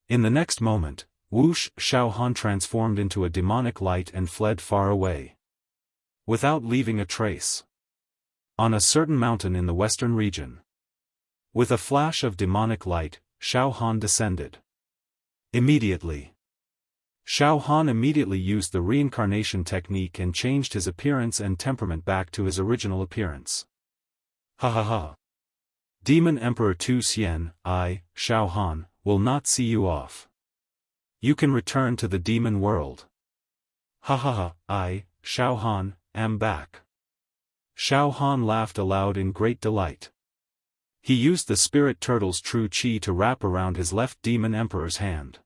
In the next moment, whoosh, Xiaofan transformed into a demonic light and fled far away, without leaving a trace. On a certain mountain in the western region, with a flash of demonic light, Xiaofan descended. Immediately, Xiaofan used the reincarnation technique and changed his appearance and temperament back to his original appearance. Ha ha ha. Demon Emperor Tu Xian, I, Xiaofan, will not see you off. You can return to the demon world. Ha ha ha, I, Xiaofan, am back. Xiaofan laughed aloud in great delight. He used the spirit turtle's true qi to wrap around his left demon emperor's hand.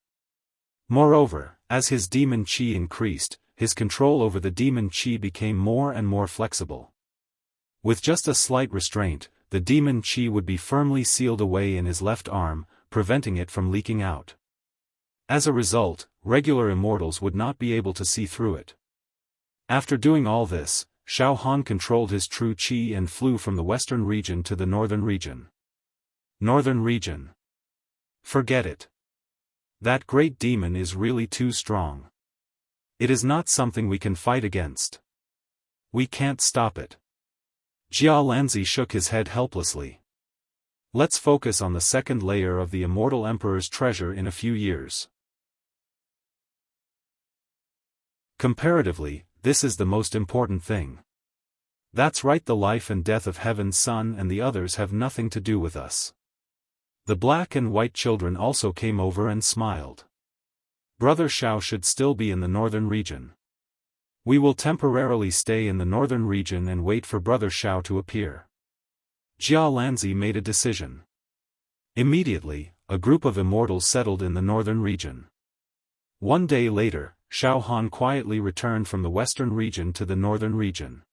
Moreover, as his demon qi increased, his control over the demon qi became more and more flexible. With just a slight restraint, the demon qi would be firmly sealed away in his left arm, preventing it from leaking out. As a result, regular immortals would not be able to see through it. After doing all this, Xiaofan controlled his true qi and flew from the western region to the northern region. Northern region. Forget it. That great demon is really too strong. It is not something we can fight against. We can't stop it. Jia Lanzi shook his head helplessly. Let's focus on the second layer of the Immortal Emperor's treasure in a few years. Comparatively, this is the most important thing. That's right, the life and death of Heaven's Son and the others have nothing to do with us. The black and white children also came over and smiled. Brother Xiao should still be in the northern region. We will temporarily stay in the northern region and wait for Brother Xiao to appear. Jia Lanzi made a decision. Immediately, a group of immortals settled in the northern region. One day later, Xiaofan quietly returned from the western region to the northern region.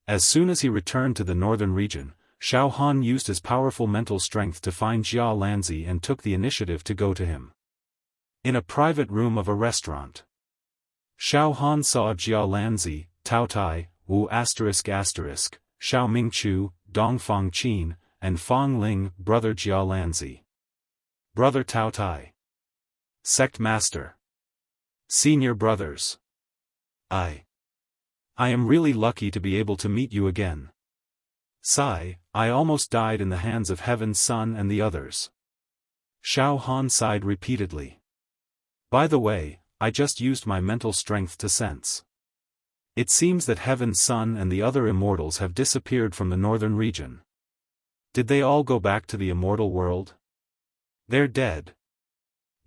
As soon as he returned to the northern region, Xiaofan used his powerful mental strength to find Jia Lanzi and took the initiative to go to him. In a private room of a restaurant, Xiaofan saw Jia Lanzi, Tao Tai, Wu ***, Xiao Mingchu, Dong Fang Qin, and Fang Ling, Brother Jia Lanzi. Brother Tao Tai. Sect Master. Senior brothers. I am really lucky to be able to meet you again. Sigh, I almost died in the hands of Heaven's Son and the others. Xiaofan sighed repeatedly. By the way, I just used my mental strength to sense. It seems that Heaven's Son and the other immortals have disappeared from the northern region. Did they all go back to the immortal world? They're dead.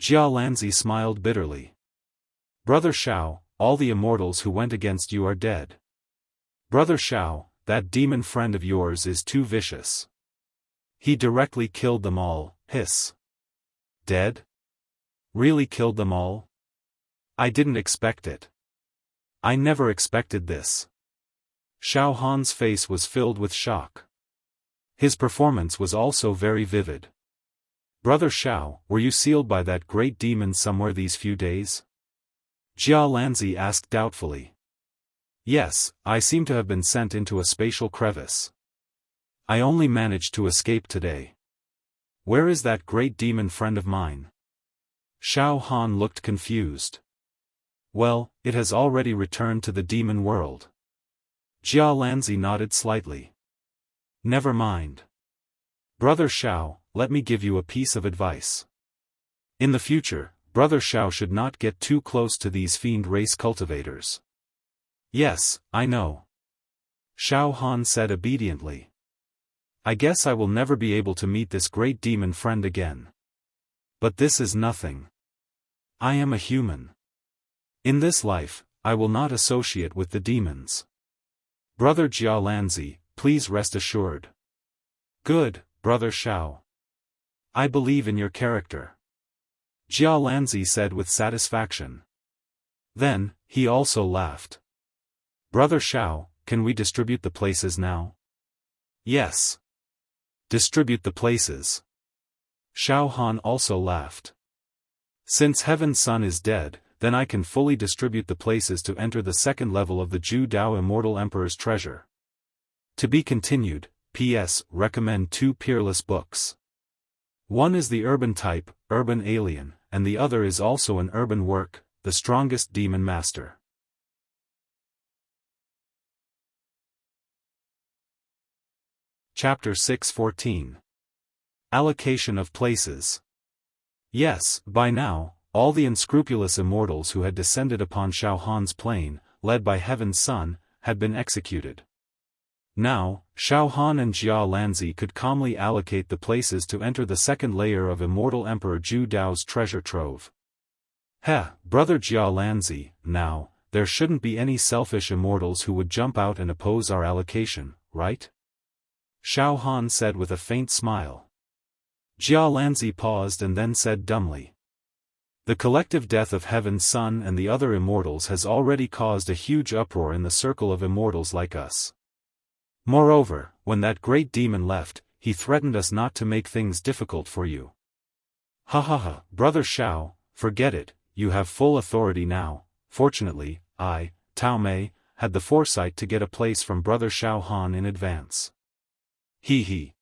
Jia Lanzi smiled bitterly. Brother Xiao, all the immortals who went against you are dead. Brother Xiao, that demon friend of yours is too vicious. He directly killed them all, hiss. Dead? Really killed them all? I didn't expect it. I never expected this. Xiaohan's face was filled with shock. His performance was also very vivid. Brother Xiao, were you sealed by that great demon somewhere these few days? Jia Lanzi asked doubtfully. Yes, I seem to have been sent into a spatial crevice. I only managed to escape today. Where is that great demon friend of mine? Xiaofan looked confused. Well, it has already returned to the demon world. Jia Lanzi nodded slightly. Never mind. Brother Xiao, let me give you a piece of advice. In the future, Brother Xiao should not get too close to these fiend race cultivators. Yes, I know. Xiaofan said obediently. I guess I will never be able to meet this great demon friend again. But this is nothing. I am a human. In this life, I will not associate with the demons. Brother Jialanzi, please rest assured. Good, Brother Xiao. I believe in your character. Jialanzi said with satisfaction. Then, he also laughed. Brother Xiao, can we distribute the places now? Yes. Distribute the places. Xiaofan also laughed. Since Heaven's Son is dead, then I can fully distribute the places to enter the second level of the Ju Dao Immortal Emperor's treasure. To be continued. P.S. Recommend 2 peerless books. One is the urban type, Urban Alien, and the other is also an urban work, The Strongest Demon Master. Chapter 6:14. Allocation of places. Yes, by now, all the unscrupulous immortals who had descended upon Xiaohan's plane, led by Heaven's Son, had been executed. Now, Xiaofan and Jia Lanzi could calmly allocate the places to enter the second layer of Immortal Emperor Ju Dao's treasure trove. Brother Jia Lanzi, now, there shouldn't be any selfish immortals who would jump out and oppose our allocation, right? Xiaofan said with a faint smile. Jia Lanzi paused and then said dumbly. The collective death of Heaven's Son and the other immortals has already caused a huge uproar in the circle of immortals like us. Moreover, when that great demon left, he threatened us not to make things difficult for you. Brother Xiao, forget it, you have full authority now. Fortunately, I, Tao Mei, had the foresight to get a place from Brother Xiaohan in advance. He.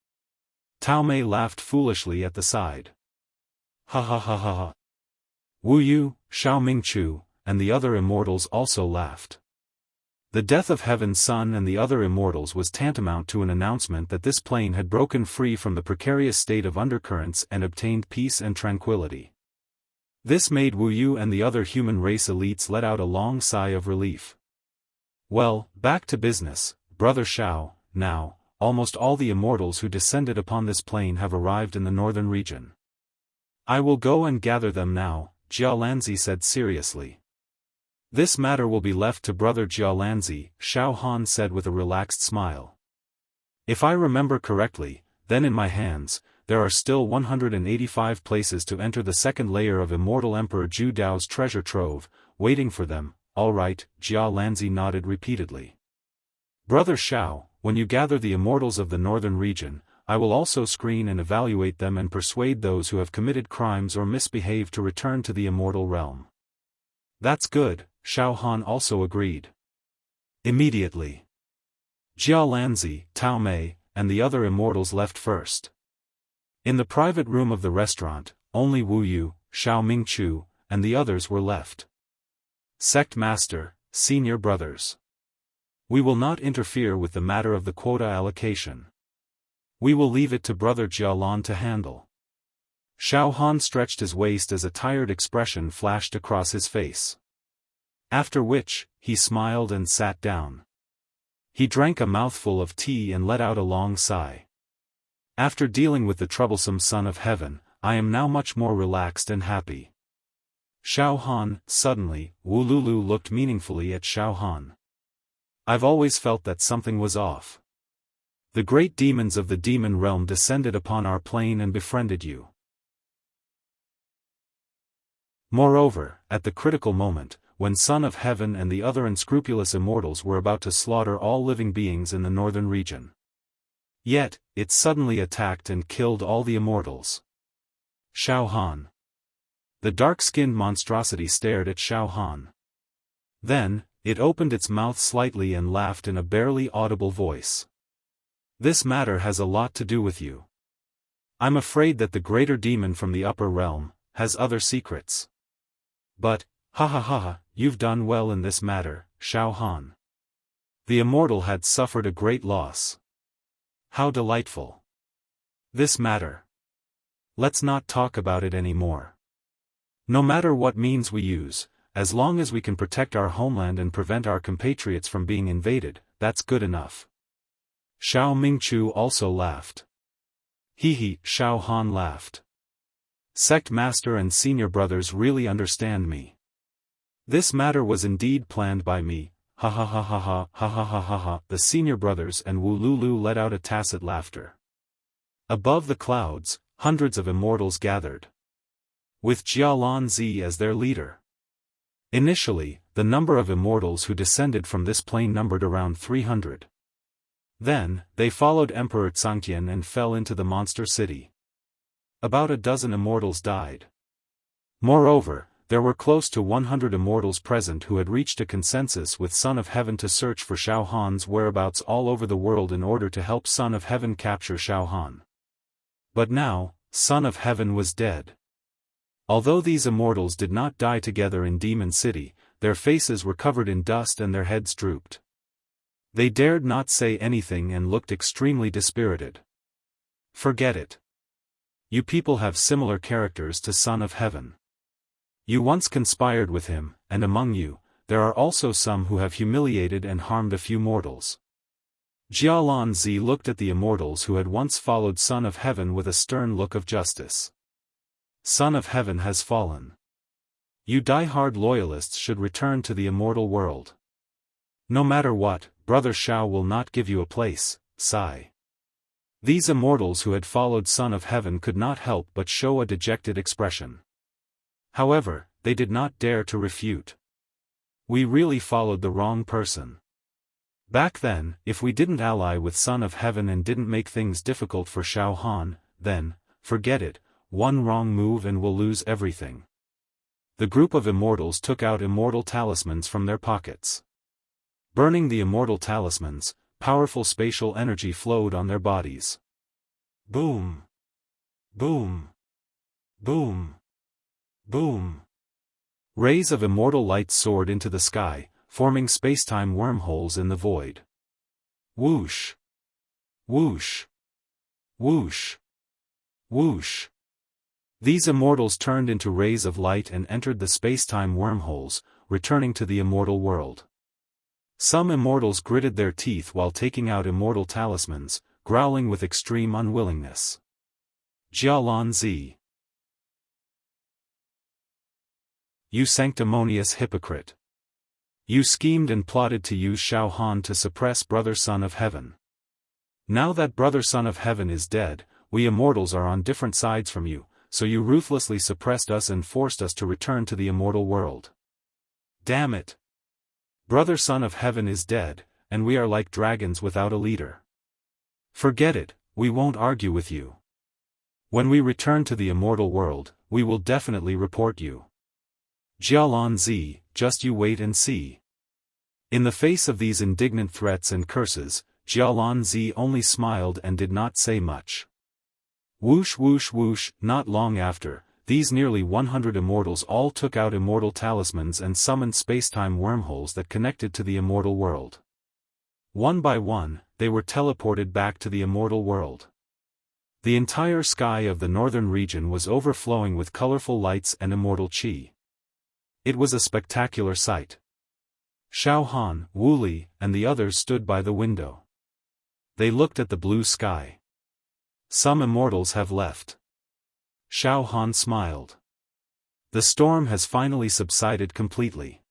Tao Mei laughed foolishly at the side. Wu Yu, Xiao Mingchu, and the other immortals also laughed. The death of Heaven's Son and the other immortals was tantamount to an announcement that this plane had broken free from the precarious state of undercurrents and obtained peace and tranquility. This made Wu Yu and the other human race elites let out a long sigh of relief. Well, back to business, Brother Xiao. Now, almost all the immortals who descended upon this plane have arrived in the northern region. I will go and gather them now, Jia Lanzi said seriously. This matter will be left to Brother Jialanzi, Xiaohan said with a relaxed smile. If I remember correctly, then in my hands, there are still 185 places to enter the second layer of Immortal Emperor Ju Dao's treasure trove, waiting for them. All right, Jialanzi nodded repeatedly. Brother Xiao, when you gather the immortals of the northern region, I will also screen and evaluate them and persuade those who have committed crimes or misbehaved to return to the immortal realm. That's good, Xiaohan also agreed. Immediately. Jia Lanzi, Tao Mei, and the other immortals left first. In the private room of the restaurant, only Wu Yu, Xiao Mingchu, and the others were left. Sect Master, Senior Brothers. We will not interfere with the matter of the quota allocation. We will leave it to Brother Jialan to handle. Xiaohan stretched his waist as a tired expression flashed across his face. After which, he smiled and sat down. He drank a mouthful of tea and let out a long sigh. After dealing with the troublesome Son of Heaven, I am now much more relaxed and happy. Xiaohan, suddenly, Wu Lulu looked meaningfully at Xiaohan. I've always felt that something was off. The great demons of the demon realm descended upon our plane and befriended you. Moreover, at the critical moment, when Son of Heaven and the other unscrupulous immortals were about to slaughter all living beings in the northern region. Yet, it suddenly attacked and killed all the immortals. Xiaohan. The dark-skinned monstrosity stared at Xiaohan. Then, it opened its mouth slightly and laughed in a barely audible voice. This matter has a lot to do with you. I'm afraid that the greater demon from the upper realm has other secrets. But, you've done well in this matter, Xiaohan. The immortal had suffered a great loss. How delightful. This matter. Let's not talk about it anymore. No matter what means we use, as long as we can protect our homeland and prevent our compatriots from being invaded, that's good enough. Xiao Mingchu also laughed. Hee, Xiaofan laughed. Sect master and senior brothers really understand me. This matter was indeed planned by me, ha ha ha ha ha ha ha ha ha ha. The senior brothers and Wu Lulu let out a tacit laughter. Above the clouds, hundreds of immortals gathered, with Jialanzi as their leader. Initially, the number of immortals who descended from this plane numbered around 300. Then, they followed Emperor Tsangtian and fell into the monster city. About a dozen immortals died. Moreover, there were close to 100 immortals present who had reached a consensus with Son of Heaven to search for Xiaohan's whereabouts all over the world in order to help Son of Heaven capture Xiaohan. But now, Son of Heaven was dead. Although these immortals did not die together in Demon City, their faces were covered in dust and their heads drooped. They dared not say anything and looked extremely dispirited. Forget it. You people have similar characters to Son of Heaven. You once conspired with him, and among you, there are also some who have humiliated and harmed a few mortals. Jialanzi looked at the immortals who had once followed Son of Heaven with a stern look of justice. Son of Heaven has fallen. You die-hard loyalists should return to the immortal world. No matter what, Brother Xiao will not give you a place, sigh. These immortals who had followed Son of Heaven could not help but show a dejected expression. However, they did not dare to refute. We really followed the wrong person. Back then, if we didn't ally with Son of Heaven and didn't make things difficult for Xiaohan, then, forget it, one wrong move and we'll lose everything. The group of immortals took out immortal talismans from their pockets. Burning the immortal talismans, powerful spatial energy flowed on their bodies. Boom! Boom! Boom! Boom! Rays of immortal light soared into the sky, forming spacetime wormholes in the void. Whoosh! Whoosh! Whoosh! Whoosh! These immortals turned into rays of light and entered the spacetime wormholes, returning to the immortal world. Some immortals gritted their teeth while taking out immortal talismans, growling with extreme unwillingness. Jialanzi. You sanctimonious hypocrite. You schemed and plotted to use Xiaohan to suppress Brother Son of Heaven. Now that Brother Son of Heaven is dead, we immortals are on different sides from you, so you ruthlessly suppressed us and forced us to return to the immortal world. Damn it! Brother Son of Heaven is dead, and we are like dragons without a leader. Forget it, we won't argue with you. When we return to the immortal world, we will definitely report you. Jialanzi, just you wait and see. In the face of these indignant threats and curses, Jialanzi only smiled and did not say much. Whoosh whoosh whoosh, not long after, these nearly 100 immortals all took out immortal talismans and summoned spacetime wormholes that connected to the immortal world. One by one, they were teleported back to the immortal world. The entire sky of the northern region was overflowing with colorful lights and immortal chi. It was a spectacular sight. Xiaohan, Wu Li, and the others stood by the window. They looked at the blue sky. Some immortals have left. Xiaohan smiled. The storm has finally subsided completely.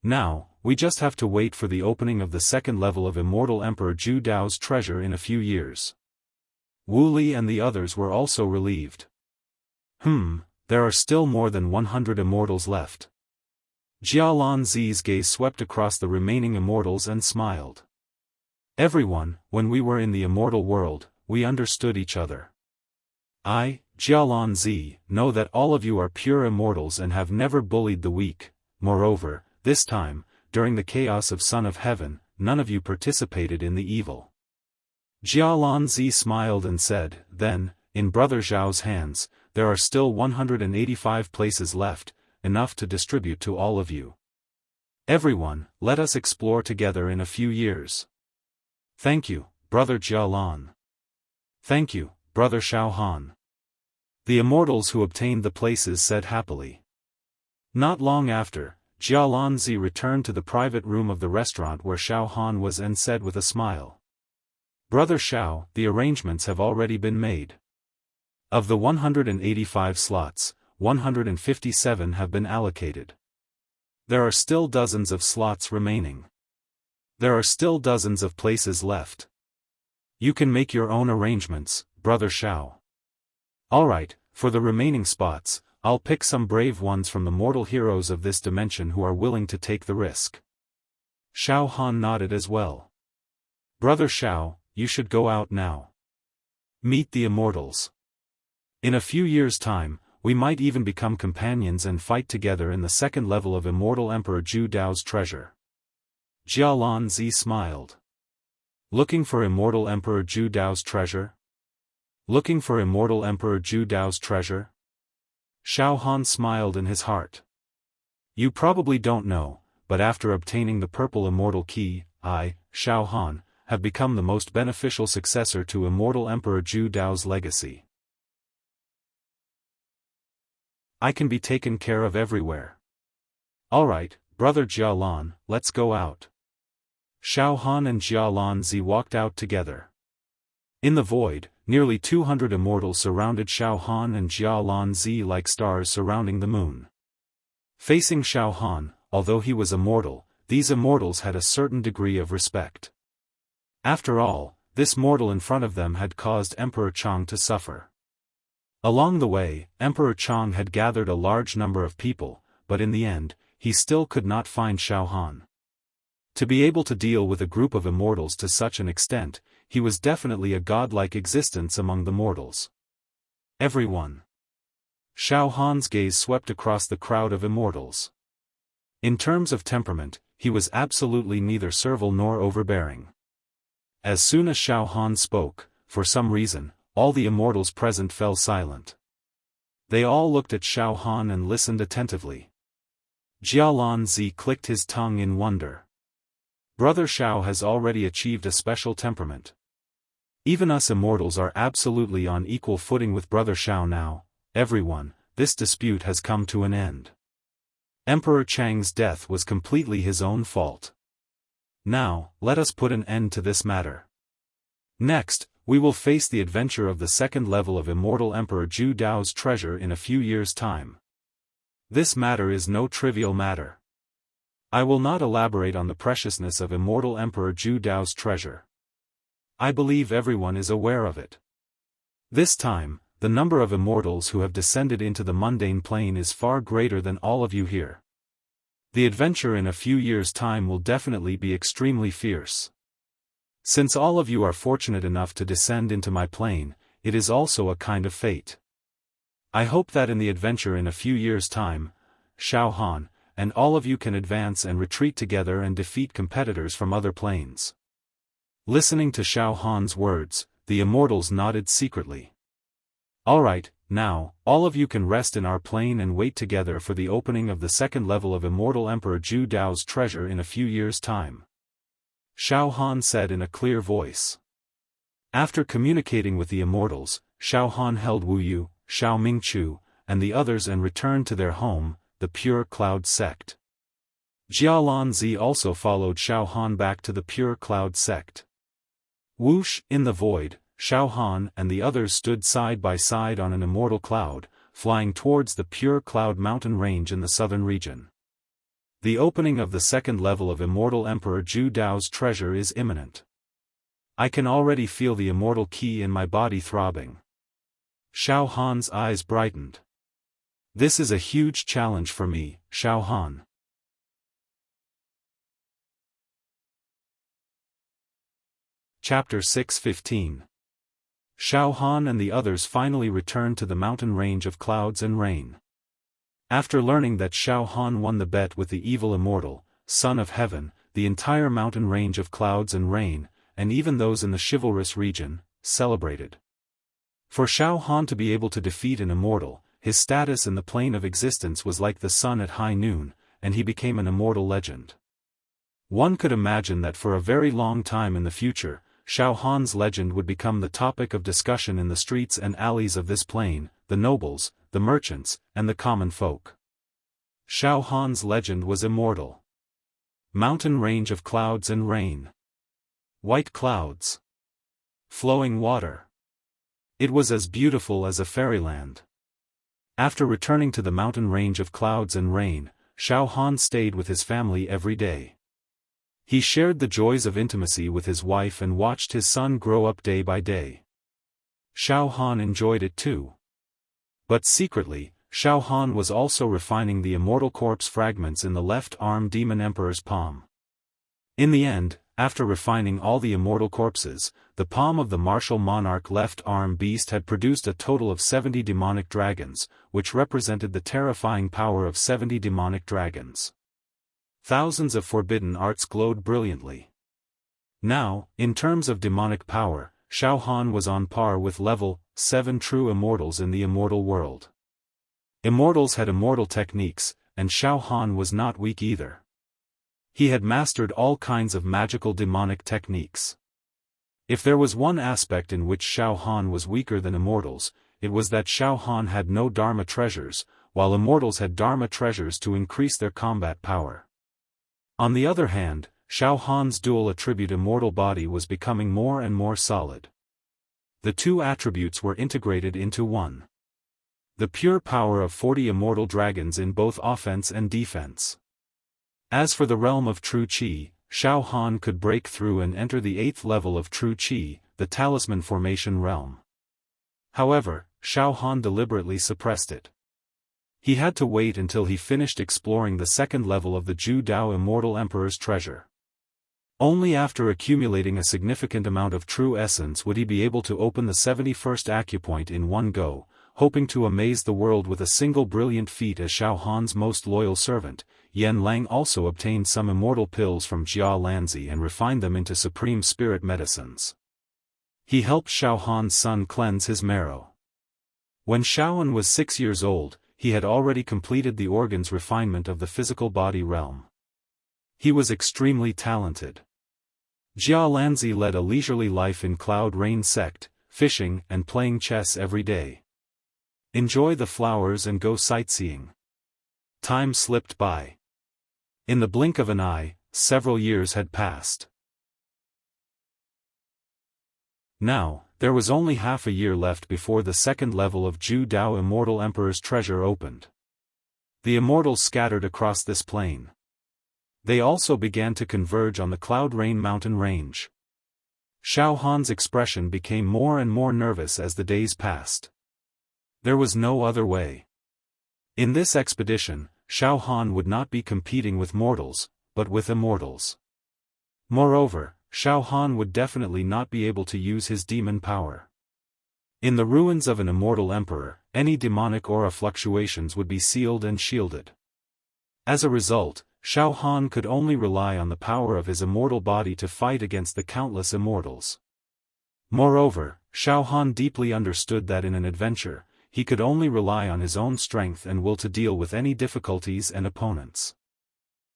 Now, we just have to wait for the opening of the second level of Immortal Emperor Zhu Dao's treasure in a few years. Wu Li and the others were also relieved. There are still more than 100 immortals left. Jialanzi's gaze swept across the remaining immortals and smiled. Everyone, when we were in the immortal world, we understood each other. I, Jialanzi, know that all of you are pure immortals and have never bullied the weak. Moreover, this time, during the chaos of Son of Heaven, none of you participated in the evil. Jialanzi smiled and said, then, in Brother Zhao's hands, there are still 185 places left, enough to distribute to all of you. Everyone, let us explore together in a few years. Thank you, Brother Jialan. Thank you, brother Xiaofan. The immortals who obtained the places said happily. Not long after, Jialanzi returned to the private room of the restaurant where Xiaofan was and said with a smile. Brother Xiao, the arrangements have already been made. Of the 185 slots, 157 have been allocated. There are still dozens of slots remaining. There are still dozens of places left. You can make your own arrangements, brother Xiao. Alright, for the remaining spots, I'll pick some brave ones from the mortal heroes of this dimension who are willing to take the risk. Xiaofan nodded as well. Brother Xiao, you should go out now. Meet the immortals. In a few years' time, we might even become companions and fight together in the second level of Immortal Emperor Zhu Dao's treasure. Jialanzi smiled. Looking for Immortal Emperor Zhu Dao's treasure? Looking for Immortal Emperor Zhu Dao's treasure? Xiaofan smiled in his heart. You probably don't know, but after obtaining the purple immortal key, I, Xiaofan, have become the most beneficial successor to Immortal Emperor Zhu Dao's legacy. I can be taken care of everywhere. Alright, brother Jialan, let's go out. Xiaofan and Jialanzi walked out together. In the void, nearly 200 immortals surrounded Xiaofan and Jialanzi like stars surrounding the moon. Facing Xiaofan, although he was immortal, these immortals had a certain degree of respect. After all, this mortal in front of them had caused Emperor Chang to suffer. Along the way, Emperor Chang had gathered a large number of people, but in the end, he still could not find Xiaofan. To be able to deal with a group of immortals to such an extent, he was definitely a godlike existence among the mortals. Everyone. Xiaofan's gaze swept across the crowd of immortals. In terms of temperament, he was absolutely neither servile nor overbearing. As soon as Xiaofan spoke, for some reason, all the immortals present fell silent. They all looked at Xiaofan and listened attentively. Jialanzi clicked his tongue in wonder. Brother Xiao has already achieved a special temperament. Even us immortals are absolutely on equal footing with Brother Xiao now. Everyone, this dispute has come to an end. Emperor Chang's death was completely his own fault. Now, let us put an end to this matter. Next, we will face the adventure of the second level of Immortal Emperor Zhu Dao's treasure in a few years' time. This matter is no trivial matter. I will not elaborate on the preciousness of Immortal Emperor Zhu Dao's treasure. I believe everyone is aware of it. This time, the number of immortals who have descended into the mundane plane is far greater than all of you here. The adventure in a few years' time will definitely be extremely fierce. Since all of you are fortunate enough to descend into my plane, it is also a kind of fate. I hope that in the adventure in a few years' time, Xiaofan, and all of you can advance and retreat together and defeat competitors from other planes. Listening to Xiaofan's words, the immortals nodded secretly. Alright, now, all of you can rest in our plane and wait together for the opening of the second level of Immortal Emperor Zhu Dao's treasure in a few years' time. Xiaofan said in a clear voice. After communicating with the immortals, Xiaofan held Wu Yu, Xiao Mingchu, and the others and returned to their home, the Pure Cloud Sect. Jialanzi also followed Xiaofan back to the Pure Cloud Sect. Whoosh, in the void, Xiaofan and the others stood side by side on an immortal cloud, flying towards the Pure Cloud mountain range in the southern region. The opening of the second level of Immortal Emperor Zhu Dao's treasure is imminent. I can already feel the immortal key in my body throbbing. Xiaofan's eyes brightened. This is a huge challenge for me, Xiaofan. Chapter 6:15. Xiaofan and the others finally returned to the mountain range of clouds and rain. After learning that Xiaofan won the bet with the evil immortal, son of heaven, the entire mountain range of clouds and rain, and even those in the chivalrous region, celebrated. For Xiaofan to be able to defeat an immortal, his status in the plane of existence was like the sun at high noon, and he became an immortal legend. One could imagine that for a very long time in the future, Xiaofan's legend would become the topic of discussion in the streets and alleys of this plain, the nobles, the merchants, and the common folk. Xiaofan's legend was immortal. Mountain range of clouds and rain. White clouds. Flowing water. It was as beautiful as a fairyland. After returning to the mountain range of clouds and rain, Xiaofan stayed with his family every day. He shared the joys of intimacy with his wife and watched his son grow up day by day. Xiaofan enjoyed it too. But secretly, Xiaofan was also refining the immortal corpse fragments in the left arm demon emperor's palm. In the end, after refining all the immortal corpses, the palm of the martial monarch left arm beast had produced a total of 70 demonic dragons, which represented the terrifying power of 70 demonic dragons. Thousands of forbidden arts glowed brilliantly. Now, in terms of demonic power, Xiaofan was on par with level 7 true immortals in the immortal world. Immortals had immortal techniques, and Xiaofan was not weak either. He had mastered all kinds of magical demonic techniques. If there was one aspect in which Xiaofan was weaker than immortals, it was that Xiaofan had no Dharma treasures, while immortals had Dharma treasures to increase their combat power. On the other hand, Xiaofan's dual attribute immortal body was becoming more and more solid. The two attributes were integrated into one. The pure power of 40 immortal dragons in both offense and defense. As for the realm of true Qi, Xiaofan could break through and enter the 8th level of true Qi, the talisman formation realm. However, Xiaofan deliberately suppressed it. He had to wait until he finished exploring the 2nd level of the Zhu Dao Immortal Emperor's treasure. Only after accumulating a significant amount of true essence would he be able to open the 71st acupoint in one go, hoping to amaze the world with a single brilliant feat. As Xiaofan's most loyal servant, Yan Lang also obtained some immortal pills from Jia Lanzi and refined them into supreme spirit medicines. He helped Xiaofan's son cleanse his marrow. When Xiaoan was 6 years old, he had already completed the organs refinement of the physical body realm. He was extremely talented. Jia Lanzi led a leisurely life in Cloud Rain sect, fishing and playing chess every day. Enjoy the flowers and go sightseeing. Time slipped by. In the blink of an eye, several years had passed. Now, there was only half a year left before the 2nd level of Zhu Dao Immortal Emperor's treasure opened. The immortals scattered across this plain. They also began to converge on the Cloud Rain mountain range. Xiaofan's expression became more and more nervous as the days passed. There was no other way. In this expedition, Xiaofan would not be competing with mortals, but with immortals. Moreover, Xiaofan would definitely not be able to use his demon power. In the ruins of an immortal emperor, any demonic aura fluctuations would be sealed and shielded. As a result, Xiaofan could only rely on the power of his immortal body to fight against the countless immortals. Moreover, Xiaofan deeply understood that in an adventure, he could only rely on his own strength and will to deal with any difficulties and opponents.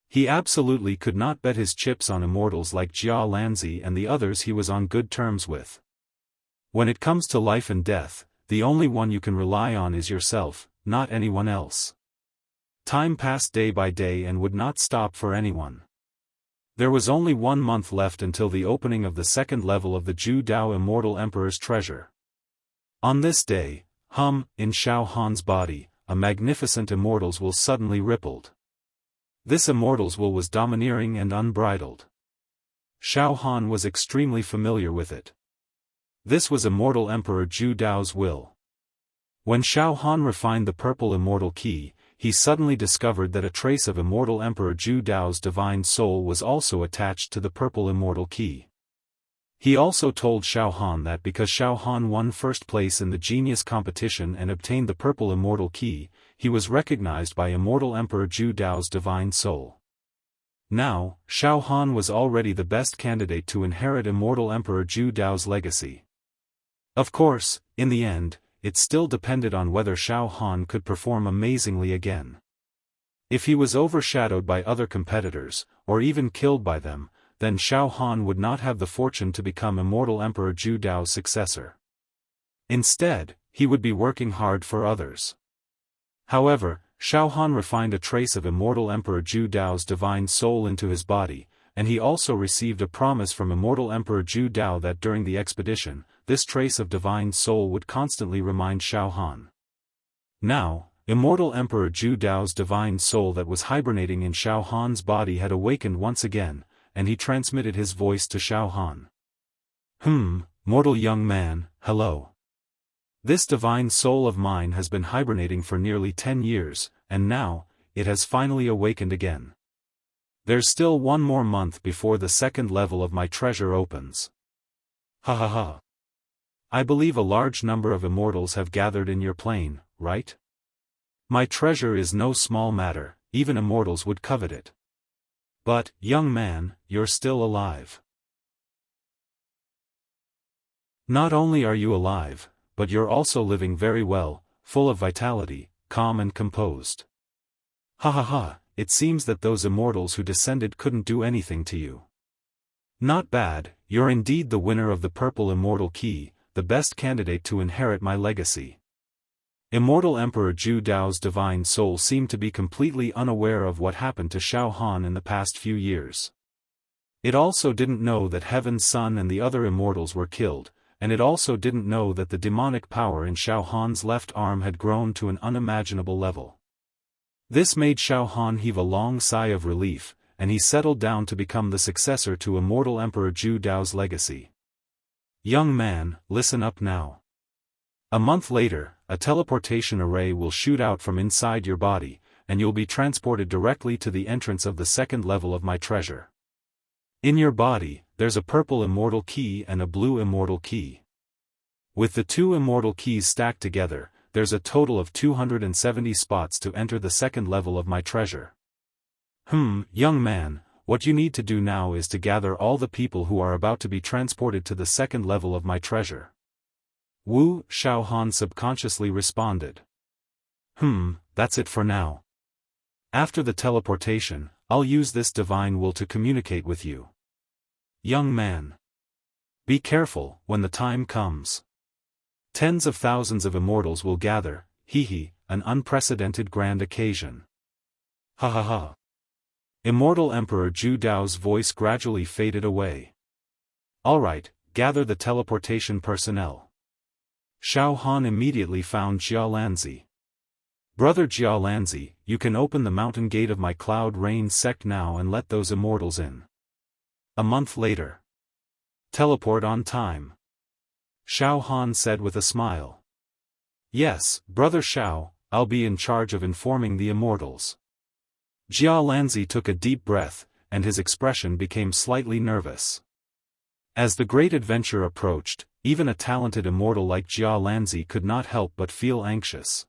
He absolutely could not bet his chips on immortals like Jia Lanzi and the others he was on good terms with. When it comes to life and death, the only one you can rely on is yourself, not anyone else. Time passed day by day and would not stop for anyone. There was only 1 month left until the opening of the 2nd level of the Zhu Dao Immortal Emperor's treasure. On this day, in Xiaofan's body, a magnificent immortal's will suddenly rippled. This immortal's will was domineering and unbridled. Xiaofan was extremely familiar with it. This was Immortal Emperor Zhu Dao's will. When Xiaofan refined the purple immortal key, he suddenly discovered that a trace of Immortal Emperor Zhu Dao's divine soul was also attached to the purple immortal key. He also told Xiaofan that because Xiaofan won first place in the genius competition and obtained the purple immortal key, he was recognized by Immortal Emperor Zhu Dao's divine soul. Now, Xiaofan was already the best candidate to inherit Immortal Emperor Zhu Dao's legacy. Of course, in the end, it still depended on whether Xiaofan could perform amazingly again. If he was overshadowed by other competitors, or even killed by them, then Xiaofan would not have the fortune to become Immortal Emperor Zhu Dao's successor. Instead, he would be working hard for others. However, Xiaofan refined a trace of Immortal Emperor Zhu Dao's divine soul into his body, and he also received a promise from Immortal Emperor Zhu Dao that during the expedition, this trace of divine soul would constantly remind Xiaofan. Now, Immortal Emperor Zhu Dao's divine soul that was hibernating in Xiaofan's body had awakened once again, and he transmitted his voice to Xiaofan. Mortal young man, hello. This divine soul of mine has been hibernating for nearly 10 years, and now, it has finally awakened again. There's still one more month before the second level of my treasure opens. Ha ha ha. I believe a large number of immortals have gathered in your plane, right? My treasure is no small matter, even immortals would covet it. But, young man, you're still alive. Not only are you alive, but you're also living very well, full of vitality, calm and composed. Ha ha ha, it seems that those immortals who descended couldn't do anything to you. Not bad, you're indeed the winner of the purple immortal key, the best candidate to inherit my legacy. Immortal Emperor Zhu Dao's divine soul seemed to be completely unaware of what happened to Xiaofan in the past few years. It also didn't know that Heaven's Son and the other immortals were killed, and it also didn't know that the demonic power in Xiaofan's left arm had grown to an unimaginable level. This made Xiaofan heave a long sigh of relief, and he settled down to become the successor to Immortal Emperor Zhu Dao's legacy. Young man, listen up now. A month later, a teleportation array will shoot out from inside your body, and you'll be transported directly to the entrance of the second level of my treasure. In your body, there's a purple immortal key and a blue immortal key. With the two immortal keys stacked together, there's a total of 270 spots to enter the second level of my treasure. Young man, what you need to do now is to gather all the people who are about to be transported to the second level of my treasure. Xiaofan subconsciously responded. That's it for now. After the teleportation, I'll use this divine will to communicate with you. Young man. Be careful, when the time comes. Tens of thousands of immortals will gather, an unprecedented grand occasion. Ha ha ha. Immortal Emperor Zhu Dao's voice gradually faded away. Alright, gather the teleportation personnel. Xiaofan immediately found Jialanzi. Brother Jialanzi, you can open the mountain gate of my cloud rain sect now and let those immortals in. A month later. Teleport on time. Xiaofan said with a smile. Yes, Brother Xiao, I'll be in charge of informing the immortals. Jialanzi took a deep breath, and his expression became slightly nervous. As the great adventure approached, even a talented immortal like Jialanzi could not help but feel anxious.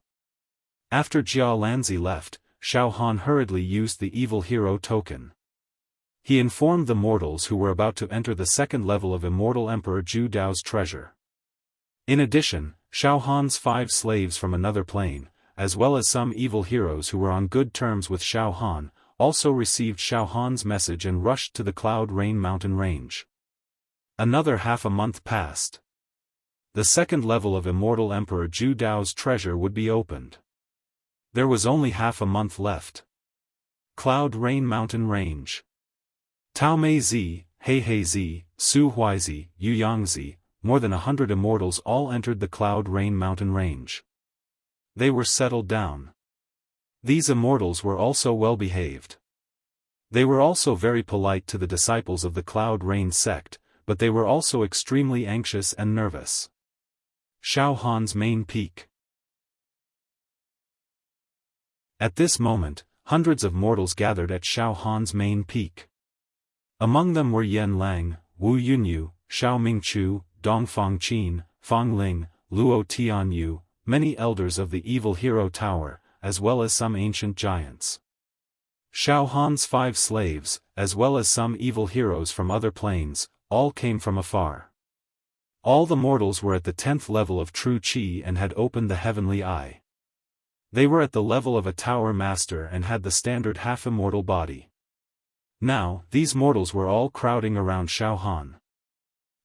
After Jialanzi left, Xiaofan hurriedly used the evil hero token. He informed the mortals who were about to enter the second level of Immortal Emperor Zhu Dao's treasure. In addition, Xiaofan's 5 slaves from another plane, as well as some evil heroes who were on good terms with Xiaofan, also received Xiaofan's message and rushed to the Cloud Rain mountain range. Another half a month passed. The second level of Immortal Emperor Zhu Dao's treasure would be opened. There was only half a month left. Cloud Rain mountain range. Tao Mei Zi, Hei Hei Zi, Su Huai Zi, Yu Yang Zi, more than 100 immortals all entered the Cloud Rain mountain range. They were settled down. These immortals were also well behaved. They were also very polite to the disciples of the Cloud Rain sect, but they were also extremely anxious and nervous. Xiaofan's main peak. At this moment, hundreds of mortals gathered at Xiaofan's main peak. Among them were Yan Lang, Wu Yunyu, Xiao Mingchu, Dongfang Qin, Fang Ling, Luo Tianyu, many elders of the evil hero tower, as well as some ancient giants. Xiaofan's 5 slaves, as well as some evil heroes from other planes, all came from afar. All the mortals were at the 10th level of true Qi and had opened the heavenly eye. They were at the level of a tower master and had the standard half-immortal body. Now, these mortals were all crowding around Xiaofan.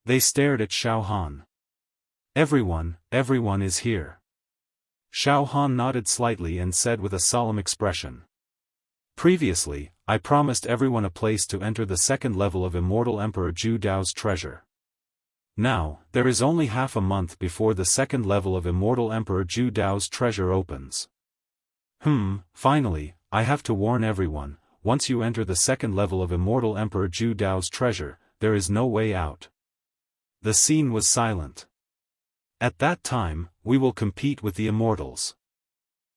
They stared at Xiaofan. Everyone is here. Xiaofan nodded slightly and said with a solemn expression. Previously, I promised everyone a place to enter the second level of Immortal Emperor Zhu Dao's treasure. Now, there is only half a month before the second level of Immortal Emperor Zhu Dao's treasure opens. Finally, I have to warn everyone, once you enter the second level of Immortal Emperor Zhu Dao's treasure, there is no way out. The scene was silent. At that time, we will compete with the immortals.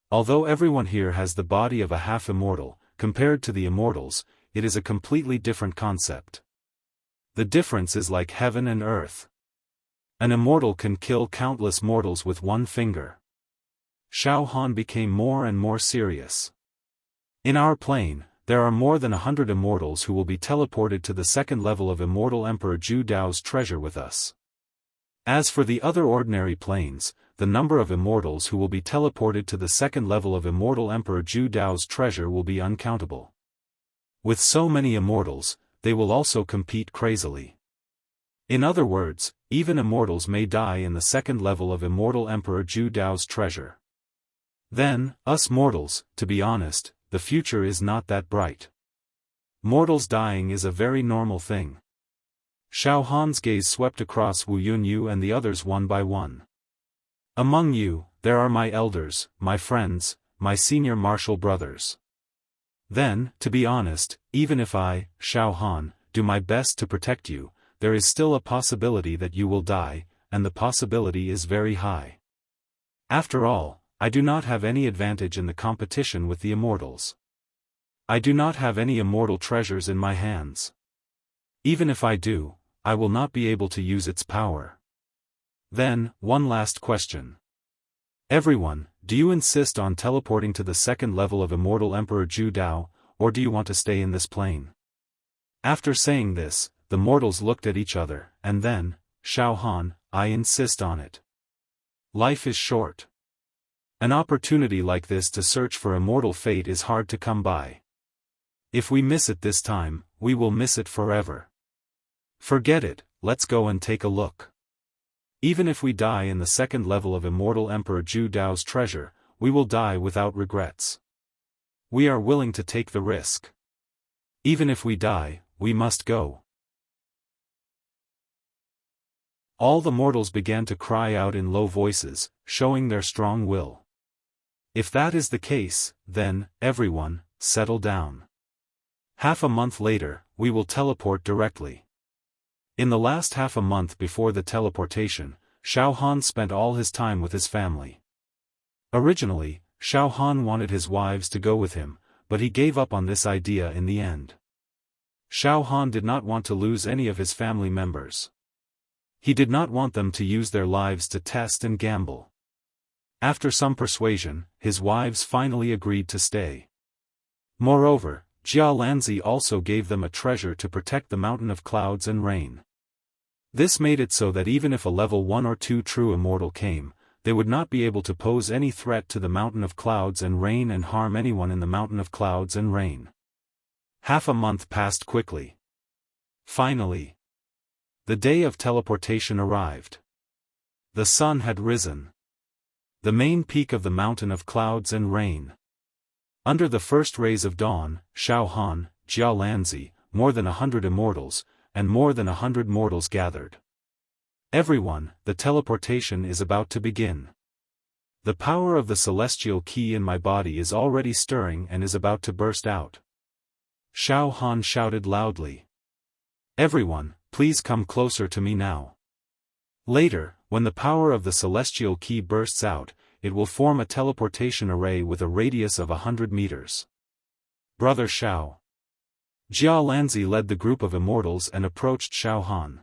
Although everyone here has the body of a half-immortal, compared to the immortals, it is a completely different concept. The difference is like heaven and earth. An immortal can kill countless mortals with one finger. Xiaofan became more and more serious. In our plane, there are more than 100 immortals who will be teleported to the second level of Immortal Emperor Zhu Dao's treasure with us. As for the other ordinary planes, the number of immortals who will be teleported to the second level of Immortal Emperor Zhu Dao's treasure will be uncountable. With so many immortals, they will also compete crazily. In other words, even immortals may die in the second level of Immortal Emperor Zhu Dao's treasure. Then, us mortals, to be honest, the future is not that bright. Mortals dying is a very normal thing. Xiaofan's gaze swept across Wu Yunyu and the others one by one. Among you, there are my elders, my friends, my senior martial brothers. Then, to be honest, even if I, Xiaofan, do my best to protect you, there is still a possibility that you will die, and the possibility is very high. After all, I do not have any advantage in the competition with the immortals. I do not have any immortal treasures in my hands. Even if I do, I will not be able to use its power. Then, one last question. Everyone, do you insist on teleporting to the second level of Immortal Emperor Zhu Dao, or do you want to stay in this plane? After saying this, the mortals looked at each other, and then, Xiaofan, I insist on it. Life is short. An opportunity like this to search for immortal fate is hard to come by. If we miss it this time, we will miss it forever. Forget it, let's go and take a look. Even if we die in the second level of Immortal Emperor Zhu Dao's treasure, we will die without regrets. We are willing to take the risk. Even if we die, we must go. All the mortals began to cry out in low voices, showing their strong will. If that is the case, then, everyone, settle down. Half a month later, we will teleport directly. In the last half a month before the teleportation, Xiaofan spent all his time with his family. Originally, Xiaofan wanted his wives to go with him, but he gave up on this idea in the end. Xiaofan did not want to lose any of his family members. He did not want them to use their lives to test and gamble. After some persuasion, his wives finally agreed to stay. Moreover, Jia Lanzi also gave them a treasure to protect the mountain of clouds and rain. This made it so that even if a level 1 or 2 true immortal came, they would not be able to pose any threat to the mountain of clouds and rain and harm anyone in the mountain of clouds and rain. Half a month passed quickly. Finally, the day of teleportation arrived. The sun had risen. The main peak of the mountain of clouds and rain. Under the first rays of dawn, Xiaofan, Jia Lanzi, more than 100 immortals, and more than 100 mortals gathered. Everyone, the teleportation is about to begin. The power of the celestial key in my body is already stirring and is about to burst out. Xiaofan shouted loudly. Everyone, please come closer to me now. Later, when the power of the celestial key bursts out, it will form a teleportation array with a radius of 100 meters. Brother Xiao. Jia Lanzi led the group of immortals and approached Xiaofan.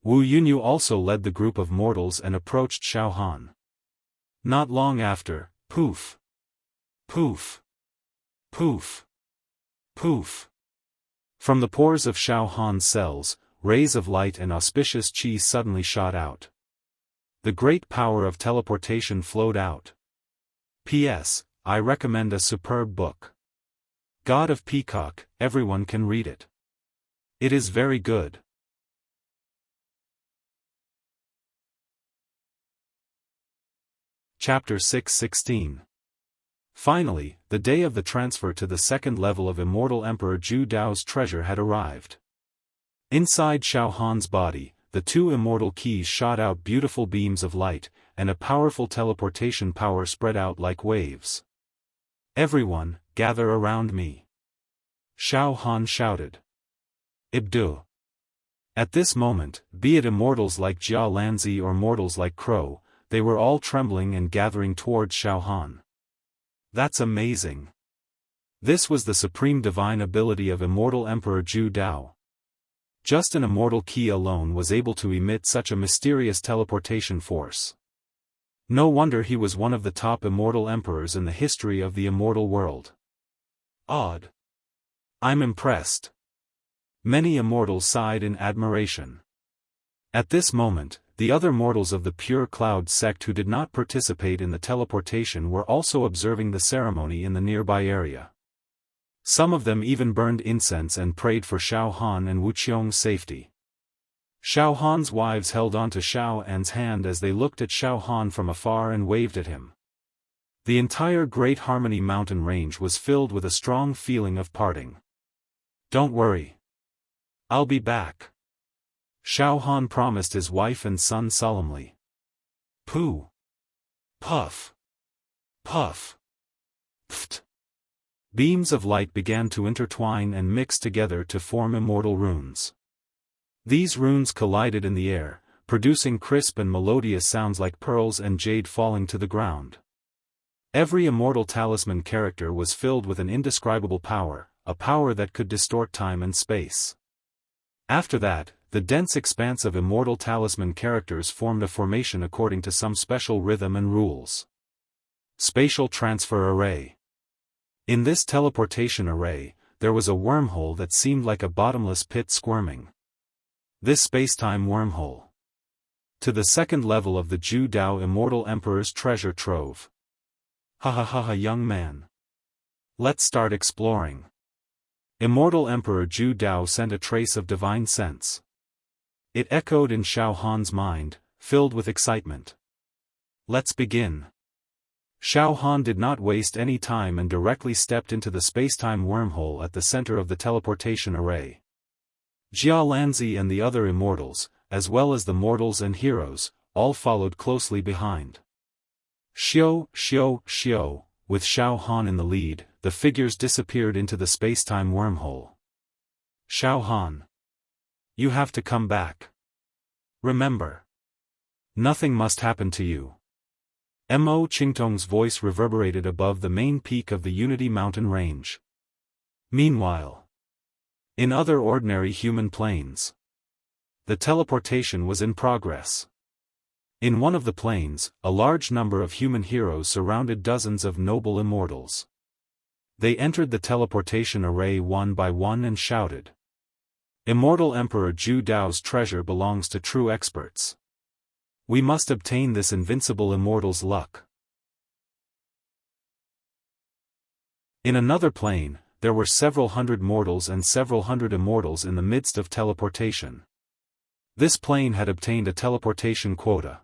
Wu Yunyu also led the group of mortals and approached Xiaofan. Not long after, poof. Poof. Poof. Poof. From the pores of Xiaofan's cells, rays of light and auspicious qi suddenly shot out. The great power of teleportation flowed out. P.S. I recommend a superb book. God of Peacock, everyone can read it. It is very good. Chapter 6:16. Finally, the day of the transfer to the second level of Immortal Emperor Zhu Dao's treasure had arrived. Inside Xiaofan's body, the two immortal keys shot out beautiful beams of light, and a powerful teleportation power spread out like waves. "Everyone, gather around me," Xiaofan shouted. "Ibdu." At this moment, be it immortals like Jia Lanzi or mortals like Crow, they were all trembling and gathering towards Xiaofan. That's amazing. This was the supreme divine ability of Immortal Emperor Zhu Dao. Just an immortal key alone was able to emit such a mysterious teleportation force. No wonder he was one of the top immortal emperors in the history of the immortal world. Odd. I'm impressed. Many immortals sighed in admiration. At this moment, the other mortals of the Pure Cloud sect who did not participate in the teleportation were also observing the ceremony in the nearby area. Some of them even burned incense and prayed for Xiaofan and Wuxia's safety. Xiaofan's wives held onto Xiaoan's hand as they looked at Xiaofan from afar and waved at him. The entire Great Harmony mountain range was filled with a strong feeling of parting. "Don't worry. I'll be back," Xiaofan promised his wife and son solemnly. Pooh! Puff! Puff! Pft! Beams of light began to intertwine and mix together to form immortal runes. These runes collided in the air, producing crisp and melodious sounds like pearls and jade falling to the ground. Every immortal talisman character was filled with an indescribable power, a power that could distort time and space. After that, the dense expanse of immortal talisman characters formed a formation according to some special rhythm and rules. Spatial Transfer Array. In this teleportation array, there was a wormhole that seemed like a bottomless pit squirming. This spacetime wormhole. To the second level of the Zhu Dao Immortal Emperor's treasure trove. Ha ha ha ha, young man. Let's start exploring. Immortal Emperor Zhu Dao sent a trace of divine sense. It echoed in Xiaofan's mind, filled with excitement. Let's begin. Xiaofan did not waste any time and directly stepped into the spacetime wormhole at the center of the teleportation array. Jia Lanzi and the other immortals, as well as the mortals and heroes, all followed closely behind. Xiao, with Xiaofan in the lead, the figures disappeared into the spacetime wormhole. Xiaofan. You have to come back. Remember. Nothing must happen to you. Mo Qingtong's voice reverberated above the main peak of the Unity Mountain range. Meanwhile, in other ordinary human planes, the teleportation was in progress. In one of the planes, a large number of human heroes surrounded dozens of noble immortals. They entered the teleportation array one by one and shouted, "Immortal Emperor Zhu Dao's treasure belongs to true experts. We must obtain this invincible immortal's luck." In another plane, there were several hundred mortals and several hundred immortals in the midst of teleportation. This plane had obtained a teleportation quota.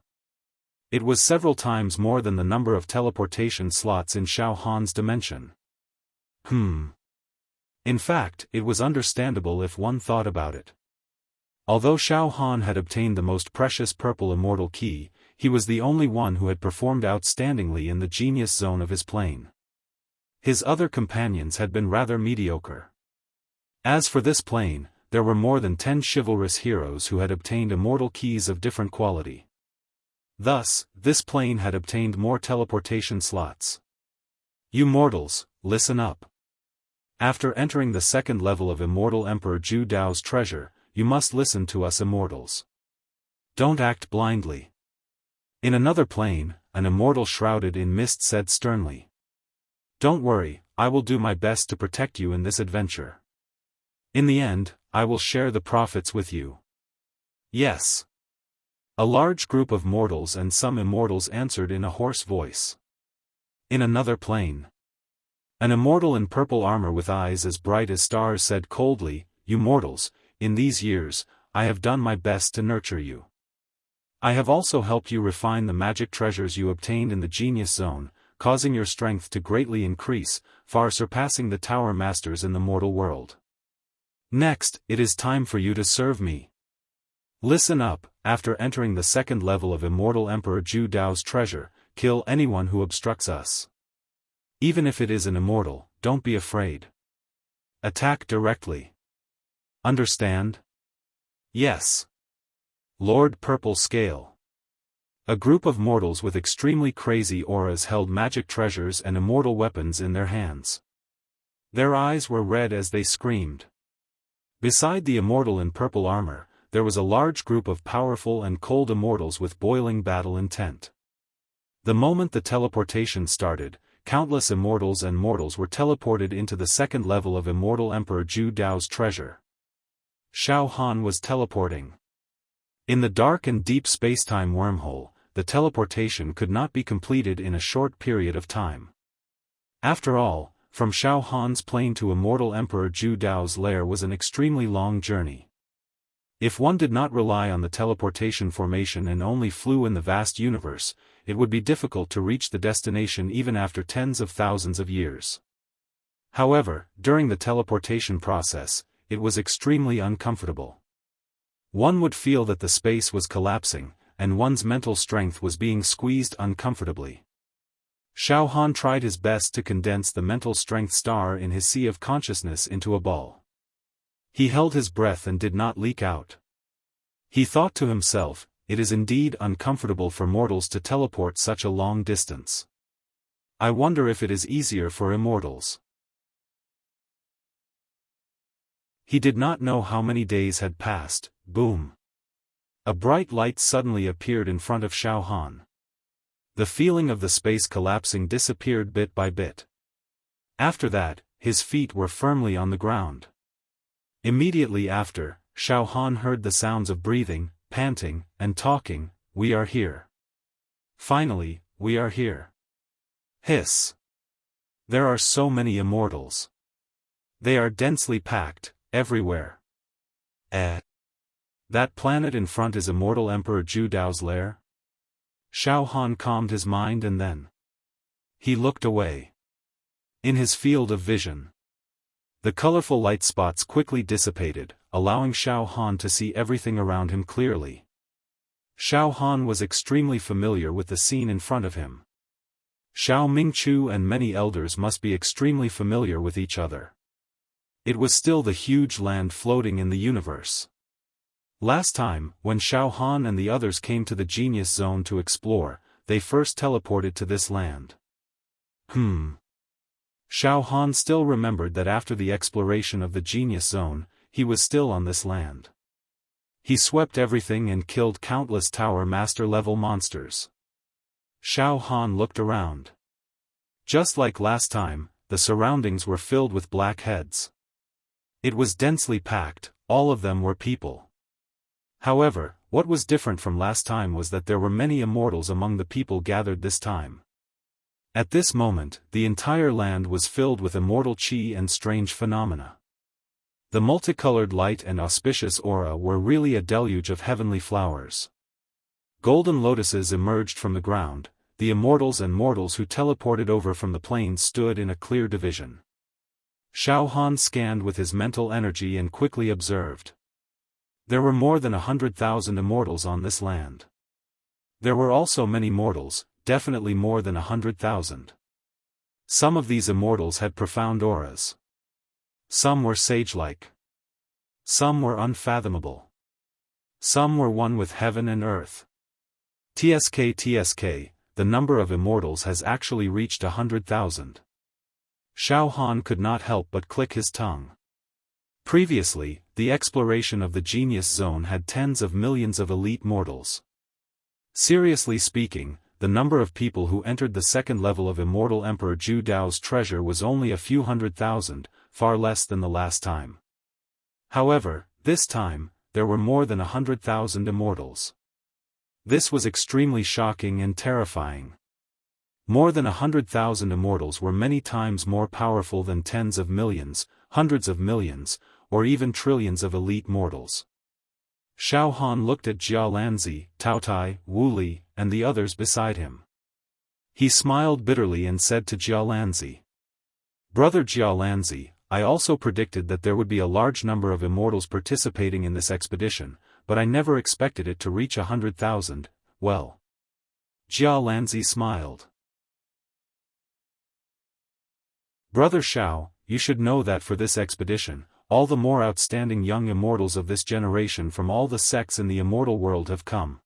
It was several times more than the number of teleportation slots in Xiaofan's dimension. In fact, it was understandable if one thought about it. Although Xiaofan had obtained the most precious purple immortal key, he was the only one who had performed outstandingly in the genius zone of his plane. His other companions had been rather mediocre. As for this plane, there were more than 10 chivalrous heroes who had obtained immortal keys of different quality. Thus, this plane had obtained more teleportation slots. You mortals, listen up. After entering the second level of Immortal Emperor Zhu Dao's treasure, you must listen to us immortals. Don't act blindly. In another plane, an immortal shrouded in mist said sternly, "Don't worry, I will do my best to protect you in this adventure. In the end, I will share the profits with you." Yes. A large group of mortals and some immortals answered in a hoarse voice. In another plane, An immortal in purple armor with eyes as bright as stars said coldly, "You mortals, in these years, I have done my best to nurture you. I have also helped you refine the magic treasures you obtained in the Genius Zone, causing your strength to greatly increase, far surpassing the tower masters in the mortal world. Next, it is time for you to serve me. Listen up, after entering the second level of Immortal Emperor Zhu Dao's treasure, kill anyone who obstructs us. Even if it is an immortal, don't be afraid. Attack directly. Understand? Yes. Lord Purple Scale. A group of mortals with extremely crazy auras held magic treasures and immortal weapons in their hands. Their eyes were red as they screamed. Beside the immortal in purple armor, there was a large group of powerful and cold immortals with boiling battle intent. The moment the teleportation started, countless immortals and mortals were teleported into the second level of Immortal Emperor Zhu Dao's treasure. Xiaofan was teleporting. In the dark and deep spacetime wormhole, the teleportation could not be completed in a short period of time. After all, from Xiaofan's plane to Immortal Emperor Zhu Dao's lair was an extremely long journey. If one did not rely on the teleportation formation and only flew in the vast universe, it would be difficult to reach the destination even after tens of thousands of years. However, during the teleportation process, it was extremely uncomfortable. One would feel that the space was collapsing, and one's mental strength was being squeezed uncomfortably. Xiaofan tried his best to condense the mental strength star in his sea of consciousness into a ball. He held his breath and did not leak out. He thought to himself, it is indeed uncomfortable for mortals to teleport such a long distance. I wonder if it is easier for immortals. He did not know how many days had passed. Boom. A bright light suddenly appeared in front of Xiaofan. The feeling of the space collapsing disappeared bit by bit. After that, his feet were firmly on the ground. Immediately after, Xiaofan heard the sounds of breathing, panting, and talking. "We are here. Finally, we are here." Hiss. There are so many immortals. They are densely packed, everywhere. That planet in front is Immortal Emperor Zhu Dao's lair? Xiaofan calmed his mind and then he looked away. In his field of vision, the colorful light spots quickly dissipated, allowing Xiaofan to see everything around him clearly. Xiaofan was extremely familiar with the scene in front of him. Xiao Mingchu and many elders must be extremely familiar with each other. It was still the huge land floating in the universe. Last time, when Xiaofan and the others came to the Genius Zone to explore, they first teleported to this land. Xiaofan still remembered that after the exploration of the Genius Zone, he was still on this land. He swept everything and killed countless Tower Master level monsters. Xiaofan looked around. Just like last time, the surroundings were filled with black heads. It was densely packed, all of them were people. However, what was different from last time was that there were many immortals among the people gathered this time. At this moment, the entire land was filled with immortal chi and strange phenomena. The multicolored light and auspicious aura were really a deluge of heavenly flowers. Golden lotuses emerged from the ground. The immortals and mortals who teleported over from the plains stood in a clear division. Xiaofan scanned with his mental energy and quickly observed. There were more than 100,000 immortals on this land. There were also many mortals, definitely more than 100,000. Some of these immortals had profound auras. Some were sage-like. Some were unfathomable. Some were one with heaven and earth. TSK, the number of immortals has actually reached 100,000. Xiaofan could not help but click his tongue. Previously, the exploration of the Genius Zone had tens of millions of elite mortals. Seriously speaking, the number of people who entered the second level of Immortal Emperor Zhu Dao's treasure was only a few 100,000, far less than the last time. However, this time, there were more than 100,000 immortals. This was extremely shocking and terrifying. More than 100,000 immortals were many times more powerful than tens of millions, hundreds of millions, or even trillions of elite mortals. Xiaofan looked at Jia Lanzi, Taotai, Wu Li, and the others beside him. He smiled bitterly and said to Jia Lanzi, "Brother Jia Lanzi, I also predicted that there would be a large number of immortals participating in this expedition, but I never expected it to reach 100,000, well." Jia Lanzi smiled. "Brother Xiao, you should know that for this expedition, all the more outstanding young immortals of this generation from all the sects in the immortal world have come.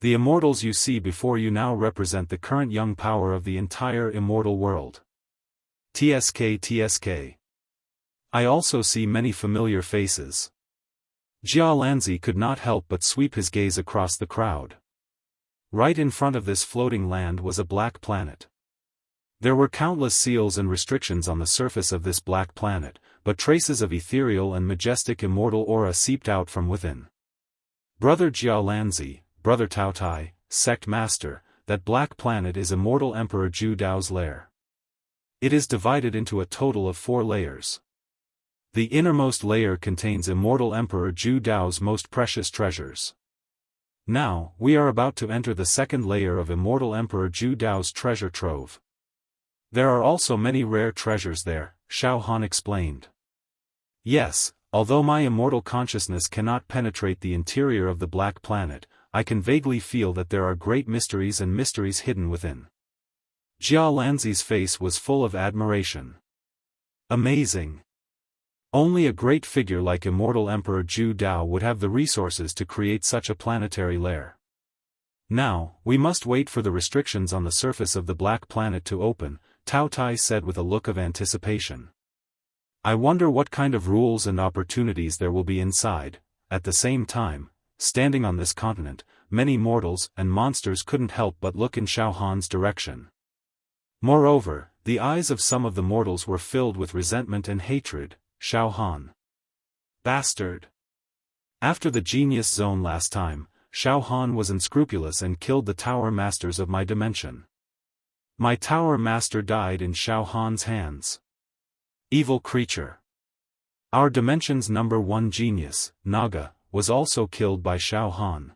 The immortals you see before you now represent the current young power of the entire immortal world. TSK. I also see many familiar faces." Jia Lanzi could not help but sweep his gaze across the crowd. Right in front of this floating land was a black planet. There were countless seals and restrictions on the surface of this black planet, but traces of ethereal and majestic immortal aura seeped out from within. "Brother Jia Lanzi, Brother Taotai, Sect Master, that black planet is Immortal Emperor Zhu Dao's lair. It is divided into a total of 4 layers. The innermost layer contains Immortal Emperor Zhu Dao's most precious treasures. Now, we are about to enter the second layer of Immortal Emperor Zhu Dao's treasure trove. There are also many rare treasures there," Xiaofan explained. "Yes, although my immortal consciousness cannot penetrate the interior of the black planet, I can vaguely feel that there are great mysteries and mysteries hidden within." Jia Lanzi's face was full of admiration. "Amazing! Only a great figure like Immortal Emperor Zhu Dao would have the resources to create such a planetary lair. Now, we must wait for the restrictions on the surface of the black planet to open," Taotai said with a look of anticipation. "I wonder what kind of rules and opportunities there will be inside." At the same time, standing on this continent, many mortals and monsters couldn't help but look in Xiaohan's direction. Moreover, the eyes of some of the mortals were filled with resentment and hatred. "Xiaofan. Bastard! After the genius zone last time, Xiaofan was unscrupulous and killed the tower masters of my dimension. My tower master died in Xiaohan's hands. Evil creature! Our dimension's #1 genius, Naga, was also killed by Xiaofan.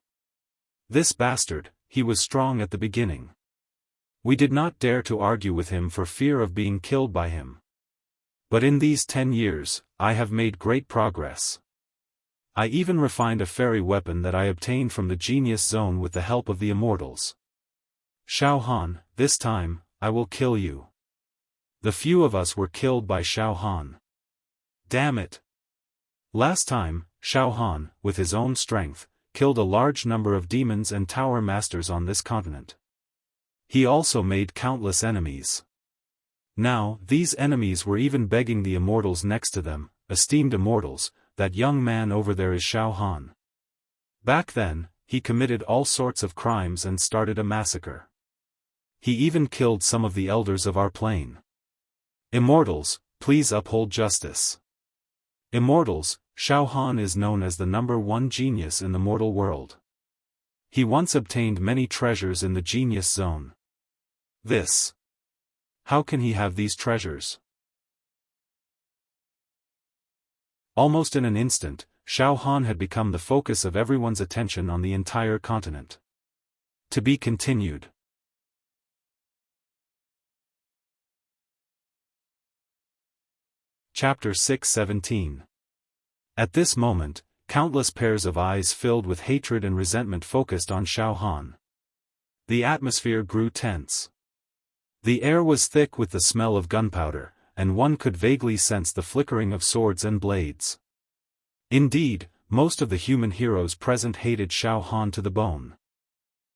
This bastard, he was strong at the beginning. We did not dare to argue with him for fear of being killed by him. But in these 10 years, I have made great progress. I even refined a fairy weapon that I obtained from the genius zone with the help of the immortals. Xiaofan, this time, I will kill you." The few of us were killed by Xiaofan. Damn it! Last time, Xiaofan, with his own strength, killed a large number of demons and tower masters on this continent. He also made countless enemies. Now, these enemies were even begging the immortals next to them, "Esteemed immortals, that young man over there is Xiaofan. Back then, he committed all sorts of crimes and started a massacre. He even killed some of the elders of our plane. Immortals, please uphold justice. Immortals, Xiaofan is known as the #1 genius in the mortal world. He once obtained many treasures in the genius zone. How can he have these treasures?" Almost in an instant, Xiaofan had become the focus of everyone's attention on the entire continent. To be continued. Chapter 617. At this moment, countless pairs of eyes filled with hatred and resentment focused on Xiaofan. The atmosphere grew tense. The air was thick with the smell of gunpowder, and one could vaguely sense the flickering of swords and blades. Indeed, most of the human heroes present hated Xiaofan to the bone.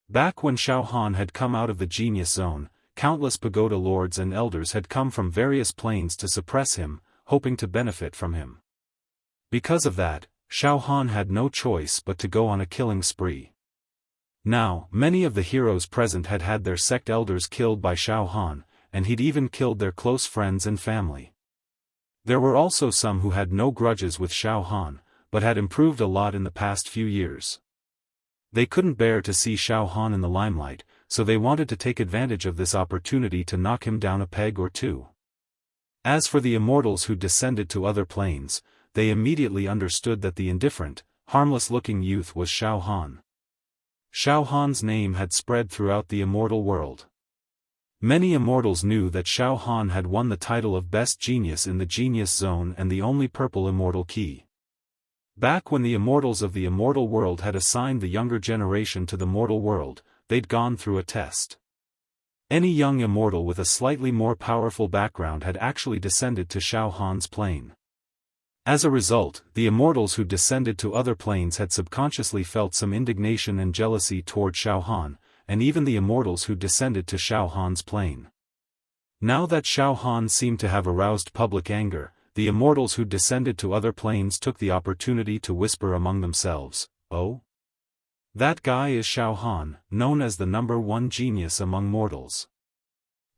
Back when Xiaofan had come out of the genius zone, countless pagoda lords and elders had come from various planes to suppress him, hoping to benefit from him. Because of that, Xiaofan had no choice but to go on a killing spree. Now, many of the heroes present had had their sect elders killed by Xiaofan, and he'd even killed their close friends and family. There were also some who had no grudges with Xiaofan, but had improved a lot in the past few years. They couldn't bear to see Xiaofan in the limelight, so they wanted to take advantage of this opportunity to knock him down a peg or two. As for the immortals who descended to other planes, they immediately understood that the indifferent, harmless-looking youth was Xiaofan. Xiaofan's name had spread throughout the immortal world. Many immortals knew that Xiaofan had won the title of Best Genius in the Genius Zone and the only purple immortal key. Back when the immortals of the immortal world had assigned the younger generation to the mortal world, they'd gone through a test. Any young immortal with a slightly more powerful background had actually descended to Xiaofan's plane. As a result, the immortals who descended to other planes had subconsciously felt some indignation and jealousy toward Xiaofan, and even the immortals who descended to Xiaofan's plane. Now that Xiaofan seemed to have aroused public anger, the immortals who descended to other planes took the opportunity to whisper among themselves, "Oh? That guy is Xiaofan, known as the #1 genius among mortals.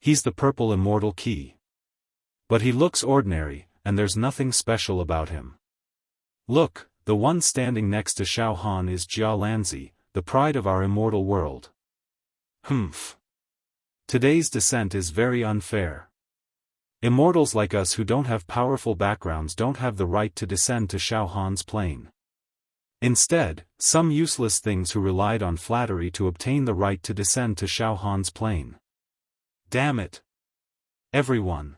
He's the purple immortal key. But he looks ordinary, and there's nothing special about him. Look, the one standing next to Xiaofan is Jialanzi, the pride of our immortal world. Humph. Today's descent is very unfair. Immortals like us who don't have powerful backgrounds don't have the right to descend to Xiaofan's plane. Instead, some useless things who relied on flattery to obtain the right to descend to Xiaofan's plane. Damn it. Everyone.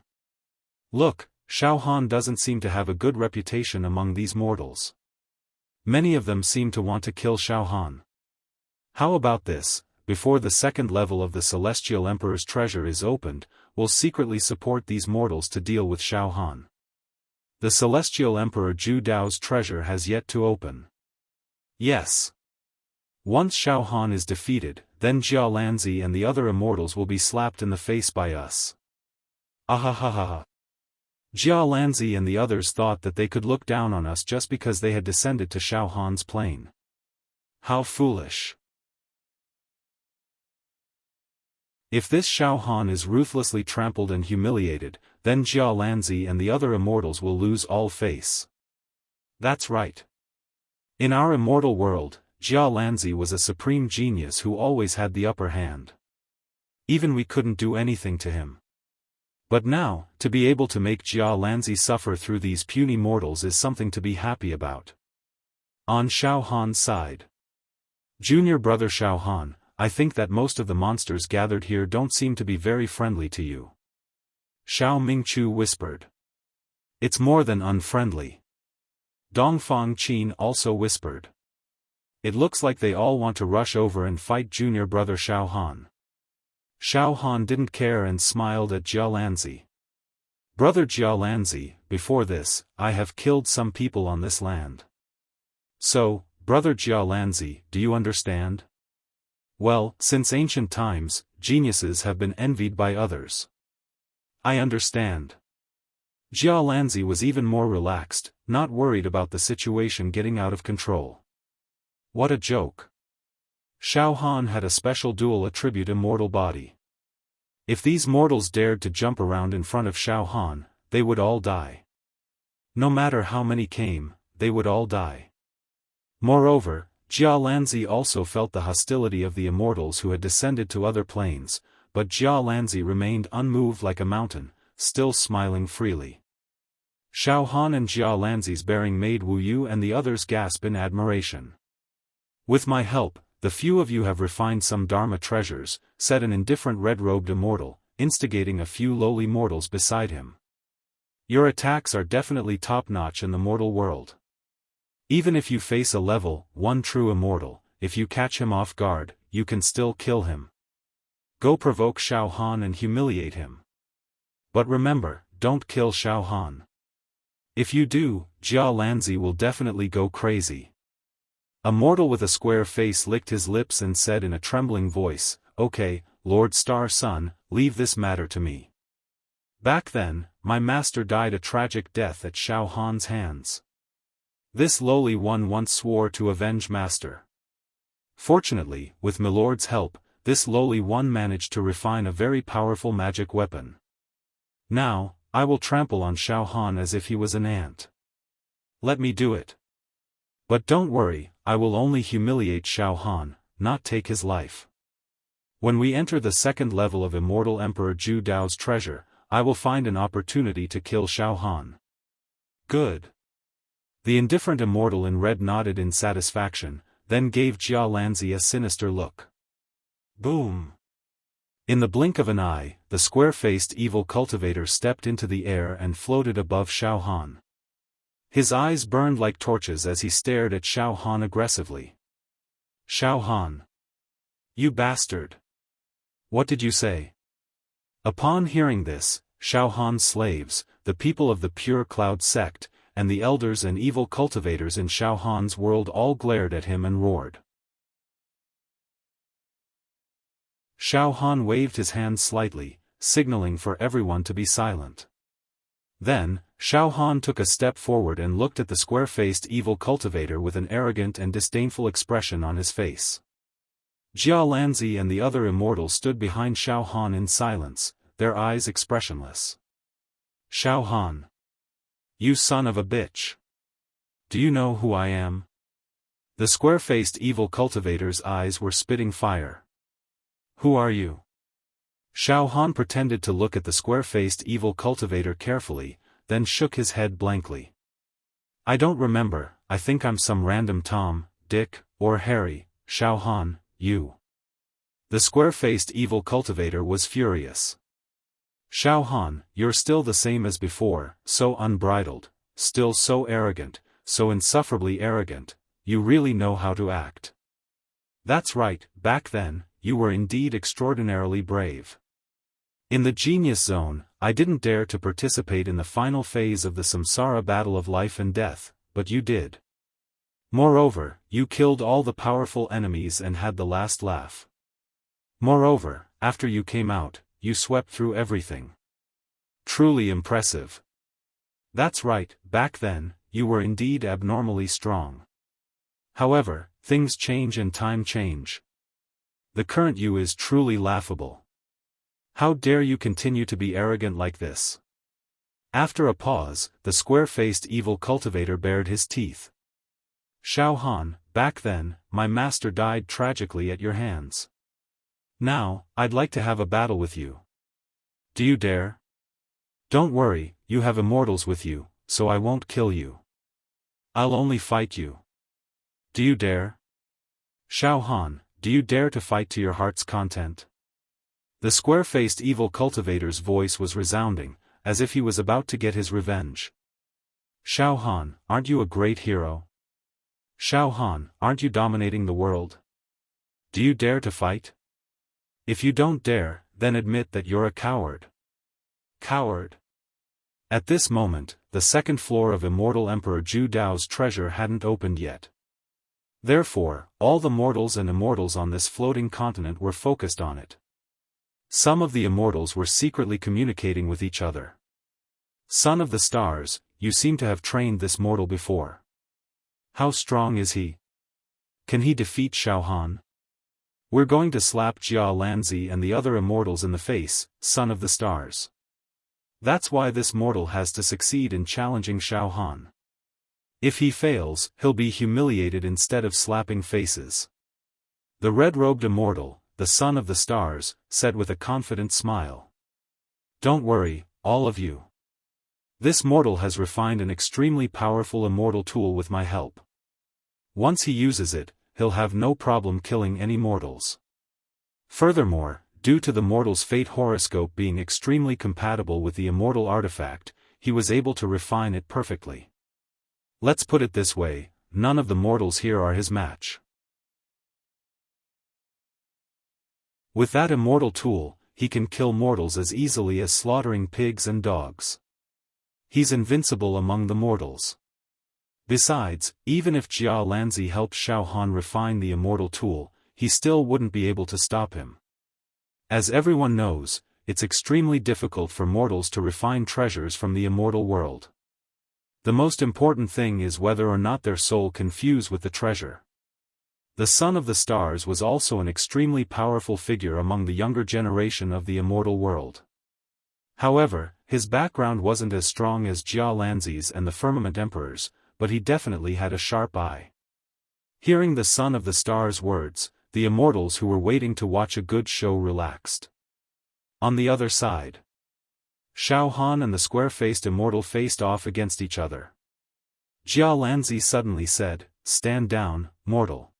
Look, Xiaofan doesn't seem to have a good reputation among these mortals. Many of them seem to want to kill Xiaofan. How about this? Before the second level of the Celestial Emperor's treasure is opened, we'll secretly support these mortals to deal with Xiaofan. The Celestial Emperor Zhu Dao's treasure has yet to open. Yes. Once Xiaofan is defeated, then Jialanzi and the other immortals will be slapped in the face by us. Ahahaha. Jialanzi and the others thought that they could look down on us just because they had descended to Xiaofan's plane. How foolish. If this Xiaofan is ruthlessly trampled and humiliated, then Jialanzi and the other immortals will lose all face. That's right. In our immortal world, Jialanzi was a supreme genius who always had the upper hand. Even we couldn't do anything to him. But now, to be able to make Jialanzi suffer through these puny mortals is something to be happy about. On Xiaofan's side. Junior brother Xiaofan, I think that most of the monsters gathered here don't seem to be very friendly to you. Xiao Mingchu whispered. It's more than unfriendly. Dongfang Qin also whispered. It looks like they all want to rush over and fight junior brother Xiaofan. Xiaofan didn't care and smiled at Jialanzi. Brother Jialanzi, before this, I have killed some people on this land. So, brother Jialanzi, do you understand? Well, since ancient times, geniuses have been envied by others. I understand. Jialanzi was even more relaxed, not worried about the situation getting out of control. What a joke. Xiaofan had a special dual attribute immortal body. If these mortals dared to jump around in front of Xiaofan, they would all die. No matter how many came, they would all die. Moreover, Jialanzi also felt the hostility of the immortals who had descended to other planes, but Jialanzi remained unmoved like a mountain, still smiling freely. Xiaofan and Jialanzi's bearing made Wu Yu and the others gasp in admiration. With my help, the few of you have refined some Dharma treasures, said an indifferent red-robed immortal, instigating a few lowly mortals beside him. Your attacks are definitely top-notch in the mortal world. Even if you face a level 1 true immortal, if you catch him off guard, you can still kill him. Go provoke Xiaofan and humiliate him. But remember, don't kill Xiaofan. If you do, Jialanzi will definitely go crazy. A mortal with a square face licked his lips and said in a trembling voice, Okay, Lord Star Sun, leave this matter to me. Back then, my master died a tragic death at Xiaofan's hands. This lowly one once swore to avenge master. Fortunately, with Milord's help, this lowly one managed to refine a very powerful magic weapon. Now, I will trample on Xiaofan as if he was an ant. Let me do it. But don't worry, I will only humiliate Xiaofan, not take his life. When we enter the second level of Immortal Emperor Zhu Dao's treasure, I will find an opportunity to kill Xiaofan. Good. The indifferent immortal in red nodded in satisfaction, then gave Jia Lanzi a sinister look. Boom! In the blink of an eye, the square-faced evil cultivator stepped into the air and floated above Xiaofan. His eyes burned like torches as he stared at Xiaofan aggressively. Xiaofan! You bastard! What did you say? Upon hearing this, Xiaohan's slaves, the people of the Pure Cloud sect, and the elders and evil cultivators in Xiaohan's world all glared at him and roared. Xiaofan waved his hand slightly, signaling for everyone to be silent. Then, Xiaofan took a step forward and looked at the square-faced evil cultivator with an arrogant and disdainful expression on his face. Jia Lanzi and the other immortals stood behind Xiaofan in silence, their eyes expressionless. Xiaofan! You son of a bitch! Do you know who I am? The square-faced evil cultivator's eyes were spitting fire. Who are you? Xiaofan pretended to look at the square-faced evil cultivator carefully, then shook his head blankly. I don't remember, I think I'm some random Tom, Dick, or Harry. Xiaofan, you. The square-faced evil cultivator was furious. Xiaofan, you're still the same as before, so unbridled, still so arrogant, so insufferably arrogant, you really know how to act. That's right, back then, you were indeed extraordinarily brave. In the Genius Zone, I didn't dare to participate in the final phase of the samsara battle of life and death, but you did. Moreover, you killed all the powerful enemies and had the last laugh. Moreover, after you came out, you swept through everything. Truly impressive. That's right, back then, you were indeed abnormally strong. However, things change and time change. The current you is truly laughable. How dare you continue to be arrogant like this? After a pause, the square-faced evil cultivator bared his teeth. Xiaofan, back then, my master died tragically at your hands. Now, I'd like to have a battle with you. Do you dare? Don't worry, you have immortals with you, so I won't kill you. I'll only fight you. Do you dare? Xiaofan, do you dare to fight to your heart's content? The square-faced evil cultivator's voice was resounding, as if he was about to get his revenge. Xiaofan, aren't you a great hero? Xiaofan, aren't you dominating the world? Do you dare to fight? If you don't dare, then admit that you're a coward. Coward. At this moment, the second floor of Immortal Emperor Zhu Dao's treasure hadn't opened yet. Therefore, all the mortals and immortals on this floating continent were focused on it. Some of the immortals were secretly communicating with each other. Son of the stars, you seem to have trained this mortal before. How strong is he? Can he defeat Xiaofan? We're going to slap Jia Lanzi and the other immortals in the face, son of the stars. That's why this mortal has to succeed in challenging Xiaofan. If he fails, he'll be humiliated instead of slapping faces. The red-robed immortal, the son of the stars, said with a confident smile. Don't worry, all of you. This mortal has refined an extremely powerful immortal tool with my help. Once he uses it, he'll have no problem killing any mortals. Furthermore, due to the mortal's fate horoscope being extremely compatible with the immortal artifact, he was able to refine it perfectly. Let's put it this way, none of the mortals here are his match. With that immortal tool, he can kill mortals as easily as slaughtering pigs and dogs. He's invincible among the mortals. Besides, even if Jia Lanzi helped Xiaofan refine the immortal tool, he still wouldn't be able to stop him. As everyone knows, it's extremely difficult for mortals to refine treasures from the immortal world. The most important thing is whether or not their soul can fuse with the treasure. The Son of the Stars was also an extremely powerful figure among the younger generation of the immortal world. However, his background wasn't as strong as Jia Lanzi's and the Firmament Emperor's, but he definitely had a sharp eye. Hearing the Son of the Stars' words, the immortals who were waiting to watch a good show relaxed. On the other side, Xiaofan and the square-faced immortal faced off against each other. Jia Lanzi suddenly said, "Stand down, mortal.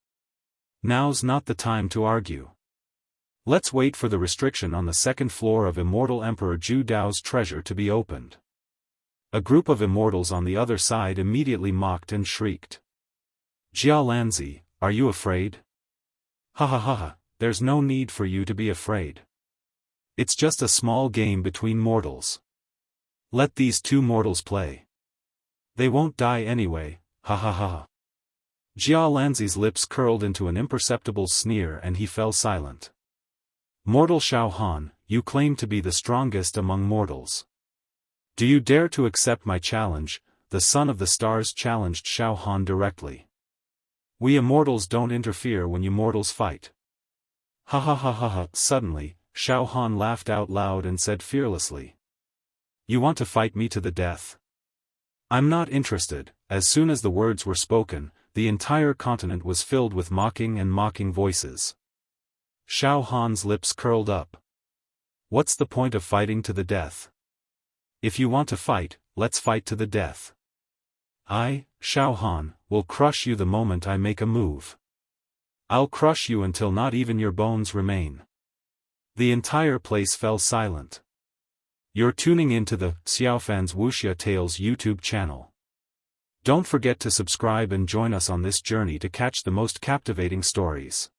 Now's not the time to argue. Let's wait for the restriction on the second floor of Immortal Emperor Zhu Dao's treasure to be opened." A group of immortals on the other side immediately mocked and shrieked. "Jia Lanzi, are you afraid? Ha ha ha ha, there's no need for you to be afraid. It's just a small game between mortals. Let these two mortals play. They won't die anyway, ha ha ha." Jia Lanzi's lips curled into an imperceptible sneer and he fell silent. "Mortal Xiaofan, you claim to be the strongest among mortals. Do you dare to accept my challenge?" The Son of the Stars challenged Xiaofan directly. "We immortals don't interfere when you mortals fight." Ha ha ha ha ha. Suddenly, Xiaofan laughed out loud and said fearlessly, "You want to fight me to the death? I'm not interested." As soon as the words were spoken, the entire continent was filled with mocking voices. Xiaofan's lips curled up. "What's the point of fighting to the death? If you want to fight, let's fight to the death. I, Xiaofan, will crush you the moment I make a move. I'll crush you until not even your bones remain." The entire place fell silent. You're tuning into the Xiaofan's Wuxia Tales YouTube channel. Don't forget to subscribe and join us on this journey to catch the most captivating stories.